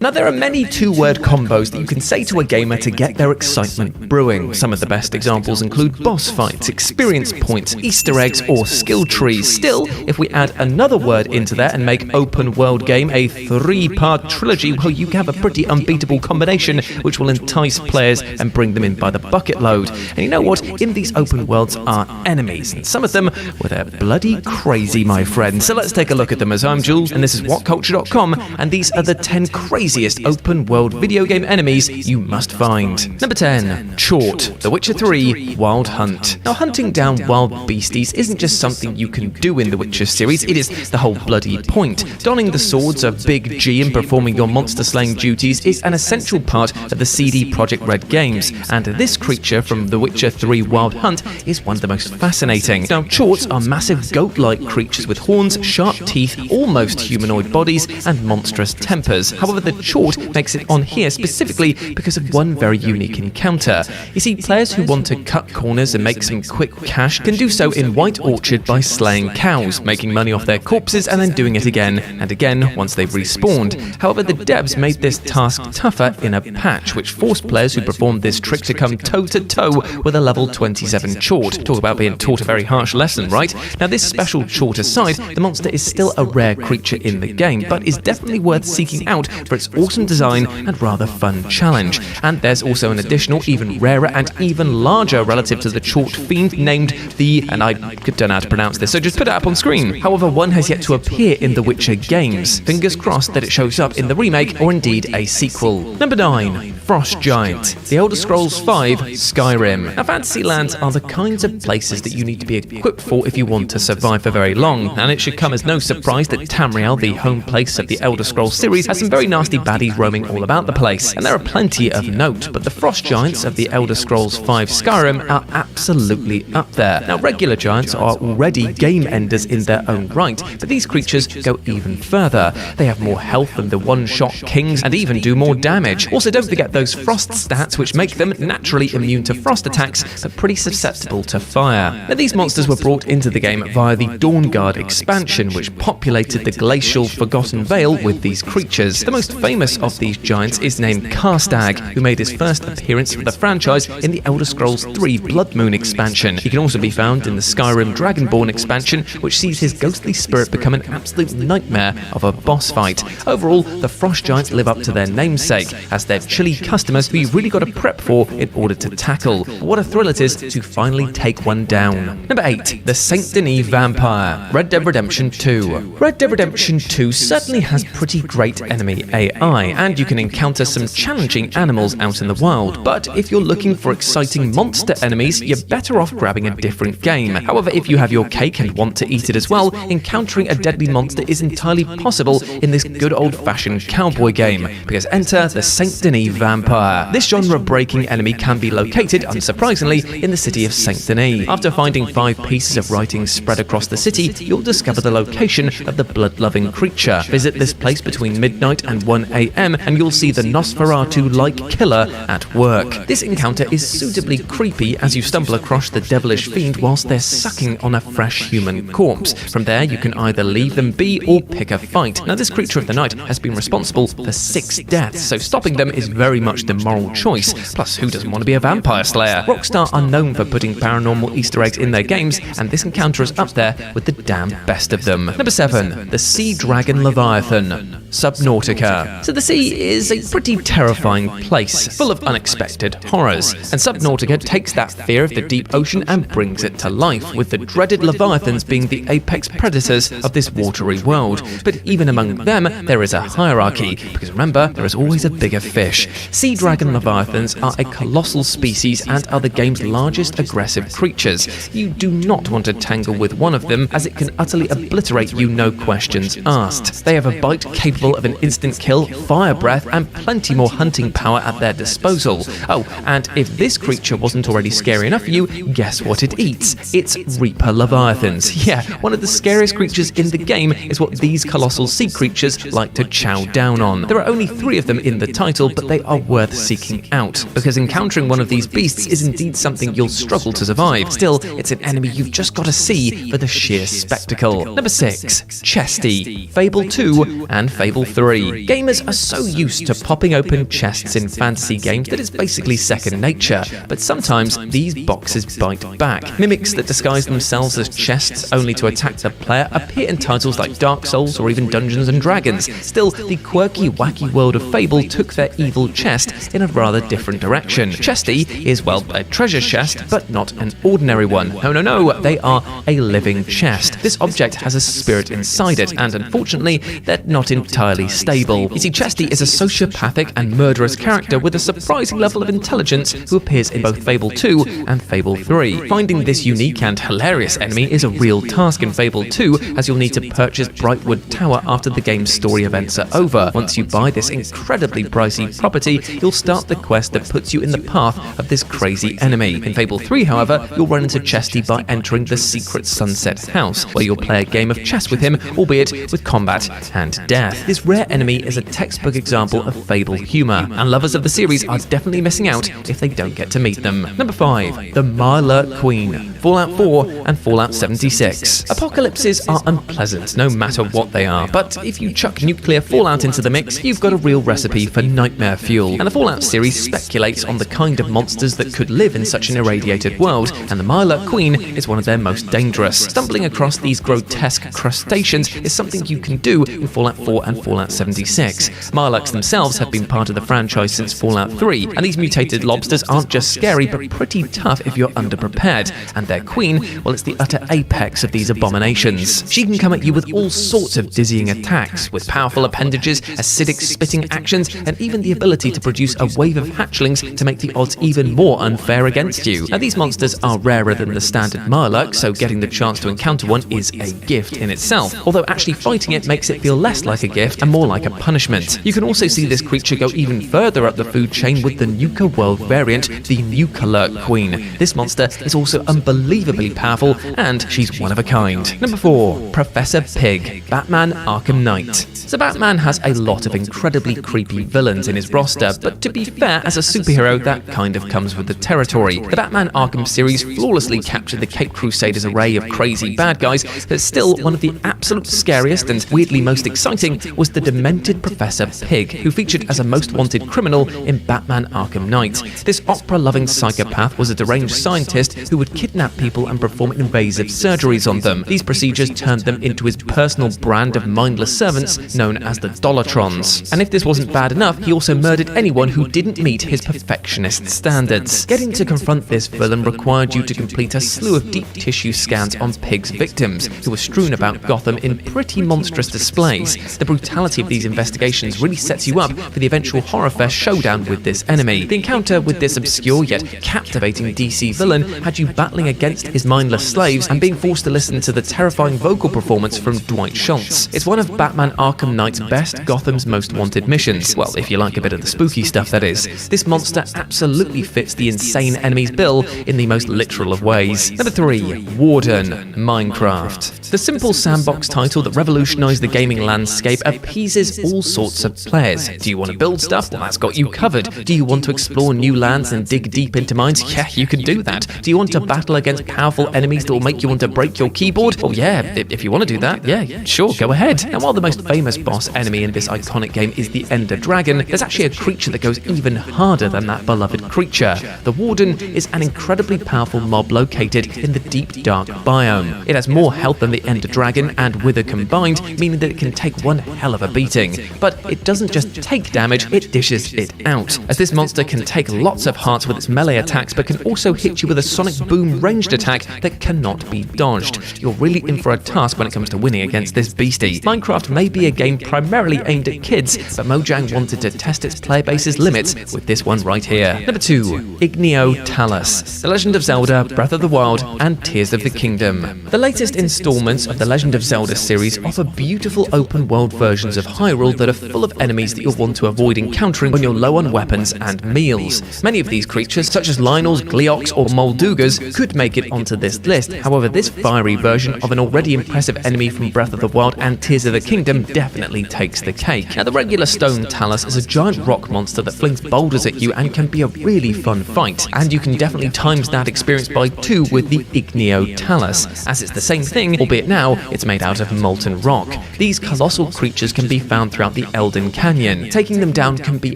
Now, there are many two-word combos that you can say to a gamer to get their excitement brewing. Some of the best examples include boss fights, experience points, Easter eggs, or skill trees. Still, if we add another word into there and make open world game a 3-part trilogy, well, you have a pretty unbeatable combination which will entice players and bring them in by the bucket load. And you know what? In these open worlds are enemies, and some of them, well, they're bloody crazy, my friend. So let's take a look at them. As I'm Jules, and this is WhatCulture.com, and these are the 10 craziest open world video game enemies you must find. Number 10, Chort, The Witcher 3 Wild Hunt. Now, hunting down wild beasties isn't just something you can do in the Witcher series, it is the whole bloody point. Donning the swords of Big G and performing your monster slaying duties is an essential part of the CD Projekt Red games, and this creature from The Witcher 3 Wild Hunt is one of the most fascinating. Now, Chorts are massive goat-like creatures with horns, sharp teeth, almost humanoid bodies, and monstrous tempers. However, the Chort makes it on here specifically because of one very unique encounter. You see, players who want to cut corners and make some quick cash can do so in White Orchard by slaying cows, making money off their corpses and then doing it again and again once they've respawned. However, the devs made this task tougher in a patch, which forced players who performed this trick to come toe-to-toe with a level 27 Chort. Talk about being taught a very harsh lesson, right? Now, this special Chort aside, the monster is still a rare creature in the game, but is definitely worth seeking out for its awesome design and rather fun challenge. And there's also an additional, even rarer and even larger relative to the Chort fiend named the, and I don't know how to pronounce this, so just put it up on screen. However, one has yet to appear in the Witcher games. Fingers crossed that it shows up in the remake or indeed a sequel. Number 9, Frost Giant, The Elder Scrolls V Skyrim. Now, fantasy lands are the kinds of places that you need to be equipped for if you want to survive for very long, and it should come as no surprise that Tamriel, the home place of the Elder Scrolls series, has some very nasty baddies roaming all about the place, and there are plenty of note, but the Frost Giants of the Elder Scrolls V Skyrim are absolutely up there. Now, regular giants are already game enders in their own right, but these creatures go even further. They have more health than the one-shot kings and even do more damage. Also, don't forget those frost stats, which make them naturally immune to frost attacks, but pretty susceptible to fire. Now, these monsters were brought into the game via the Dawnguard expansion, which populated the glacial Forgotten Vale with these creatures. The most famous of these giants is named Karstag, who made his first appearance for the franchise in the Elder Scrolls 3 Blood Moon expansion. He can also be found in the Skyrim Dragonborn expansion, which sees his ghostly spirit become an absolute nightmare of a boss fight. Overall, the Frost Giants live up to their namesake, as they're chilly customers who you've really got to prep for in order to tackle. What a thrill it is to finally take one down. Number 8, the Saint Denis Vampire, Red Dead Redemption 2. Red Dead Redemption 2 certainly has pretty great enemy AI, and you can encounter some challenging animals out in the wild, but if you're looking for exciting monster enemies, you're better off grabbing a different game. However, if you have your cake and want to eat it as well, encountering a deadly monster is entirely possible in this good old-fashioned cowboy game, because enter the Saint Denis Vampire. This genre-breaking enemy can be located, unsurprisingly, in the city of Saint Denis. After finding 5 pieces of writing spread across the city, you'll discover the location of the blood-loving creature. Visit this place between midnight and 1 1 AM, and you'll see the Nosferatu-like killer at work. This encounter is suitably creepy as you stumble across the devilish fiend whilst they're sucking on a fresh human corpse. From there, you can either leave them be or pick a fight. Now, this creature of the night has been responsible for 6 deaths, so stopping them is very much the moral choice. Plus, who doesn't want to be a vampire slayer? Rockstar are known for putting paranormal Easter eggs in their games, and this encounter is up there with the damn best of them. Number 7, the Sea Dragon Leviathan. Subnautica. So the sea is a pretty terrifying place, full of unexpected horrors, and Subnautica takes that fear of the deep ocean and brings it to life, with the dreaded leviathans being the apex predators of this watery world. But even among them, there is a hierarchy, because remember, there is always a bigger fish. Sea dragon leviathans are a colossal species and are the game's largest aggressive creatures. You do not want to tangle with one of them, as it can utterly obliterate you, no questions asked. They have a bite capable of an instant kill, fire breath, and plenty more hunting power at their disposal. Oh, and if this creature wasn't already scary enough for you, guess what it eats? It's Reaper Leviathans. Yeah, one of the scariest creatures in the game is what these colossal sea creatures like to chow down on. There are only 3 of them in the title, but they are worth seeking out, because encountering one of these beasts is indeed something you'll struggle to survive. Still, it's an enemy you've just got to see for the sheer spectacle. Number 6, Chesty. Fable 2 and Fable 3. Gamers are so used to popping open chests in fantasy games that it's basically second nature, but sometimes these boxes bite back. Mimics that disguise themselves as chests only to attack the player appear in titles like Dark Souls or even Dungeons & Dragons. Still, the quirky, wacky world of Fable took their evil chest in a rather different direction. Chesty is, well, a treasure chest, but not an ordinary one. No, they are a living chest. This object has a spirit inside it, and unfortunately, they're not entirely stable. You see, Chesty is a sociopathic and murderous character with a surprising level of intelligence who appears in both Fable 2 and Fable 3. Finding this unique and hilarious enemy is a real task in Fable 2, as you'll need to purchase Brightwood Tower after the game's story events are over. Once you buy this incredibly pricey property, you'll start the quest that puts you in the path of this crazy enemy. In Fable 3, however, you'll run into Chesty by entering the secret Sunset House, where you'll play a game of chess with him, albeit with combat and death. This rare enemy is a textbook example of Fable humour, and lovers of the series are definitely missing out if they don't get to meet them. Number 5, the Mirelurk Queen. Fallout 4 and Fallout 76. Apocalypses are unpleasant, no matter what they are, but if you chuck nuclear fallout into the mix, you've got a real recipe for nightmare fuel. And the Fallout series speculates on the kind of monsters that could live in such an irradiated world, and the Mirelurk Queen is one of their most dangerous. Stumbling across these grotesque crustaceans is something you can do in Fallout 4 and Fallout 76. Mirelurks themselves have been part of the franchise since Fallout 3, and these mutated lobsters aren't just scary, but pretty tough if you're underprepared. And their queen, well, it's the utter apex of these abominations. She can come at you with all sorts of dizzying attacks, with powerful appendages, acidic spitting actions, and even the ability to produce a wave of hatchlings to make the odds even more unfair against you. Now, these monsters are rarer than the standard Mirelurk, so getting the chance to encounter one is a gift in itself, although actually fighting it makes it feel less like a gift and more like a punishment. You can also see this creature go even further up the food chain with the Nuka World variant, the Nukalurk Queen. This monster is also unbelievably powerful, and she's one of a kind. Number 4, Professor Pig, Batman Arkham Knight. So Batman has a lot of incredibly creepy villains in his roster, but to be fair, as a superhero, that kind of comes with the territory. The Batman Arkham series flawlessly captured the Caped Crusaders' array of crazy bad guys, but still, one of the absolute scariest and weirdly most exciting was the demented Professor Pig, who featured as a most wanted criminal in Batman Arkham Knight. This opera-loving psychopath was a deranged scientist who would kidnap people and perform invasive surgeries on them. These procedures turned them into his personal brand of mindless servants known as the Dolatrons. And if this wasn't bad enough, he also murdered anyone who didn't meet his perfectionist standards. Getting to confront this villain required you to complete a slew of deep tissue scans on Pig's victims, who were strewn about Gotham in pretty monstrous displays. The brutality of these investigations really sets you up for the eventual horror fest showdown with this enemy. The encounter with this obscure yet captivating DC villain had you battling against his mindless slaves and being forced to listen to the terrifying vocal performance from Dwight Schultz. It's one of Batman Arkham Knight's best, Gotham's most wanted missions. Well, if you like a bit of the spooky stuff, that is. This monster absolutely fits the insane enemy's bill in the most literal of ways. Number 3, Warden, Minecraft. Minecraft. The simple sandbox title that revolutionized the gaming landscape appeases all sorts of players. Do you want to build stuff? Well, that's got you covered. Do you want to explore new lands and dig deep into mines? Yeah, you can do that. Do you want to battle against powerful enemies that will make you want to break your keyboard? Well, yeah, if you want to do that, yeah, sure, go ahead. And while the most famous boss enemy in this iconic game is the Ender Dragon, there's actually a creature that goes even harder than that beloved creature. The Warden is an incredibly powerful mob located in the deep dark biome. It has more health than the Ender Dragon and Wither combined, meaning that it can take one hell of a beating. But it doesn't just take damage, it dishes it out, as this monster can take lots of hearts with its melee attacks, but can also hit you with a sonic boom ranged attack that cannot be dodged. You're really in for a task when it comes to winning against this beastie. Minecraft may be a game primarily aimed at kids, but Mojang wanted to test its player base's limits with this one right here. Number 2. Igneo Talus. The Legend of Zelda, Breath of the Wild, and Tears of the Kingdom. The latest installments of the Legend of Zelda series offer beautiful open-world versions of Hyrule that are full of enemies that you'll want to avoid encountering when you're low on weapons and meals. Many of these creatures, such as Lynels, Gleeoks, or Moldugas, could make it onto this list. However, this fiery version of an already impressive enemy from Breath of the Wild and Tears of the Kingdom definitely takes the cake. Now, the regular stone Talus is a giant rock monster that flings boulders at you and can be a really fun fight. And you can definitely times that experience by 2 with the Igneo Talus, as it's the same thing, albeit now it's made out of molten rock. These colossal creatures can be found throughout the Elden Canyon. Taking them down can be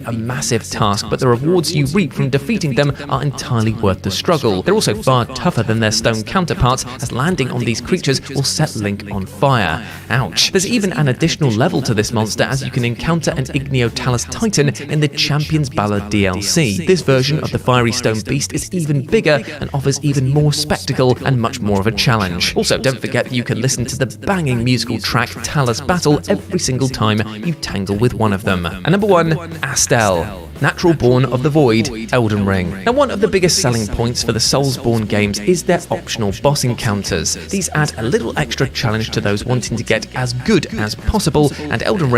a massive task, but the rewards you reap from defeating them are entirely worth the struggle. They're also far tougher than their stone counterparts, as landing on these creatures will set Link on fire. Ouch. There's even an additional level to this monster, as you can encounter an Igneo Talus Titan in the Champion's Ballad DLC. This version of the fiery stone beast is even bigger and offers even more spectacle and much more of a challenge. Also, don't forget that you can listen to the banging musical track Talus Battle every single time you tangle with one of them. And number 1, Astel. Natural Born of the Void, Elden Ring. Now, one of the biggest selling points for the Soulsborne games is their optional boss encounters. These add a little extra challenge to those wanting to get as good as possible, and Elden Ring